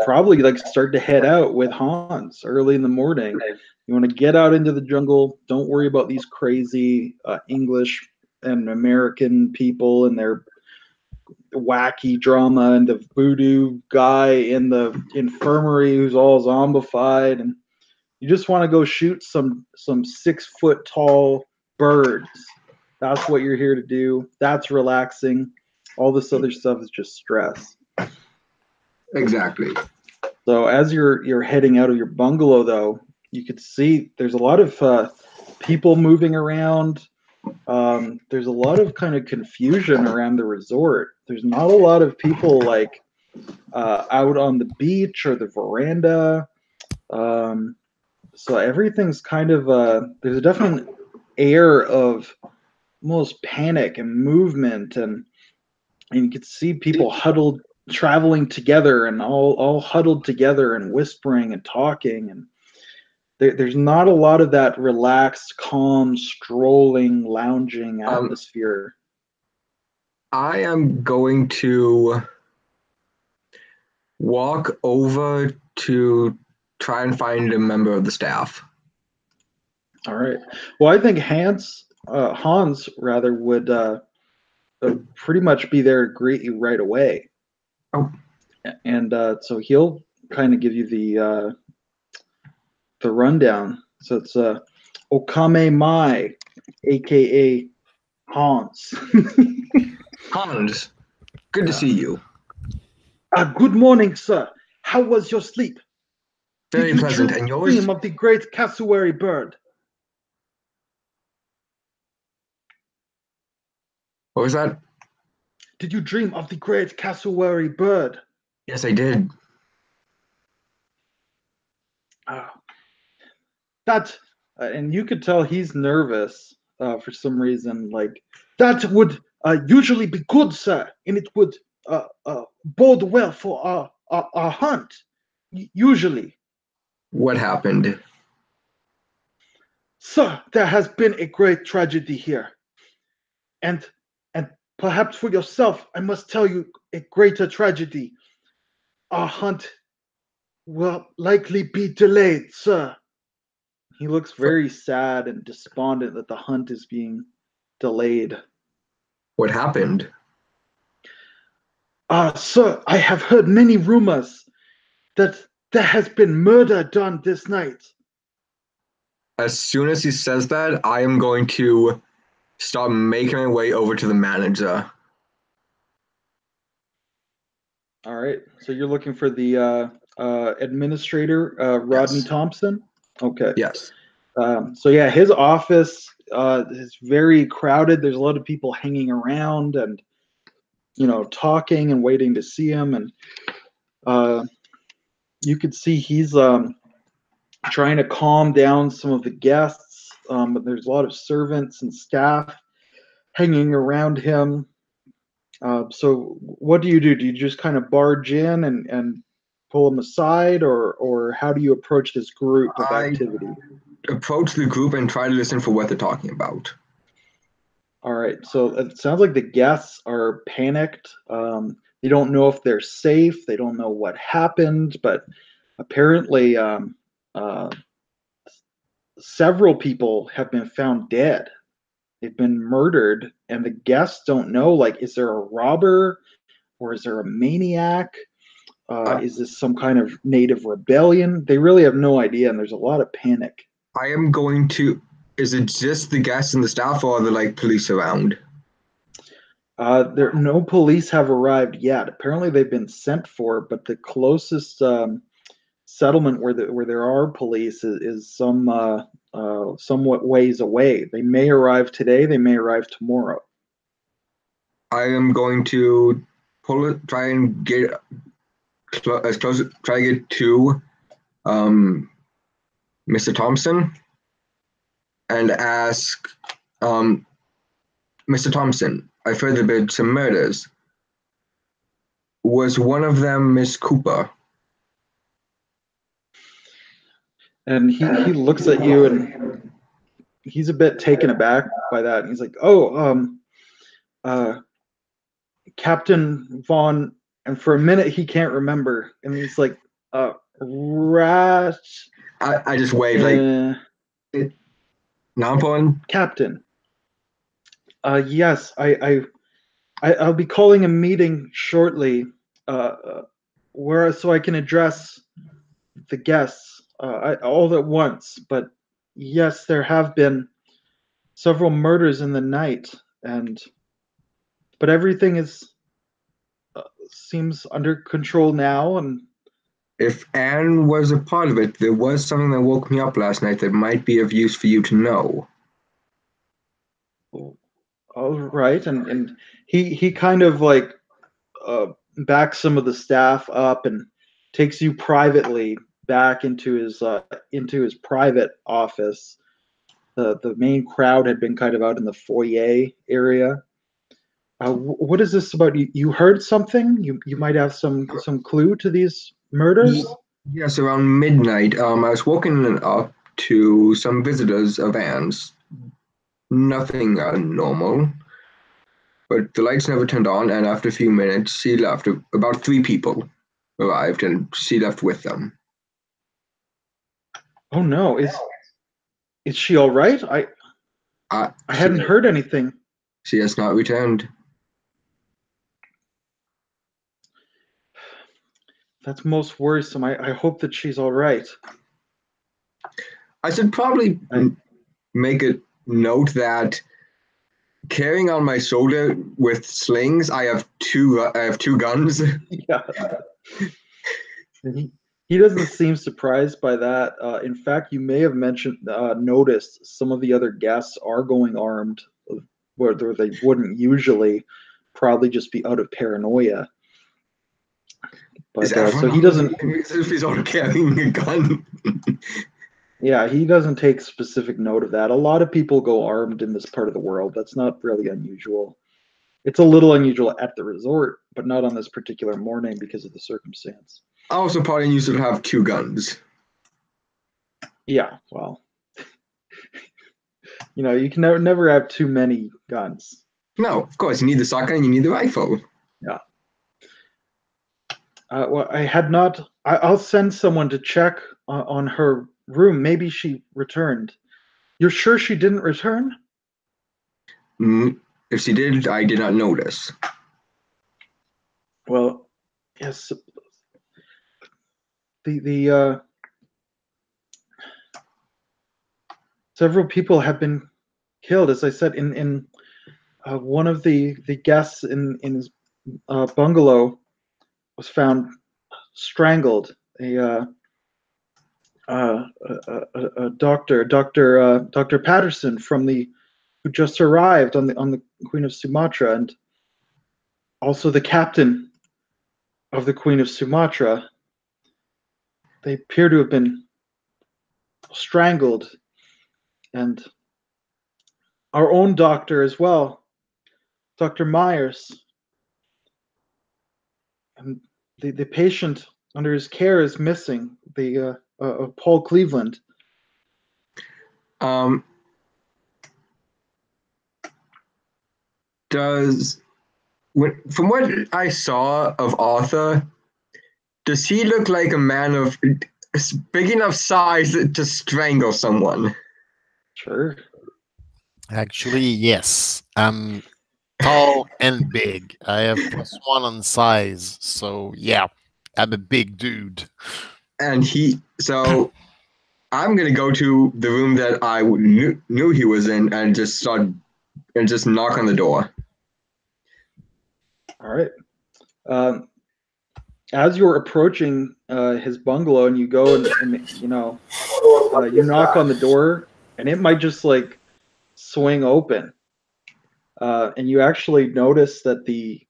probably like start to head out with Hans early in the morning. You want to get out into the jungle. Don't worry about these crazy English and American people and their wacky drama and the voodoo guy in the infirmary who's all zombified, and you just want to go shoot some 6 foot tall birds. That's what you're here to do. That's relaxing. All this other stuff is just stress. Exactly. So as you're heading out of your bungalow, though, you could see there's a lot of people moving around. There's a lot of kind of confusion around the resort. There's not a lot of people like out on the beach or the veranda. So everything's kind of there's a definite air of almost panic and movement, and you could see people huddled, traveling together, and all huddled together and whispering and talking, and there's not a lot of that relaxed, calm, strolling, lounging atmosphere. I am going to walk over to try and find a member of the staff. All right. Well, I think Hans rather would pretty much be there to greet you right away. Oh. And so he'll kind of give you the rundown. So it's Okame Mai, aka Hans. Hans, good to see you. Good morning, sir. How was your sleep? Very Did you pleasant. And yours? Dream of the great cassowary bird. What was that? Did you dream of the great cassowary bird? Yes, I did. That, and you could tell he's nervous for some reason. Like, that would usually be good, sir, and it would bode well for our hunt, usually. What happened? Sir, there has been a great tragedy here. And perhaps for yourself, I must tell you a greater tragedy. Our hunt will likely be delayed, sir. He looks very sad and despondent that the hunt is being delayed. What happened? Sir, I have heard many rumors that there has been murder done this night. As soon as he says that, I am going to start making my way over to the manager. All right. So you're looking for the administrator, Rodney Yes. Thompson? Okay. Yes. So yeah, his office is very crowded. There's a lot of people hanging around and, talking and waiting to see him. And you could see he's trying to calm down some of the guests. But there's a lot of servants and staff hanging around him. So what do? Do you just kind of barge in and pull him aside, or how do you approach this group of I activity? approach the group and try to listen for what they're talking about. All right, so it sounds like the guests are panicked. They don't know if they're safe. They don't know what happened, but apparently several people have been found dead. They've been murdered, and the guests don't know, like, is there a robber or is there a maniac? Is this some kind of native rebellion? They really have no idea, and there's a lot of panic. I am going to. Is it just the guests and the staff, or are there like police around? No police have arrived yet. Apparently, they've been sent for, but the closest settlement where there are police is somewhat ways away. They may arrive today. They may arrive tomorrow. I am going to try and get as close. Try to get to Mr. Thompson and ask, Mr. Thompson, I've heard there have been some murders. Was one of them Miss Cooper? And he looks at you, and he's a bit taken aback by that. And he's like, "Oh, Captain Vaughn." And for a minute, he can't remember. And he's like, "Rat." I just wave like, not important. Captain. Yes, I'll be calling a meeting shortly, so I can address the guests all at once. But yes, there have been several murders in the night, but everything seems under control now. And If Anne was a part of it, there was something that woke me up last night that might be of use for you to know. all right, and he kind of like backs some of the staff up and takes you privately back into his private office. The main crowd had been kind of out in the foyer area. What is this about? You heard something? You might have some clue to these murders? Yes, around midnight. I was woken up to some visitors of Anne's. Nothing normal. But the lights never turned on, and after a few minutes, she left. About 3 people arrived, and she left with them. Oh no! Is she all right? I hadn't heard anything. She has not returned. That's most worrisome. I hope that she's all right. I should probably make a note that carrying on my shoulder with slings, I have two guns. Yeah. He doesn't seem surprised by that. In fact, you may have noticed some of the other guests are going armed, where they wouldn't usually, probably just be out of paranoia. But so he doesn't. If he's all carrying a gun. Yeah, he doesn't take specific note of that. A lot of people go armed in this part of the world. That's not really unusual. It's a little unusual at the resort, but not on this particular morning because of the circumstance. I also probably used to have 2 guns. Yeah, well, you can never have too many guns. No, of course, you need the shotgun and you need the rifle. Yeah. Well, I had not. I'll send someone to check on her room. Maybe she returned. You're sure she didn't return? If she did, I did not notice. Well, yes, the several people have been killed. As I said, in one of the guests in his bungalow was found strangled. A Dr. Patterson who just arrived on the Queen of Sumatra, and also the captain of the Queen of Sumatra. They appear to have been strangled, and our own doctor as well, Dr. Myers, and the patient under his care is missing. The Paul Cleveland. Um, from what I saw of Arthur, does he look like a man of big enough size to strangle someone? Sure. Actually, yes. I'm tall and big. I have +1 on size, so yeah, I'm a big dude. And so I'm gonna go to the room that I knew he was in and just knock on the door. All right. As you're approaching his bungalow, and you go and you knock on the door, and it might just like swing open, and you actually notice that the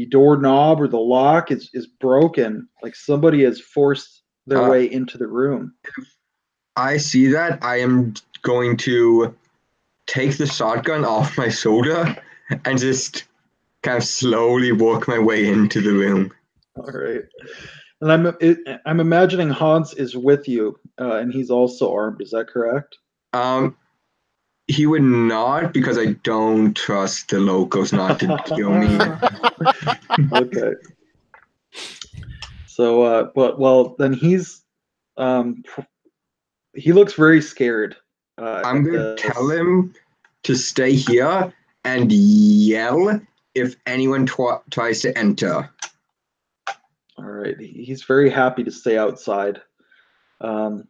doorknob or the lock is broken, like somebody has forced their way into the room. I see that. I am going to take the shotgun off my shoulder and just kind of slowly work my way into the room. All right. And I'm imagining Hans is with you, and he's also armed. Is that correct? He would not, because I don't trust the locals not to kill me. Okay. So, well, then he looks very scared. I'm gonna tell him to stay here and yell if anyone tries to enter. All right. He's very happy to stay outside. And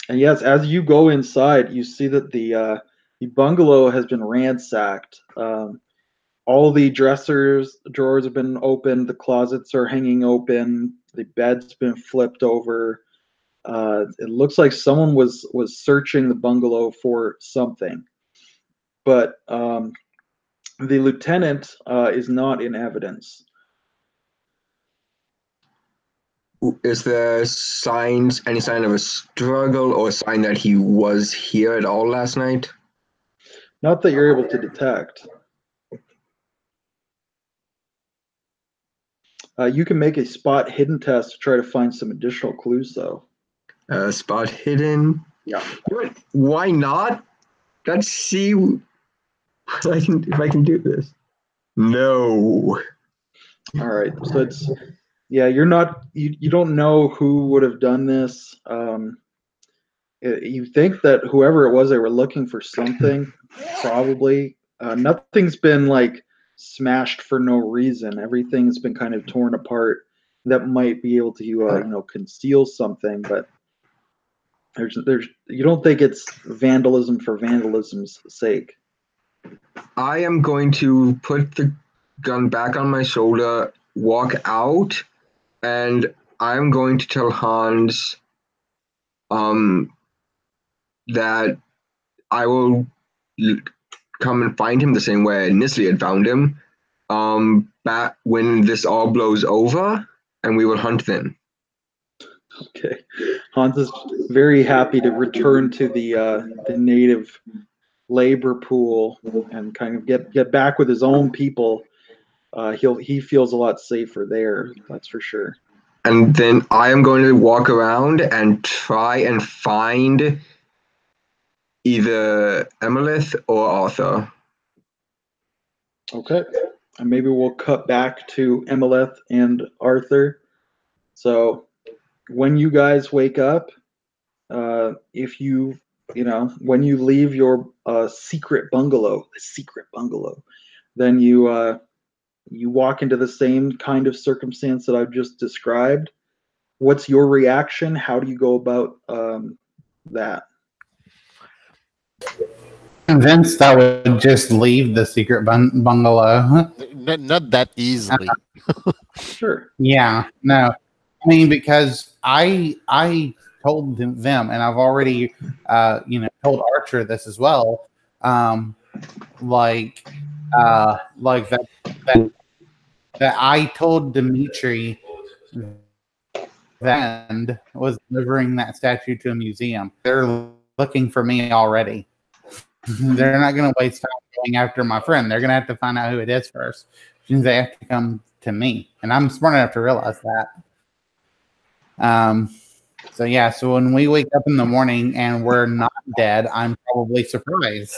yes, as you go inside, you see that the bungalow has been ransacked. All the drawers have been opened. The closets are hanging open. The bed's been flipped over. It looks like someone was searching the bungalow for something, but the lieutenant is not in evidence. Is there any sign of a struggle or a sign that he was here at all last night? Not that you're able to detect. You can make a spot hidden test to try to find some additional clues, though. Spot hidden. Yeah. Why not? Let's see if I can do this. No. All right. So you're not, you don't know who would have done this. You think that whoever it was, they were looking for something, probably. Nothing's been like smashed for no reason. Everything's been kind of torn apart that might be able to conceal something, but there's you don't think it's vandalism for vandalism's sake. I am going to put the gun back on my shoulder, walk out, and I'm going to tell Hans that I will come and find him the same way I initially had found him, back when this all blows over, and we will hunt them. Okay. Hans is very happy to return to the native labor pool and kind of get back with his own people. He feels a lot safer there, that's for sure. And then I am going to walk around and try and find either Emilith or Arthur. Okay. And maybe we'll cut back to Emilith and Arthur. So when you guys wake up, if when you leave your secret bungalow, then you you walk into the same kind of circumstance that I've just described, what's your reaction? How do you go about that? Convinced I would just leave the secret bungalow. Not that easily. Sure. Yeah, no. I mean, because I told them, and I've already, told Archer this as well. Like that I told Dimitri that was delivering that statue to a museum. They're looking for me already. They're not going to waste time going after my friend. They're going to have to find out who it is first. Which means they have to come to me, and I'm smart enough to realize that. So when we wake up in the morning and we're not dead, I'm probably surprised.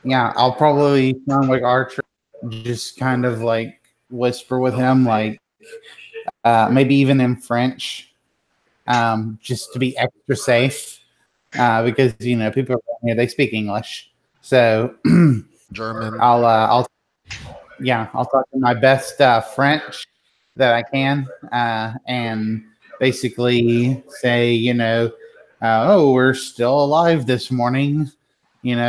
Yeah, I'll probably sound like Archer, just kind of like whisper with him, like maybe even in French, just to be extra safe, because people around here, they speak English, so German. I'll talk in my best French that I can, and basically say, oh, we're still alive this morning. Any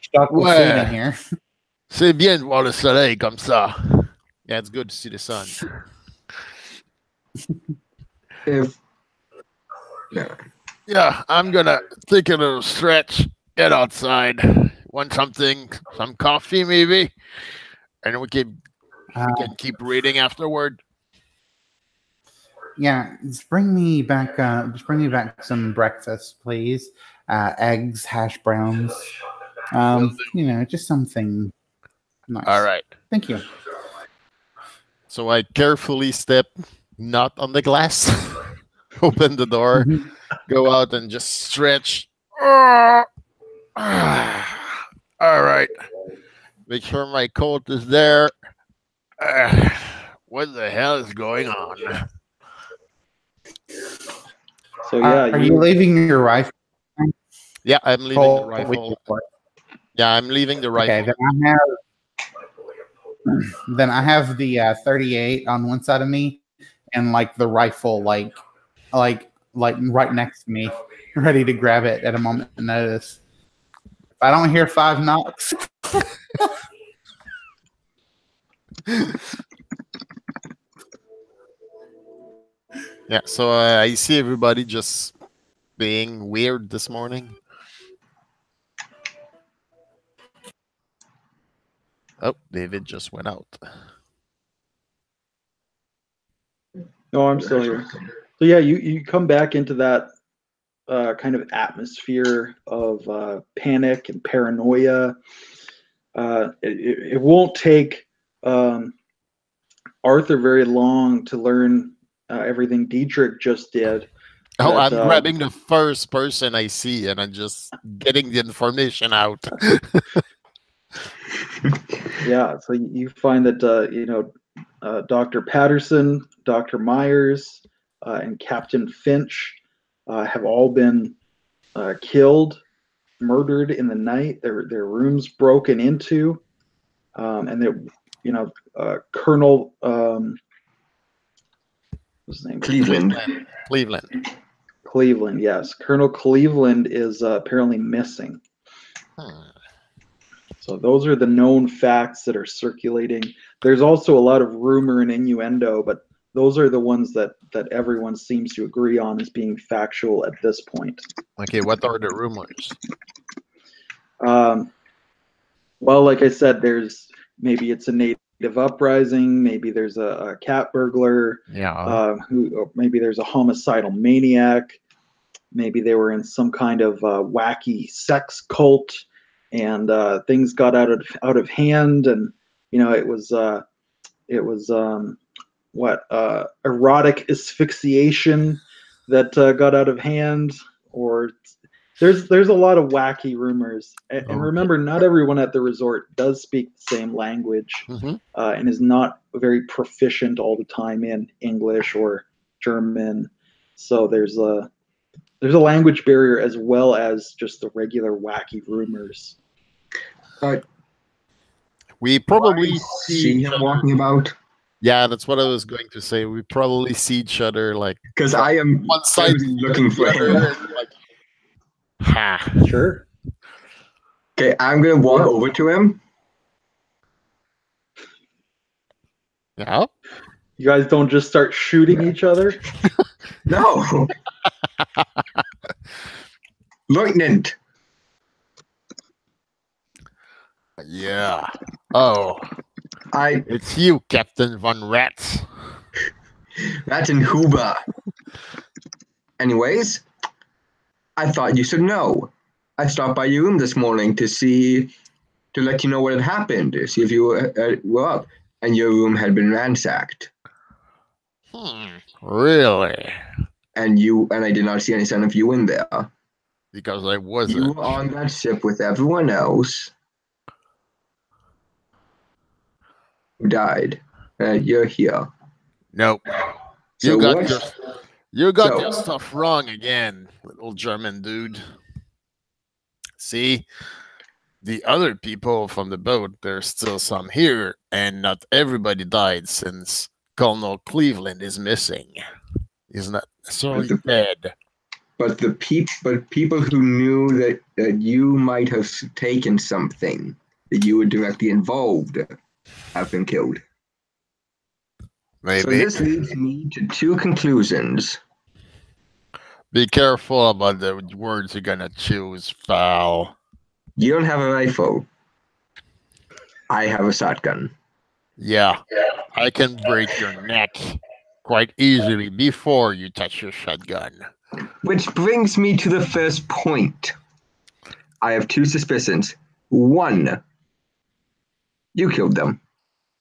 stock with food in here. C'est bien de voir le soleil comme ça. Yeah, it's good to see the sun. Yeah, I'm gonna take a little stretch, get outside, want something, some coffee maybe, and we can keep reading afterward. Yeah, just bring me back some breakfast, please. Eggs, hash browns. Just something nice. All right. Thank you. So I carefully step not on the glass, open the door, go out and just stretch. All right. Make sure my coat is there. What the hell is going on? So yeah, are you leaving your rifle? Yeah, I'm leaving the rifle. Yeah, I'm leaving the rifle. Okay, then I have the 38 on one side of me, and like the rifle, like right next to me, ready to grab it at a moment's notice. If I don't hear 5 knocks. Yeah, so I see everybody just being weird this morning. Oh, David just went out. No, I'm still here. So yeah, you come back into that kind of atmosphere of panic and paranoia. It won't take Arthur very long to learn everything Dietrich just did. Oh, I'm grabbing the first person I see, and I'm just getting the information out. Yeah, so you find that Dr. Patterson, Dr. Myers, and Captain Finch have all been killed, murdered in the night. Their rooms broken into, and Colonel what's his name? Cleveland, yes. Colonel Cleveland is apparently missing. So those are the known facts that are circulating. There's also a lot of rumor and innuendo, but those are the ones that everyone seems to agree on as being factual at this point. Okay, what are the rumors? Well, like I said, maybe it's a native uprising, maybe there's a cat burglar, maybe there's a homicidal maniac, maybe they were in some kind of wacky sex cult, and things got out of hand, and it was erotic asphyxiation that got out of hand, or there's a lot of wacky rumors, and remember, not everyone at the resort does speak the same language, and is not very proficient all the time in English or German. So there's a language barrier as well as just the regular wacky rumors. We probably see him walking about. Yeah, that's what I was going to say. We probably see each other like because I am one side looking for him. like, ha. Sure. Okay, I'm gonna walk over to him. Yeah. You guys don't just start shooting each other? No. Lieutenant. Yeah. Oh. It's you, Captain Von Rats. Rattenhuber. Anyways, I thought you should know. I stopped by your room this morning to let you know what had happened, to see if you were up, and your room had been ransacked. Really? And I did not see any sign of you in there. Because I wasn't. You were on that ship with everyone else who died. You're here. Nope. So You got your stuff wrong again, little German dude. See, the other people from the boat, there's still some here, and not everybody died since Colonel Cleveland is missing. He's not necessarily dead. But people who knew that you might have taken something, that you were directly involved, have been killed. Maybe. So this leads me to two conclusions. Be careful about the words you're gonna choose, pal. You don't have a rifle. I have a shotgun. Yeah, I can break your neck quite easily before you touch your shotgun. Which brings me to the first point. I have two suspicions. One, you killed them.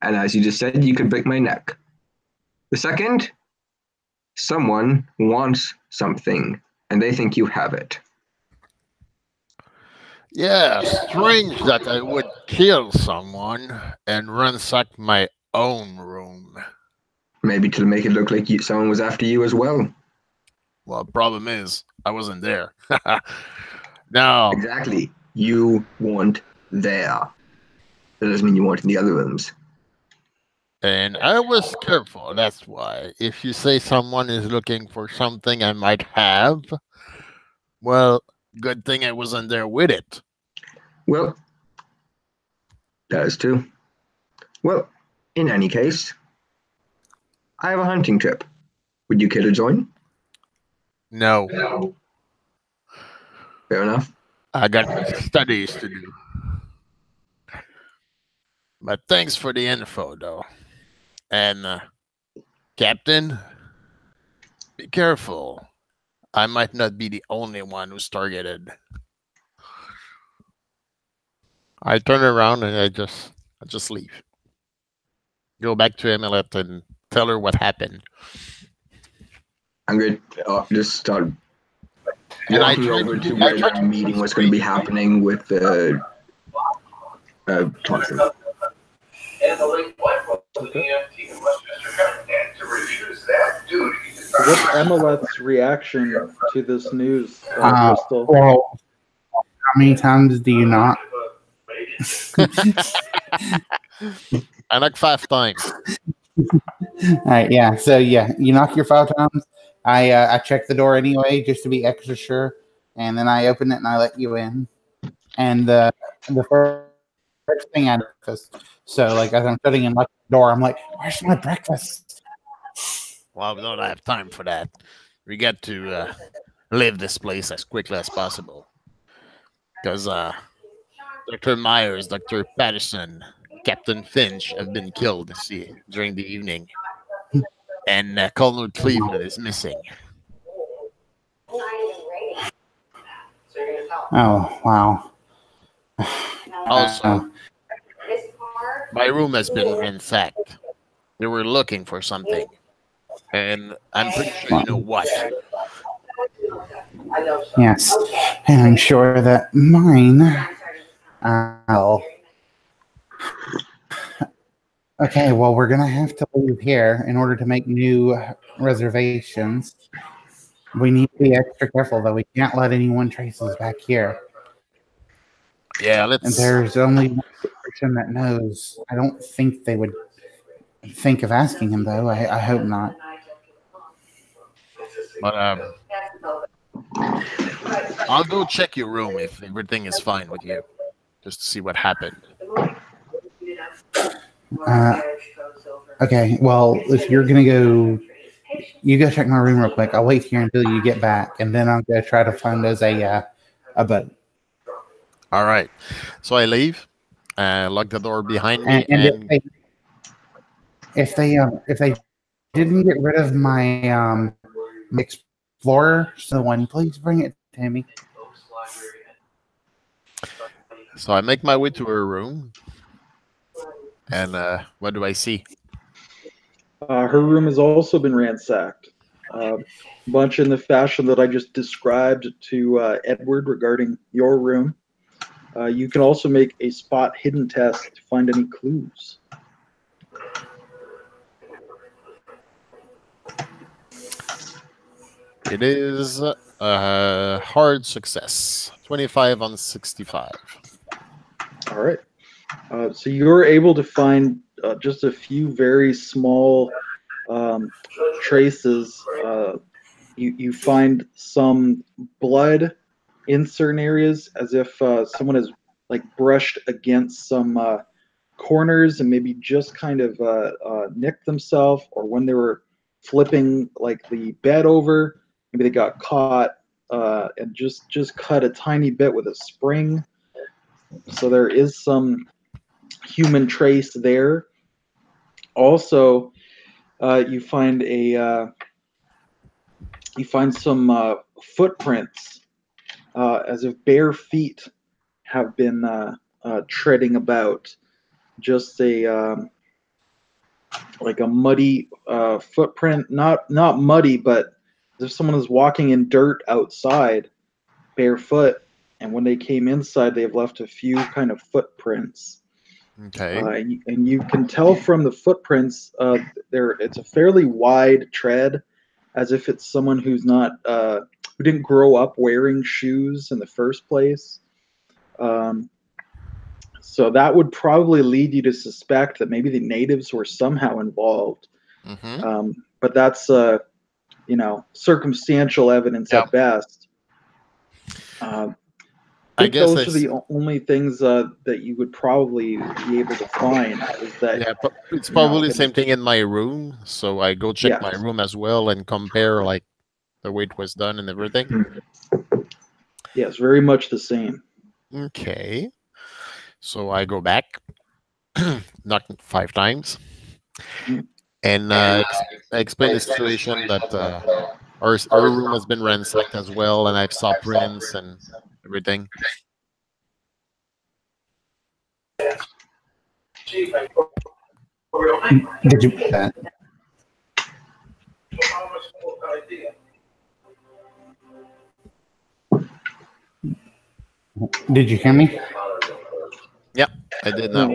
And as you just said, you could break my neck. The second, someone wants something, and they think you have it. Yeah, strange that I would kill someone and ransack my own room. Maybe to make it look like someone was after you as well. Well, the problem is, I wasn't there. No. Exactly. You weren't there. That doesn't mean you weren't in the other rooms. And I was careful, that's why. If you say someone is looking for something I might have, well, good thing I wasn't there with it. Well, that is true. Well, in any case, I have a hunting trip. Would you care to join? No. Fair enough. I got studies to do. But thanks for the info, though. And, Captain, be careful. I might not be the only one who's targeted. I turn around and I just leave. Go back to Emilet and tell her what happened. I'm going to just start And walking over to where the meeting was going to be happening with the Thompson. And the late wife of the EMT in Westchester County. And to refuse that duty. What's Emilet's reaction to this news, Crystal? Well, how many times do you knock? I knock 5 times. All right, yeah. So yeah, you knock your 5 times. I check the door anyway just to be extra sure, and then I open it and I let you in. And the first thing I notice, so like as I'm shutting and locking the door, I'm like, "Where's my breakfast?" Well, we don't have time for that. We got to leave this place as quickly as possible. Because Dr. Myers, Dr. Patterson, Captain Finch have been killed during the evening. And Colonel Cleveland is missing. Oh, wow. Also, my room has been ransacked. They were looking for something. And I'm pretty sure you know what. Yes. And I'm sure that mine, Okay, well, we're gonna have to leave here in order to make new reservations. We need to be extra careful, though. We can't let anyone trace us back here. Yeah, And let's. there's only one person that knows. I don't think they would think of asking him, though. I hope not. But I'll go check your room if everything is fine with you, just to see what happened. Okay, well, if you're gonna go, you go check my room real quick. I'll wait here until you get back, and then I'll go try to find us a boat. All right. So I leave, lock the door behind me, And if they didn't get rid of my Explorer, so one, please bring it to me. so I make my way to her room, and what do I see? Her room has also been ransacked. Much in the fashion that I just described to Edward regarding your room. You can also make a spot hidden test to find any clues. It is a hard success. 25 on 65. All right. So you're able to find just a few very small traces. You find some blood in certain areas, as if someone has like brushed against some corners and maybe just kind of nicked themselves, or when they were flipping like the bed over, maybe they got caught and just cut a tiny bit with a spring. So there is some human trace there. Also, you find some footprints, as if bare feet have been treading about. Just a like a muddy footprint, not muddy, but as if someone is walking in dirt outside, barefoot. And when they came inside, they've left a few kind of footprints. Okay. And you can tell from the footprints, it's a fairly wide tread, as if it's someone who's not who didn't grow up wearing shoes in the first place. So that would probably lead you to suspect that maybe the natives were somehow involved. Mm-hmm. But that's circumstantial evidence Yeah. at best. I think those are the only things that you would probably be able to find. Is that it's probably the same thing in my room. So I go check my Yes. room as well and compare like the way it was done and everything. Yes, very much the same. Okay. So I go back, knock 5 times, and I explain the situation that our room has been ransacked as well, and I've saw prints and everything. Did you put that? Did you hear me? Yep, I did now.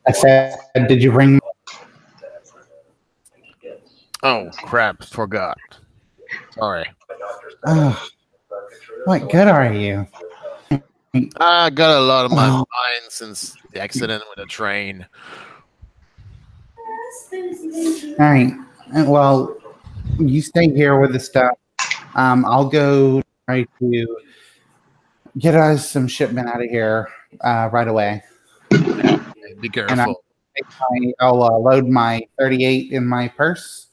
I said, did you bring? Oh crap! Forgot. Sorry. Oh, what good are you? I got a lot of my mind since the accident with the train. All right. Well, you stay here with the stuff. I'll go try to get us some shipment out of here right away. Be careful. And I'll load my 38 in my purse,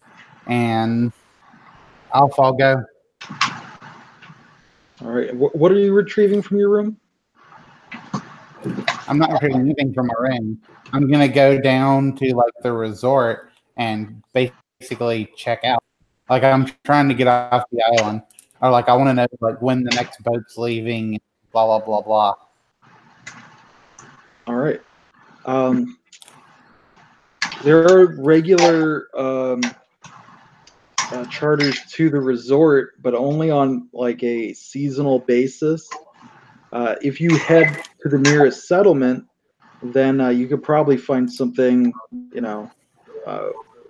and off I'll go. All right. What are you retrieving from your room? I'm not retrieving anything from my room. I'm gonna go down to like the resort and basically check out. Like I'm trying to get off the island, or like I want to know like when the next boat's leaving. Blah blah blah blah. All right. There are regular charters to the resort, but only on like a seasonal basis. If you head to the nearest settlement, then you could probably find something,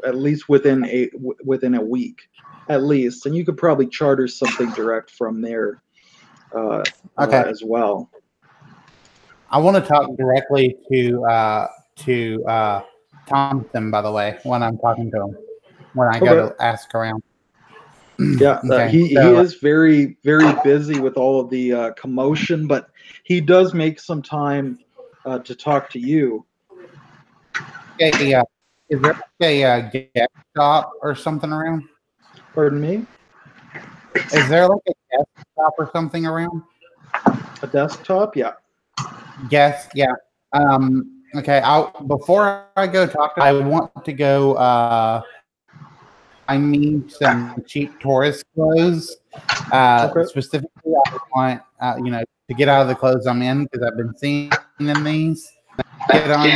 at least within a week, at least, and you could probably charter something direct from there Okay. as well. I want to talk directly to Thompson, by the way, when I'm talking to him, when I go to ask around. Yeah, Okay, he so- is very, very busy with all of the commotion, but he does make some time to talk to you. Okay, is there a guest stop or something around? Pardon me? Is there like a guest stop or something around? A desktop? Yeah. Yes, yeah. Okay, before I go talk, I want to go. I need some cheap tourist clothes. Okay. Specifically, I want to get out of the clothes I'm in because I've been seeing in these. Get on,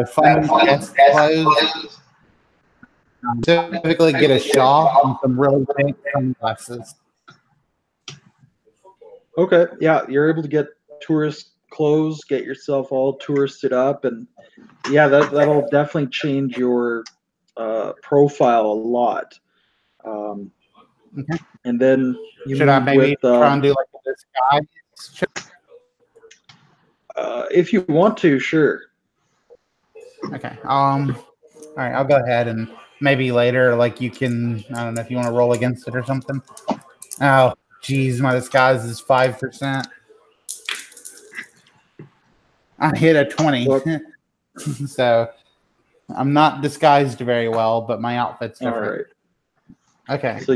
fun guest clothes. Typically, get a shawl and some really pink sunglasses. Okay. Yeah, you're able to get tourist clothes, get yourself all touristed up, and yeah, that'll definitely change your profile a lot. Okay. And then you Should I meet maybe with, try and do like a disguise? if you want to, sure. Okay. All right. I'll go ahead and maybe later, like you can. I don't know if you want to roll against it or something. Oh, geez, my disguise is 5%. I hit a 20, so I'm not disguised very well, but my outfit's different. All right. Okay. So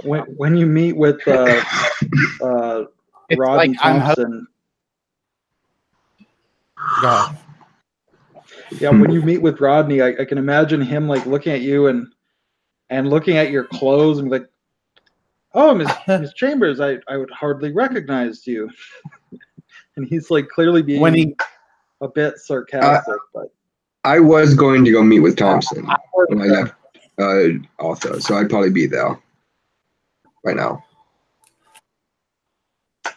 when you meet with Rodney like Thompson. Yeah. Yeah, when you meet with Rodney, I can imagine him like looking at you and looking at your clothes and be like, "Oh, Miss Chambers, I would hardly recognize you." And he's like clearly being a bit sarcastic, but I was going to go meet with Thompson when I left also, so I'd probably be there right now.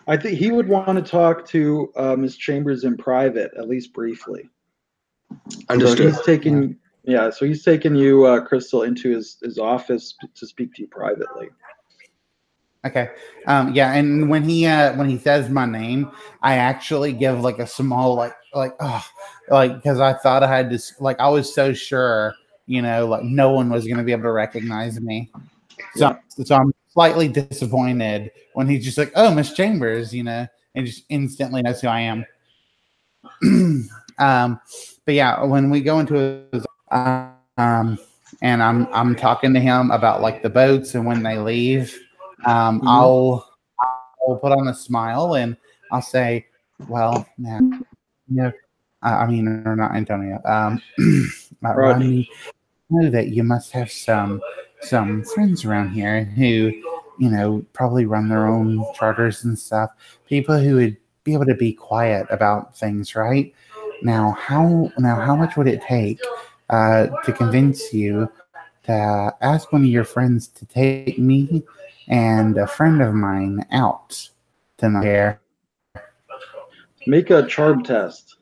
I think he would want to talk to Miss Chambers in private, at least briefly. Understood. So he's taking you, Crystal, into his office to speak to you privately. Okay. Yeah, and when he says my name, I actually give like a small because I thought I had to I was so sure, like no one was gonna be able to recognize me. So I'm slightly disappointed when he's just like, "Oh, Miss Chambers," and just instantly knows who I am. But yeah, when we go into his and I'm talking to him about like the boats and when they leave, I'll put on a smile and I'll say, "Well, now, or not Antonio, Rodney, I know that you must have some friends around here who, probably run their own charters and stuff. People who would be able to be quiet about things, right? Now, how much would it take to convince you to ask one of your friends to take me and a friend of mine out tonight?" Make a charm test.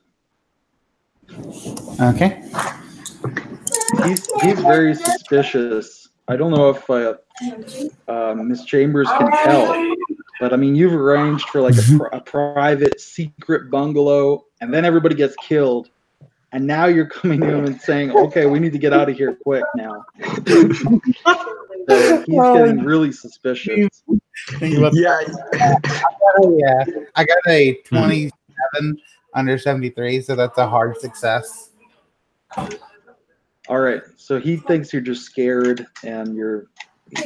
Okay. He's very suspicious. I don't know if Miss Chambers can tell, but I mean, you've arranged for like a private secret bungalow, and then everybody gets killed, and now you're coming to him and saying, "Okay, we need to get out of here quick now." So he's getting really suspicious. Yeah. I got a 27 under 73, so that's a hard success. All right, so he thinks you're just scared and you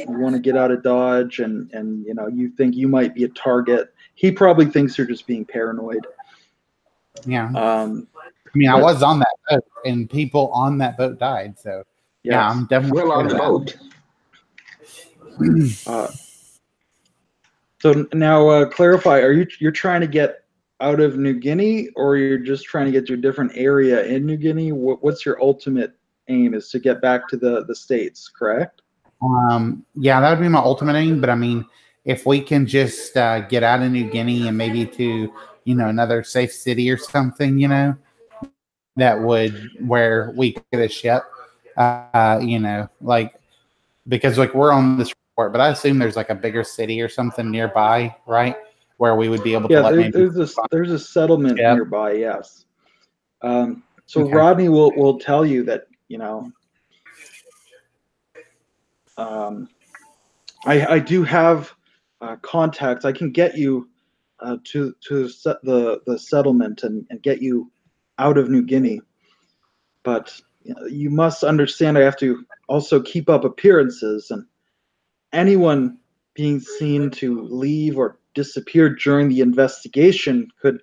want to get out of Dodge, and you think you might be a target. He probably thinks you're just being paranoid. Yeah. I was on that boat, and people on that boat died. So yeah, I'm definitely on the boat. So now, clarify: you're trying to get out of New Guinea, or you're just trying to get to a different area in New Guinea? What's your ultimate aim? Is to get back to the States, correct? Yeah, that would be my ultimate aim. But I mean, if we can just get out of New Guinea and maybe to another safe city or something, that would where we could get a ship, like because like we're on this report, but I assume there's like a bigger city or something nearby, right? Where we would be able to Yeah, let there's a settlement Yep. nearby. Yes. So Okay. Rodney will tell you that I do have contacts. I can get you to set the settlement and get you out of New Guinea. But you must understand I have to also keep up appearances, and anyone being seen to leave or disappear during the investigation could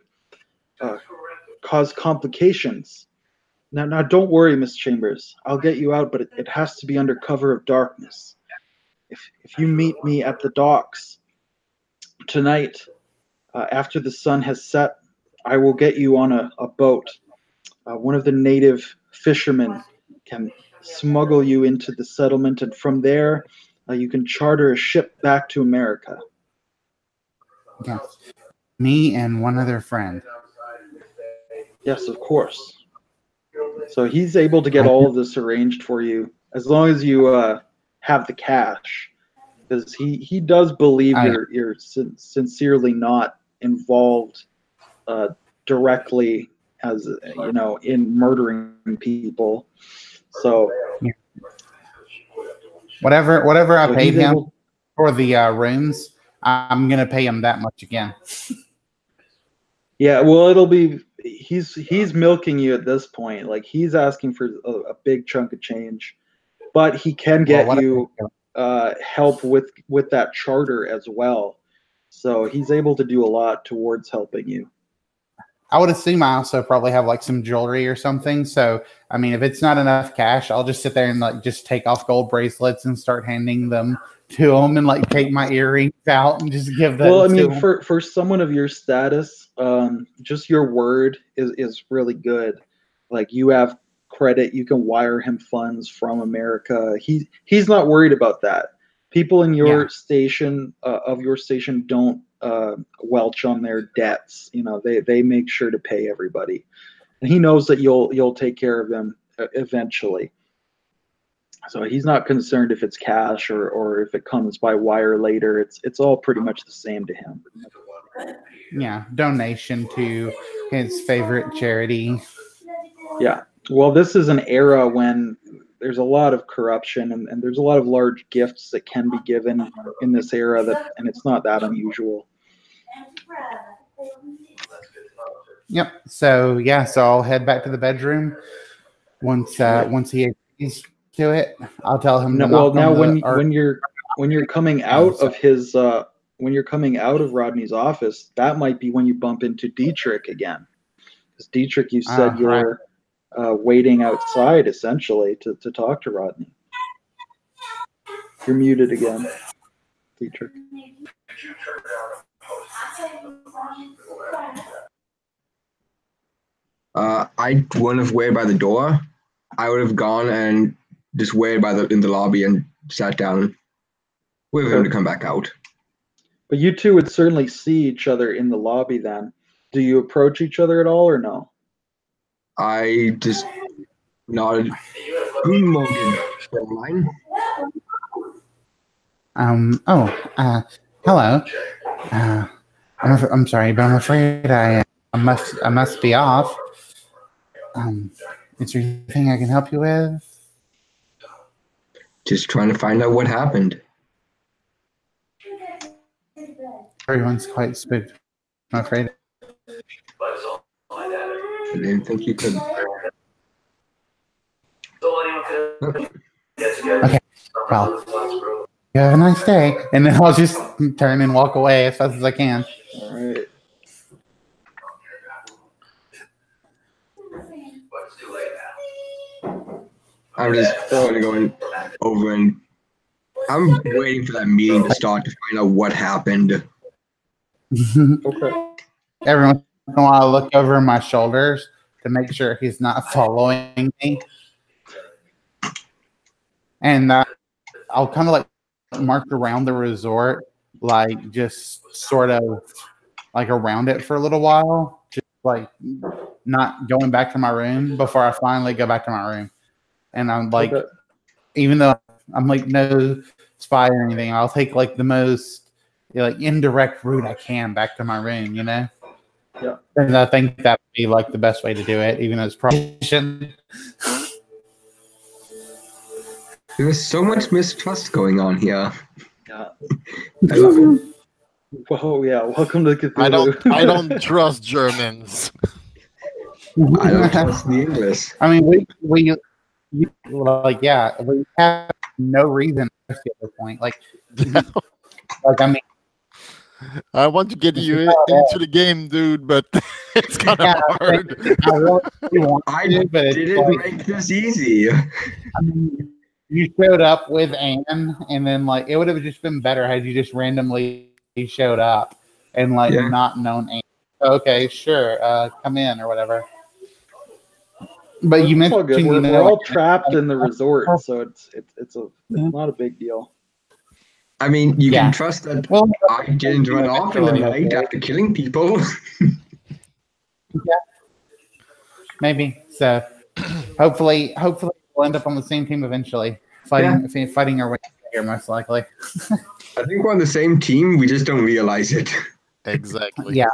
cause complications. Now, don't worry, Miss Chambers. I'll get you out, but it has to be under cover of darkness. If you meet me at the docks tonight, after the sun has set, I will get you on a boat. One of the native fishermen can smuggle you into the settlement, and from there, you can charter a ship back to America. Yes. Me and one other friend. Yes, of course. So he's able to get all of this arranged for you as long as you have the cash, because he does believe you're sincerely not involved directly as in murdering people. So whatever I paid him for the rooms, I'm gonna pay him that much again. Yeah, well, it'll be he's milking you at this point. Like he's asking for a big chunk of change, but he can get you help with that charter as well. So he's able to do a lot towards helping you. I would assume I also probably have like some jewelry or something. So I mean, if it's not enough cash, I'll just sit there and like just take off gold bracelets and start handing them to him, and like take my earrings out and just give them. Well, I mean, for someone of your status, just your word is really good. Like you have credit, you can wire him funds from America. He's not worried about that. People in your station don't welch on their debts. They make sure to pay everybody, and he knows that you'll take care of them eventually. So he's not concerned if it's cash or if it comes by wire later. It's all pretty much the same to him. Yeah, donation to his favorite charity. Yeah. Well, this is an era when there's a lot of corruption and there's a lot of large gifts that can be given in this era and it's not that unusual. Yep. So I'll head back to the bedroom once he agrees to it. I'll tell him. When you're coming out of his when you're coming out of Rodney's office, that might be when you bump into Dietrich again. Because Dietrich, you said you're waiting outside essentially to talk to Rodney. You're muted again, Dietrich. I wouldn't have waited by the door. I would have gone and just waited in the lobby and sat down, wait for him to come back out. But you two would certainly see each other in the lobby then. Do you approach each other at all or no? I just nodded. Guten Morgen, Fräulein. Hello. I'm sorry, but I'm afraid I must be off. Is there anything I can help you with? Just trying to find out what happened. Everyone's quite spooked, I'm afraid. I didn't think you could. Okay, well, you have a nice day. And then I'll just turn and walk away as fast as I can. All right. I'm just going to go over and I'm waiting for that meeting to start to find out what happened. Okay. Every once in a while, I look over my shoulders to make sure he's not following me. And I'll kind of like march around the resort, like just sort of like around it for a little while, just like not going back to my room before I finally go back to my room. And I'm like, Okay. even though I'm like no spy or anything, I'll take like the most like indirect route I can back to my room, you know? Yeah. And I think that would be like the best way to do it, even though it's probably There is so much mistrust going on here. Yeah. I love it. Whoa, yeah. Welcome to Cthulhu. I don't trust Germans. I don't trust the English. I mean, we like, yeah, we have no reason at this point. Like I mean, I want to get you into the game, dude, but it's kind of hard. I really want I to, but it's didn't like, make this easy. I mean, you showed up with Anne, and then like it would have just been better had you just randomly showed up and like Yeah. not known Anne. Okay, sure, come in or whatever. But you It's all mentioned good. you We're know, all trapped in the resort, so it's not a big deal. I mean, you Yeah. can trust that well, I didn't run off in the eventually, night after killing people. maybe. So hopefully we'll end up on the same team eventually, fighting our way here, most likely. I think we're on the same team. We just don't realize it. Exactly. Yeah.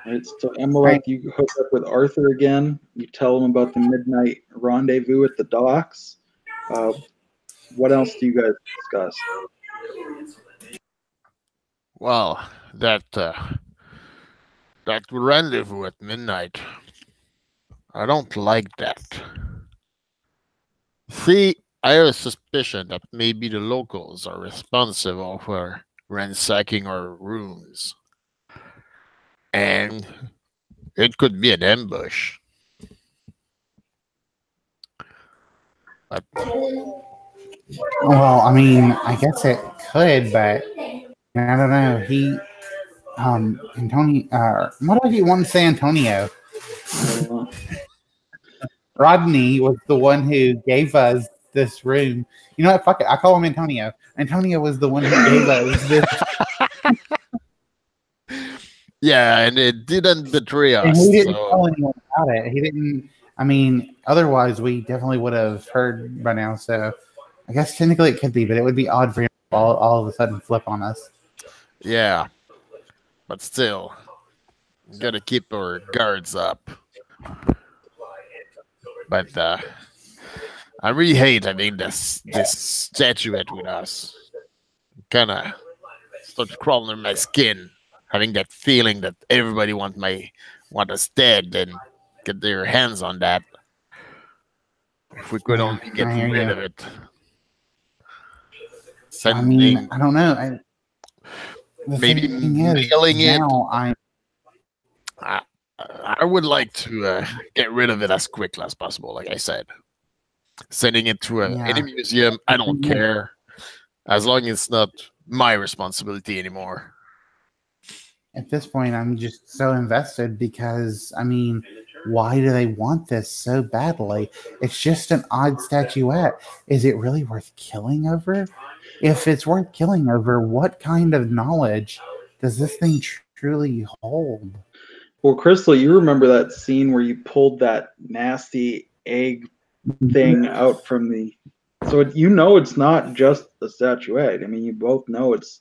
All right, so Emma, you hook up with Arthur again. You tell him about the midnight rendezvous at the docks. What else do you guys discuss? Well, that rendezvous at midnight, I don't like that. See, I have a suspicion that maybe the locals are responsible for ransacking our rooms. And it could be an ambush. But Well, I mean, I guess it could, but I don't know. Antonio. What did you want to say, Antonio? Rodney was the one who gave us this room. You know what? Fuck it. I call him Antonio. Antonio was the one who gave us this. yeah, and it didn't betray us. And he didn't so- tell anyone about it. He didn't. I mean, otherwise we definitely would have heard by now. So I guess technically it could be, but it would be odd for him to all of a sudden flip on us. Yeah, but still, we gotta keep our guards up. But I really hate having this statuette with us. Kind of starts crawling in my skin, having that feeling that everybody want us dead and get their hands on that. If we could only get I hear rid you. of it. I mean, I don't know. The Maybe thing is, mailing it. now I would like to get rid of it as quickly as possible, like I said. Sending it to any museum, I don't care. As long as it's not my responsibility anymore. At this point, I'm just so invested because, I mean, why do they want this so badly? It's just an odd statuette. Is it really worth killing over? If it's worth killing over, what kind of knowledge does this thing truly hold? Well, Crystal, you remember that scene where you pulled that nasty egg thing out from the... So it's not just the statuette. I mean, you both know it's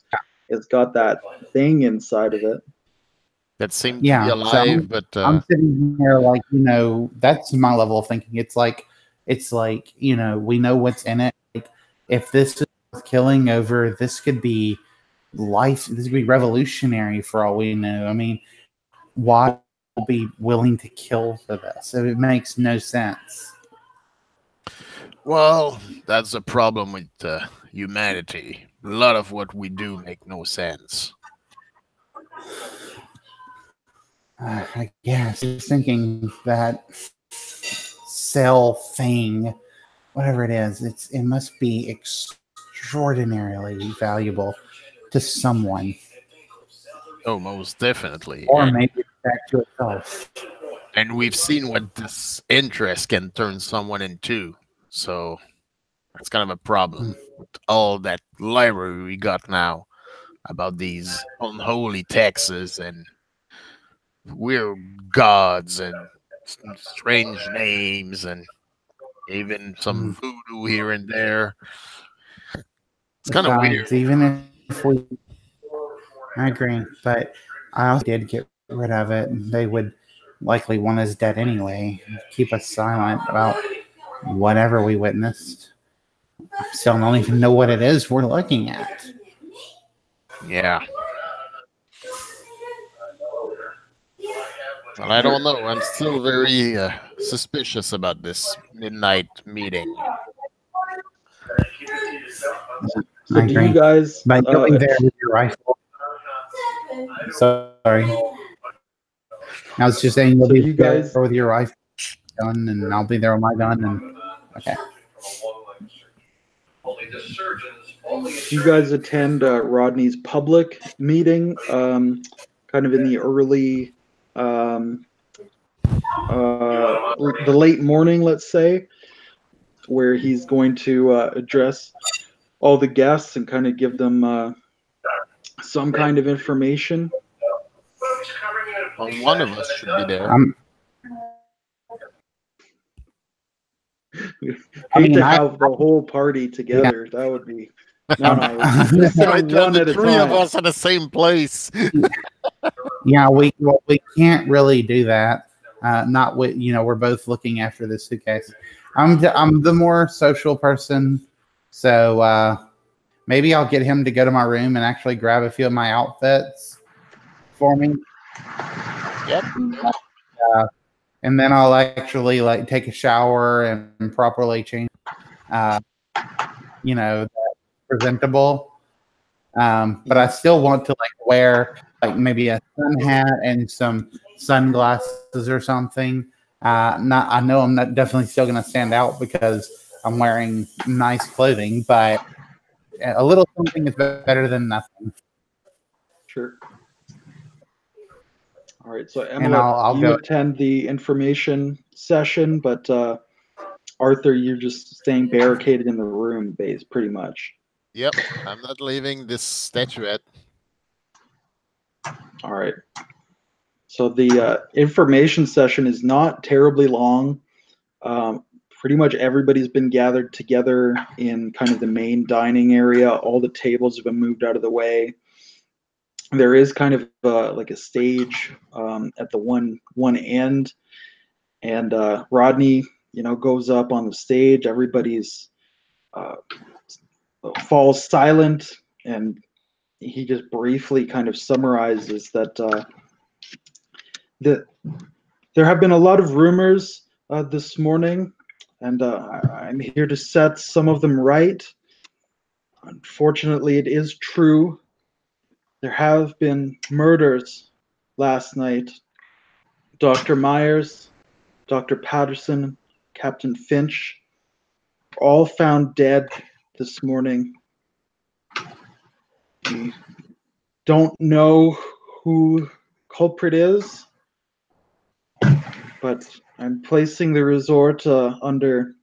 got that thing inside of it. That seemed to be alive, but I'm sitting here like, that's my level of thinking. It's like, we know what's in it. Like, if this is killing over, this could be revolutionary for all we know. I mean, why be willing to kill for this? It makes no sense. well, that's the problem with humanity. A lot of what we do make no sense. I guess just thinking that cell thing, whatever it is, it must be extraordinarily valuable to someone. Oh, most definitely. Or maybe it's back to itself. And we've seen what this interest can turn someone into. So that's kind of a problem with all that library we got now. about these unholy texts and weird gods and strange names and even some voodoo here and there. It's kind of weird. Besides, even if we, I agree, but I also did get rid of it, they would likely want us dead anyway. Keep us silent about whatever we witnessed. Still don't even know what it is we're looking at. Yeah. Well, I don't know. I'm still very suspicious about this midnight meeting. So I do agree. you guys? But you'll be there with your rifle. Sorry. I was just saying you'll So be you there guys- with your rifle gun, and I'll be there with my gun. And okay. Do you guys attend Rodney's public meeting, kind of in the early, the late morning, let's say, where he's going to address all the guests and kind of give them some kind of information? Well, one of us should be there. Hate to have the whole party together. That would be no. Just Right, one at a three of time. us in the same place. Yeah, we can't really do that. Not with we're both looking after the suitcase. I'm the more social person, so maybe I'll get him to go to my room and actually grab a few of my outfits for me. Yep. And then I'll actually take a shower and properly change. Presentable. But I still want to wear maybe a sun hat and some sunglasses or something. I know I'm not definitely still going to stand out because I'm wearing nice clothing, but a little something is better than nothing. Sure. All right. So Emma, I'll you go attend the information session, but Arthur, you're just staying barricaded in the room, base pretty much. Yep. I'm not leaving this statuette. All right. So the information session is not terribly long. Pretty much everybody's been gathered together in kind of the main dining area. All the tables have been moved out of the way. There is kind of like a stage at the one end, and Rodney, goes up on the stage. Everybody's falls silent, and he just briefly kind of summarizes that there have been a lot of rumors this morning, and I'm here to set some of them right. Unfortunately, it is true. There have been murders last night. Dr. Myers, Dr. Patterson, Captain Finch, all found dead this morning. We don't know who culprit is, but I'm placing the resort under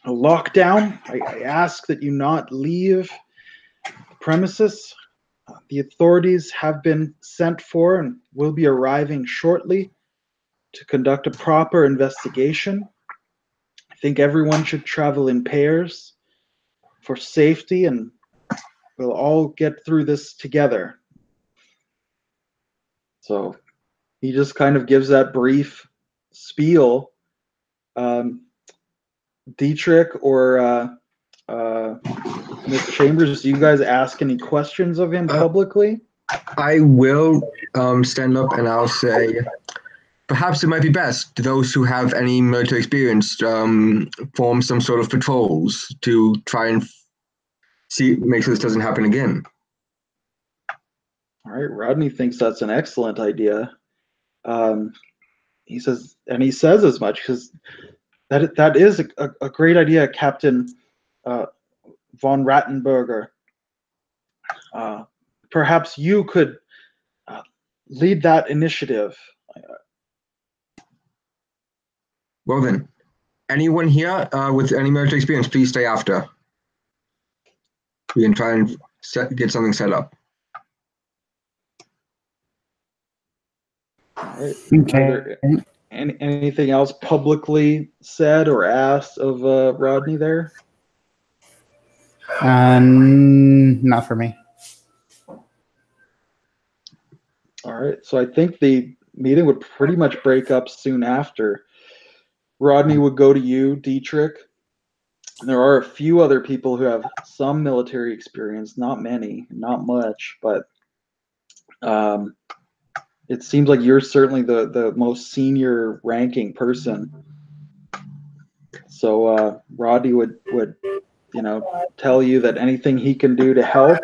a lockdown. I ask that you not leave the premises. The authorities have been sent for and will be arriving shortly to conduct a proper investigation. I think everyone should travel in pairs for safety, and we'll all get through this together. So he just kind of gives that brief spiel. Dietrich or Miss Chambers, do you guys ask any questions of him publicly? I will stand up and I'll say, perhaps it might be best to those who have any military experience form some sort of patrols to try and make sure this doesn't happen again. All right, Rodney thinks that's an excellent idea. He says as much, because that is a great idea, Captain von Rattenberger. Perhaps you could lead that initiative. Well then, anyone here with any military experience, please stay after. We can try and get something set up. right. Okay. Are there anything else publicly said or asked of Rodney there? Not for me. All right. So I think the meeting would pretty much break up soon after. Rodney would go to you, Dietrich. There are a few other people who have some military experience, not many, not much, but it seems like you're certainly the most senior ranking person. So Rodney would tell you that anything he can do to help,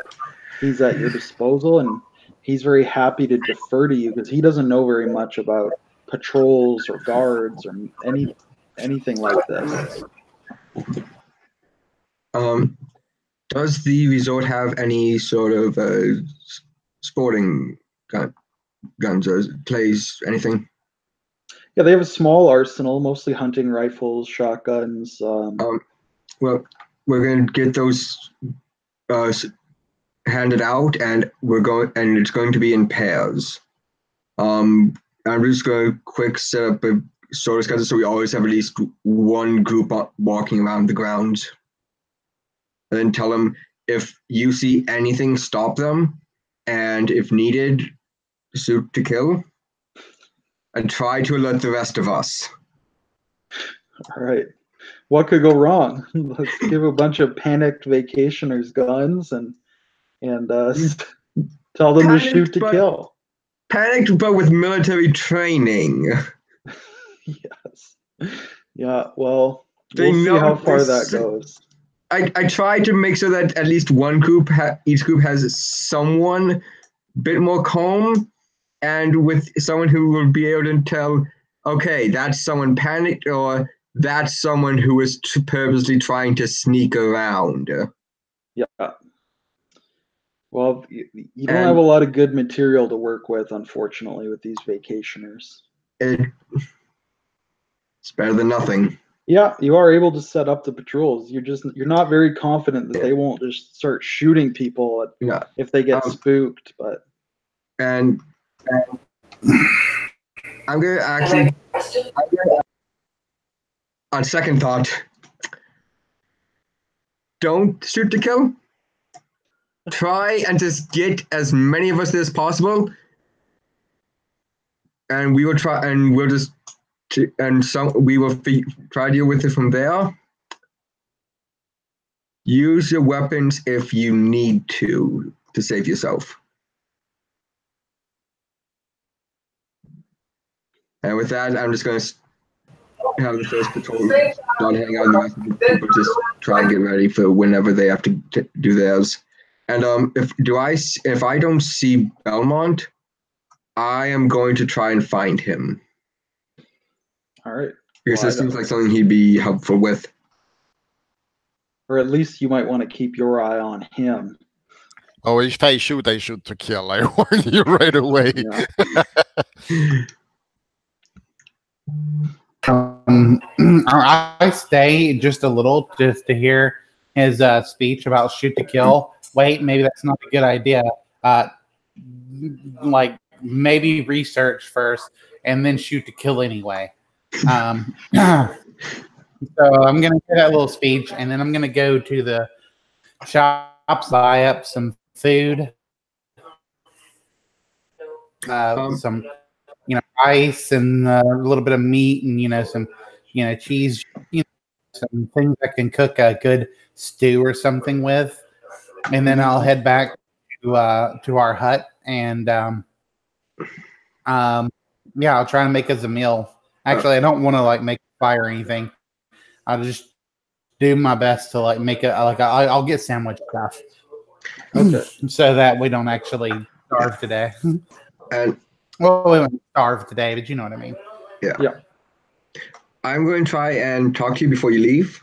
he's at your disposal, and he's very happy to defer to you because he doesn't know very much about patrols or guards or anything like this. Does the resort have any sort of sporting guns or plays, anything? Yeah, they have a small arsenal, mostly hunting rifles, shotguns. Well, we're going to get those handed out, and it's going to be in pairs. I'm just going to quick set up a sort of schedule so we always have at least one group walking around the grounds. And then tell them if you see anything, stop them, and if needed, shoot to kill, and try to alert the rest of us. All right. What could go wrong? Let's give a bunch of panicked vacationers guns and tell them to shoot to kill. Panicked, but with military training. Yes. Yeah, well, we'll see how far that goes. I tried to make sure that at least one group, each group has someone a bit more calm, and with someone who will be able to tell, okay, that's someone panicked, or that's someone who is purposely trying to sneak around. Yeah. Well, you don't have a lot of good material to work with, unfortunately, with these vacationers. It's better than nothing. Yeah, you are able to set up the patrols. You're not very confident that they won't just start shooting people if they get spooked. But I'm gonna actually, on second thought, don't shoot to kill. Try and just get as many of us as possible, and we will try, and we'll just, we will try to deal with it from there. Use your weapons if you need to save yourself. And with that, I'm just going to have the first patrol not hang out, and the rest of the people just try and get ready for whenever they have to do theirs. And if I don't see Belmont, I am going to try and find him. All right. Because this seems like something he'd be helpful with. Or at least you might want to keep your eye on him. Oh, if I shoot to kill. I warn you right away. I stay just a little just to hear his speech about shoot to kill. Wait, maybe that's not a good idea. Like maybe research first and then shoot to kill anyway. So I'm going to hear that little speech, and then I'm going to go to the shops, buy up some food, some, rice and a little bit of meat, and some, cheese, some things I can cook a good stew or something with, and then I'll head back to our hut, and I'll try and make us a meal. Actually, I don't want to make a fire or anything. I'll just do my best to make it I'll get sandwich stuff, so that we don't actually starve today. And we won't starve today, but you know what I mean. Yeah. I'm going to try and talk to you before you leave.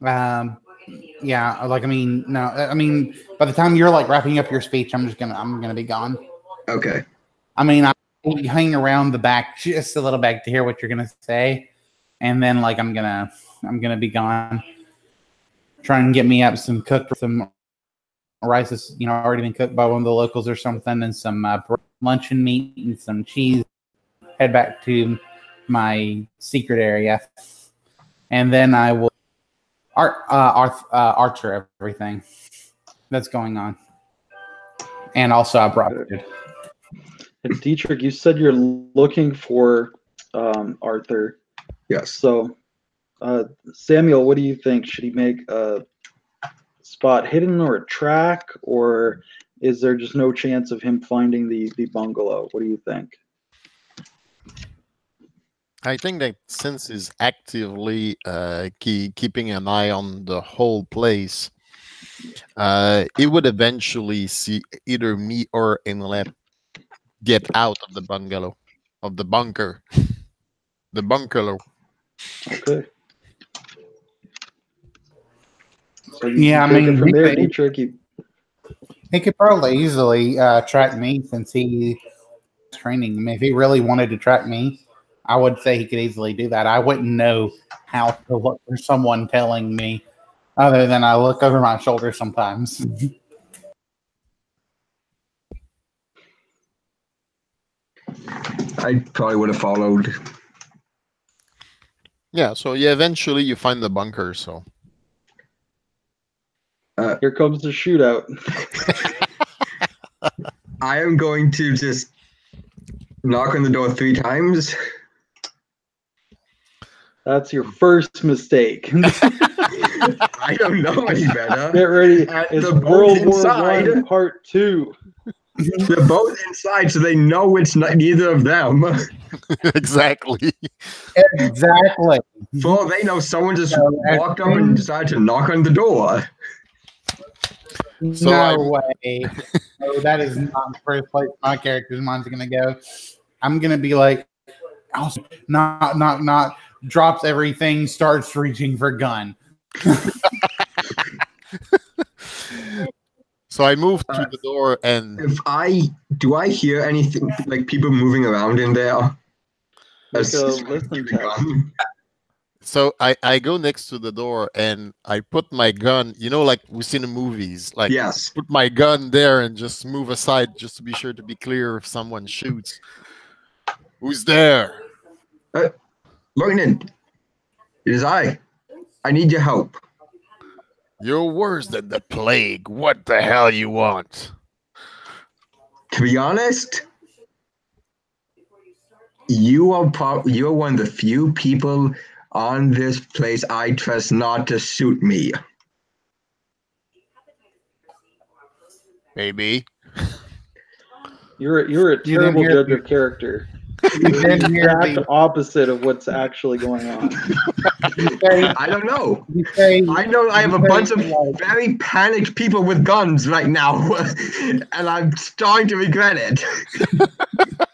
No. By the time you're wrapping up your speech, I'm gonna be gone. Okay. I hang around the back just a little bit to hear what you're gonna say, and then I'm gonna be gone. Try and get me up some rice has already been cooked by one of the locals or something, and some luncheon meat and some cheese. Head back to my secret area, and then I will archer everything that's going on, and also I brought food. And Dietrich, you said you're looking for Arthur. Yes. So, Samuel, what do you think? Should he make a spot hidden or a track, or is there just no chance of him finding the bungalow? What do you think? I think that since he's actively keeping an eye on the whole place, he would eventually see either me or Inlet get out of the bungalow, of the bunker, the bungalow. Okay. So Yeah, I take it mean, from he there, could- Dietrich. He could probably easily track me since he training. I mean, if he really wanted to track me, I would say he could easily do that. I wouldn't know how to look for someone telling me, other than I look over my shoulder sometimes. I probably would have followed. Yeah, so yeah, eventually you find the bunker. So Here comes the shootout. I am going to just knock on the door 3 times. That's your first mistake. I don't know any better. Get ready. And It's they're both World War inside. I Part 2. They're both inside, so they know it's not neither of them. exactly. Exactly. For all they know, someone just So, walked up and decided to knock on the door. So no I'm- way. No, that is not the first place my character's mind's going to go. I'm going to be like, not, drops everything, starts reaching for gun. So I moved to the door, and Do I hear anything like people moving around in there? Make a listen test. so I go next to the door, and I put my gun. Like we see in the movies, like Yes. put my gun there and just move aside, just to be sure to be clear if someone shoots. Who's there? Lieutenant, it is I. I need your help. You're worse than the plague. What the hell you want? To be honest, you are one of the few people on this place I trust not to shoot me. Maybe. You're a You didn't terrible hear judge the- of character. You didn't hear Exact the- opposite of what's actually going on. I don't know. you say, I know I have a bunch of very panicked people with guns right now, and I'm starting to regret it.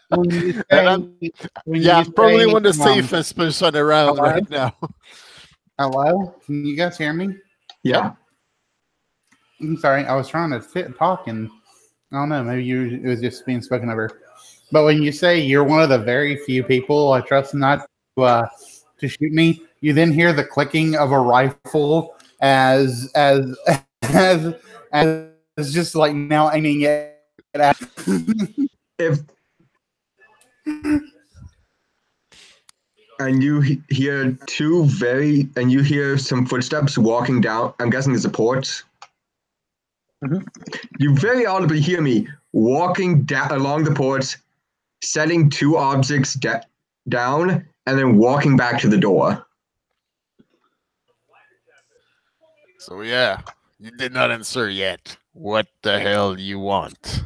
when you say, I'm- when Yeah, you I'm probably say, one of the safest person around hello? right now. Hello? Can you guys hear me? Yeah. I'm sorry, I was trying to talk, and I don't know, maybe it was just being spoken over. But when you say you're one of the very few people I trust not to shoot me, you then hear the clicking of a rifle as just like now aiming it at. If and you hear and you hear some footsteps walking down. I'm guessing it's the porch. Mhm. You very audibly hear me walking along the porch, setting 2 objects down, and then walking back to the door. So yeah, you did not answer yet. What the hell do you want?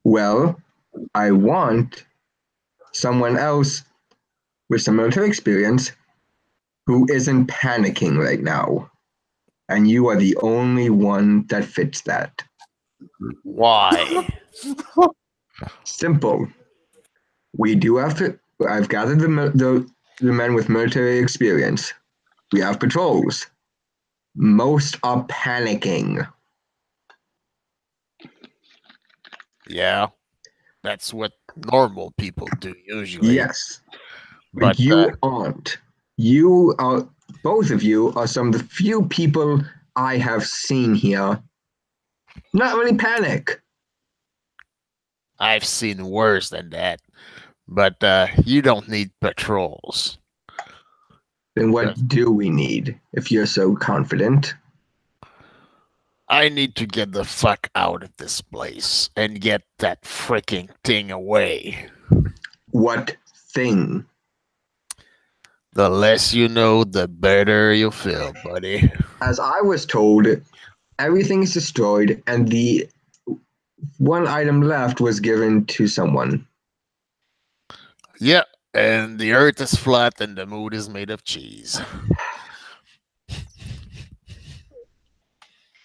Well, I want someone else with some military experience who isn't panicking right now. And you are the only one that fits that. Why? Simple. We do have to. I've gathered the men with military experience. We have patrols. Most are panicking. Yeah, that's what normal people do usually. Yes. But But you aren't. You are, both of you are some of the few people I have seen here Not really panic. I've seen worse than that. But you don't need patrols. Then what do we need if you're so confident? I need to get the fuck out of this place and get that freaking thing away. What thing? The less you know, the better you feel, buddy. As I was told, everything is destroyed and the one item left was given to someone. Yeah, and the earth is flat and the moon is made of cheese.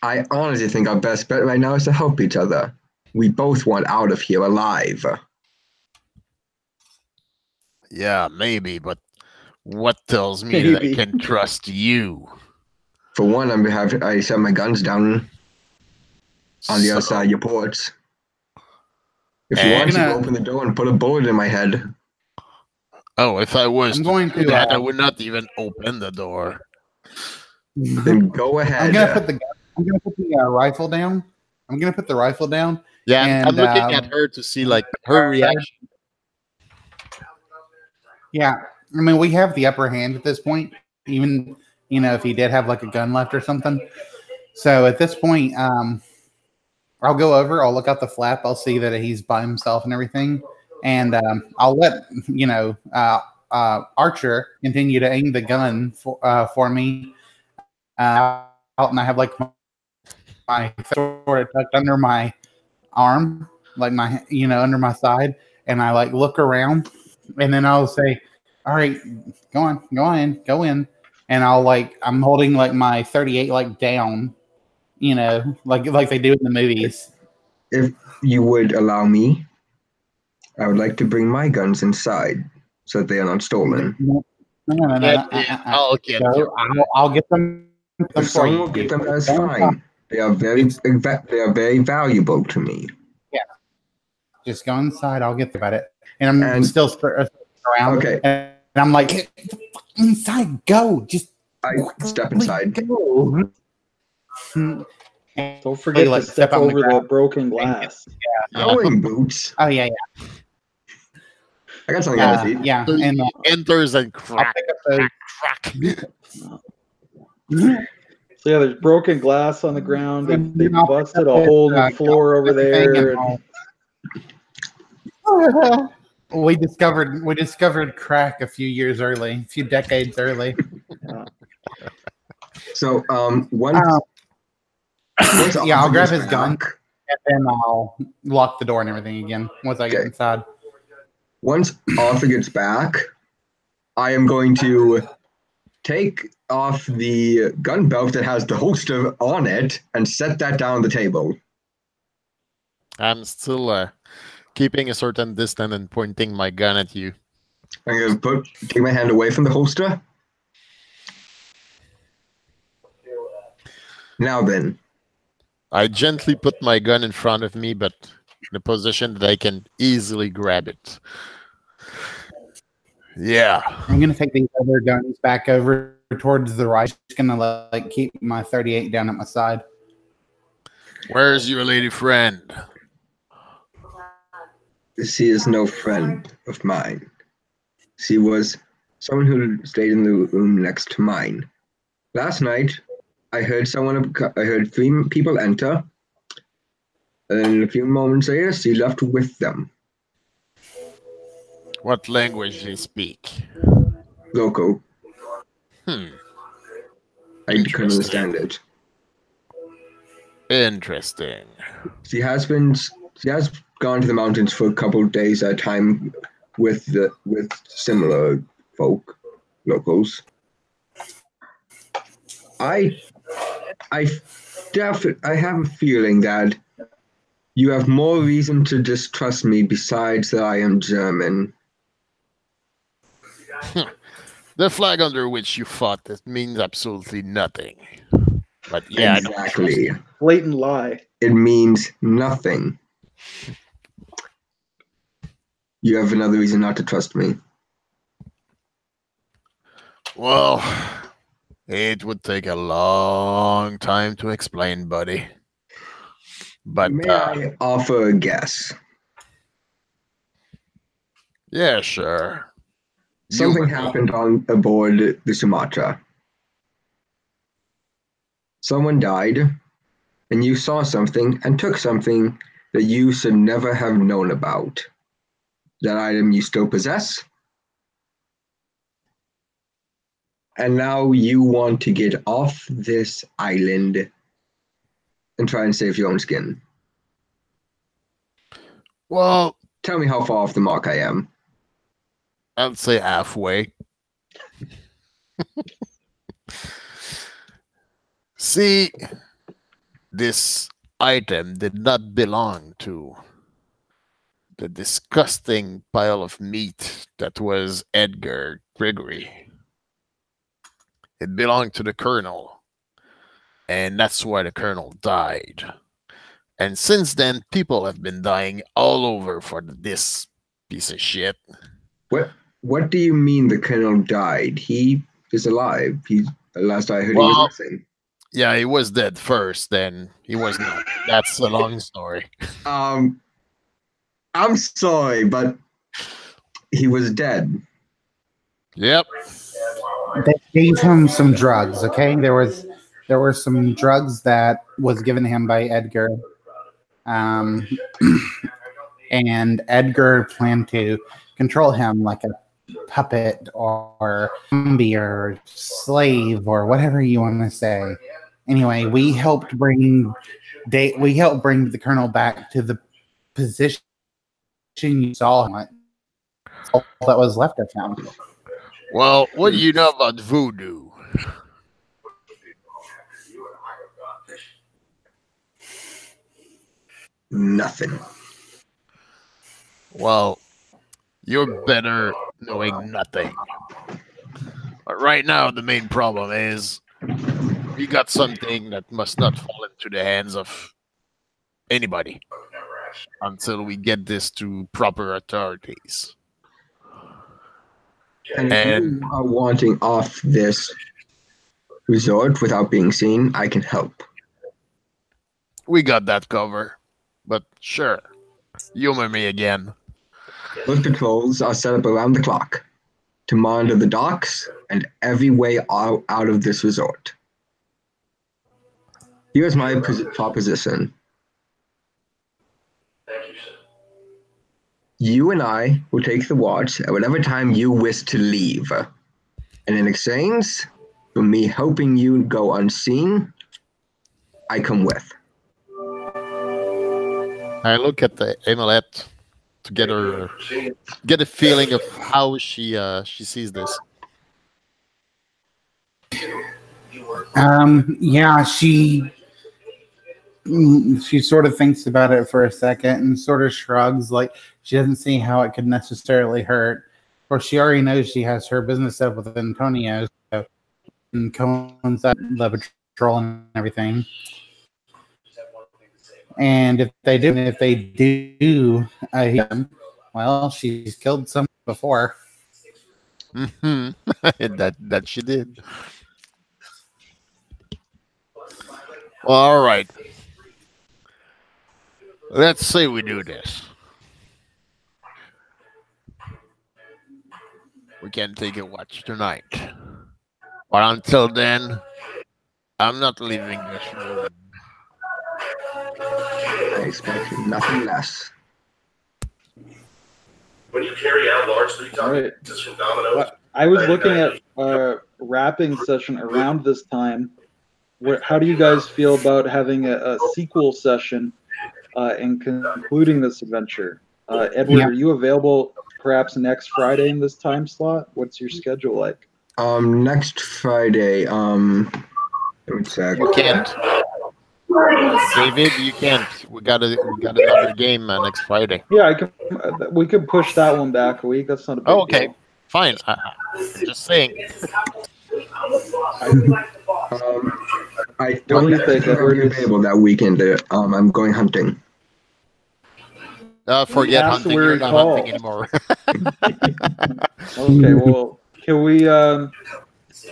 I honestly think our best bet right now is to help each other. We both want out of here alive. Yeah, maybe, but what tells me that I Maybe. can trust you? For one, I set my guns down on the other side of your ports. If you want to, open the door and put a bullet in my head. Oh, if I was I'm going to do to, that, I would not even open the door. Then go ahead. I'm gonna put the rifle down. I'm gonna put the rifle down. Yeah, And, I'm looking at her to see like her reaction. Yeah, I mean, we have the upper hand at this point. Even if he did have like a gun left or something. So at this point, I'll go over. I'll look out the flap. I'll see that he's by himself and everything, and I'll let Archer continue to aim the gun for me. Out, and I have like my sword tucked under my arm, like my under my side, and I like look around, and then I'll say, "All right, go in," and I'm holding like my 38 like down, like they do in the movies. If you would allow me, I would like to bring my guns inside so that they are not stolen. No. I'll get you. I'll get them. If someone will get them, that's fine. They are very valuable to me. Yeah, just go inside. I'll get about it. And I'm still around. Okay. And I'm like, inside, go. Just I step inside. Go. Don't forget to step over the broken glass. Going boots. Oh yeah. I got something on my feet. Yeah, So and he enters and crack. So yeah, there's broken glass on the ground. They busted a hole in the floor over there. We discovered crack a few decades early. So once I'll grab his gun and then I'll lock the door and everything again once I get inside. Once Arthur gets back, I am going to take off the gun belt that has the holster on it and set that down on the table. I'm still keeping a certain distance and pointing my gun at you. I'm going to take my hand away from the holster. Now then. I gently put my gun in front of me, but in a position that I can easily grab it. Yeah. I'm gonna take these other guns back over towards the right. Just gonna keep my 38 down at my side. Where's your lady friend? She is no friend of mine. She was someone who stayed in the room next to mine. Last night, I heard 3 people enter, and a few moments later, she left with them. What language they speak? Local. I couldn't understand it. Interesting. She has gone to the mountains for a couple of days at a time with similar folk, locals. I have a feeling that you have more reason to distrust me besides that I am German. The flag under which you fought, that means absolutely nothing. But yeah, exactly. Blatant lie. It means nothing. You have another reason not to trust me. Well, it would take a long time to explain, buddy. But May I offer a guess? yeah, sure. Something Humor me. happened on aboard the Sumatra. Someone died, and you saw something and took something that you should never have known about. That item you still possess, and now you want to get off this island and try and save your own skin. Well, Tell me how far off the mark I am. I'd say halfway. See, this item did not belong to the disgusting pile of meat that was Edgar Gregory. It belonged to the Colonel, and that's why the Colonel died. And since then, people have been dying all over for this piece of shit. What do you mean the Colonel died? He is alive. Last I heard he Well, was missing. Yeah, he was dead first, then he was not. That's a long story. I'm sorry, but he was dead. Yep. They gave him some drugs. Okay, there were some drugs that was given to him by Edgar, and Edgar planned to control him like a puppet or zombie or slave or whatever you want to say. Anyway, we helped bring the Colonel back to the position you saw him. All that was left of him. Well, what do you know about voodoo? Nothing. Well, you're better knowing nothing. But right now, the main problem is we got something that must not fall into the hands of anybody until we get this to proper authorities. And if you are wanting off this resort without being seen, I can help. We got that cover. But sure, humor me again. Those patrols are set up around the clock to monitor the docks and every way out of this resort. Here's my proposition. You and I will take the watch at whatever time you wish to leave. And in exchange for me helping you go unseen, I come with. I look at the amulet to get a feeling of how she sees this. Yeah, she sort of thinks about it for a second and sort of shrugs, like she doesn't see how it could necessarily hurt. Of course, she already knows she has her business up with Antonio, so and coincide the patrol and everything. And if they do, well, she's killed some before. Mm-hmm. that she did. Well, all right. Let's say we do this. We can take a watch tonight. But until then, I'm not leaving this room. I expect nothing less. When you carry out large 3-ton All right. pieces from Domino's, I was looking at a wrapping session around this time. How do you guys feel about having a sequel session and concluding this adventure? Edward, Yeah. are you available perhaps next Friday in this time slot? What's your schedule like? Next Friday, let me check. You can't. David, you can't. We got another game next Friday. Yeah, we could push that one back a week. That's not a big Okay, deal. fine. Just saying. I What do don't you think, think I'm Edward? available that weekend. I'm going hunting. Forget Ask hunting. where You're you not call. hunting anymore. Okay, well, can we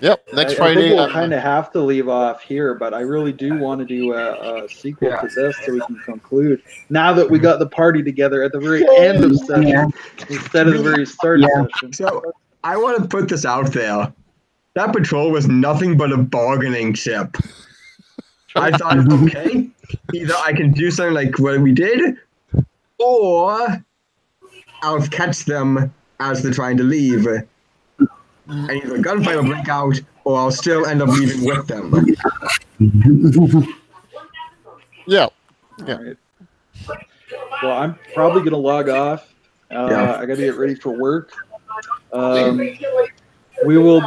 Yep, next I Friday. think we'll kind of have to leave off here, but I really do want to do a sequel Yeah. to this so we can conclude. Now that we got the party together at the very end of session Yeah. instead of the very start of Yeah. session. So I want to put this out there. That patrol was nothing but a bargaining chip. I thought, okay, either I can do something like what we did, or I'll catch them as they're trying to leave. And either a gunfight will break out, or I'll still end up leaving with them. Yeah. All right. Well, I'm probably gonna log off. Yeah. I gotta get ready for work. We'll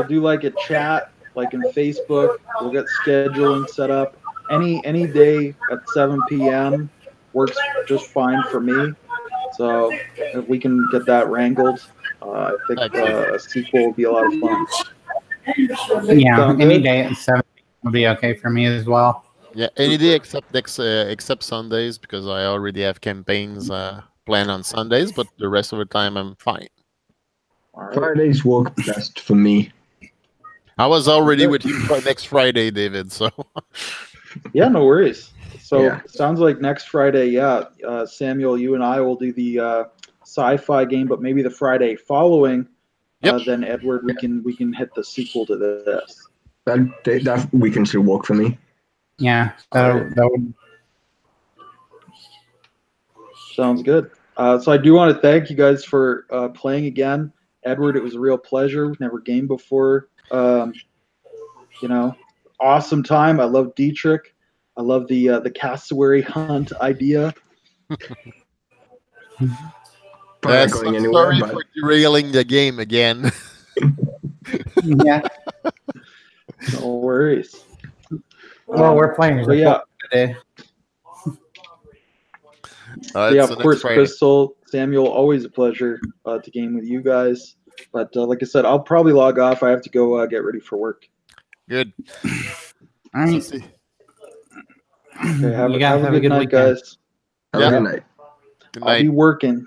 do like a chat, like in Facebook. We'll get scheduling set up. Any day at 7 p.m. works just fine for me. So if we can get that wrangled, I think a sequel will be a lot of fun. Yeah, Sound any good? day at 7 will be okay for me as well. Yeah, any day except Sundays, because I already have campaigns planned on Sundays, but the rest of the time I'm fine. All right. Fridays work best for me. I was already with you for next Friday, David, so Yeah, no worries. So Yeah. sounds like next Friday, yeah, Samuel, you and I will do the sci-fi game, but maybe the Friday following. Yep. Then Edward, we can hit the sequel to this. That weekend should work for me. Yeah, Alright. that would. Sounds good. So I do want to thank you guys for playing again. Edward, it was a real pleasure. We've never gamed before. Awesome time. I love Dietrich. I love the cassowary hunt idea. Probably not going anywhere, sorry but for derailing the game again. Yeah. No worries. Well, we're playing So yeah, today. yeah, So of course, next Friday. Crystal, Samuel, always a pleasure to game with you guys. But like I said, I'll probably log off. I have to go get ready for work. Good. All right. See. Okay, have You a guys have a good good night, weekend. guys. have a Yeah. good night. Good I'll night. be working.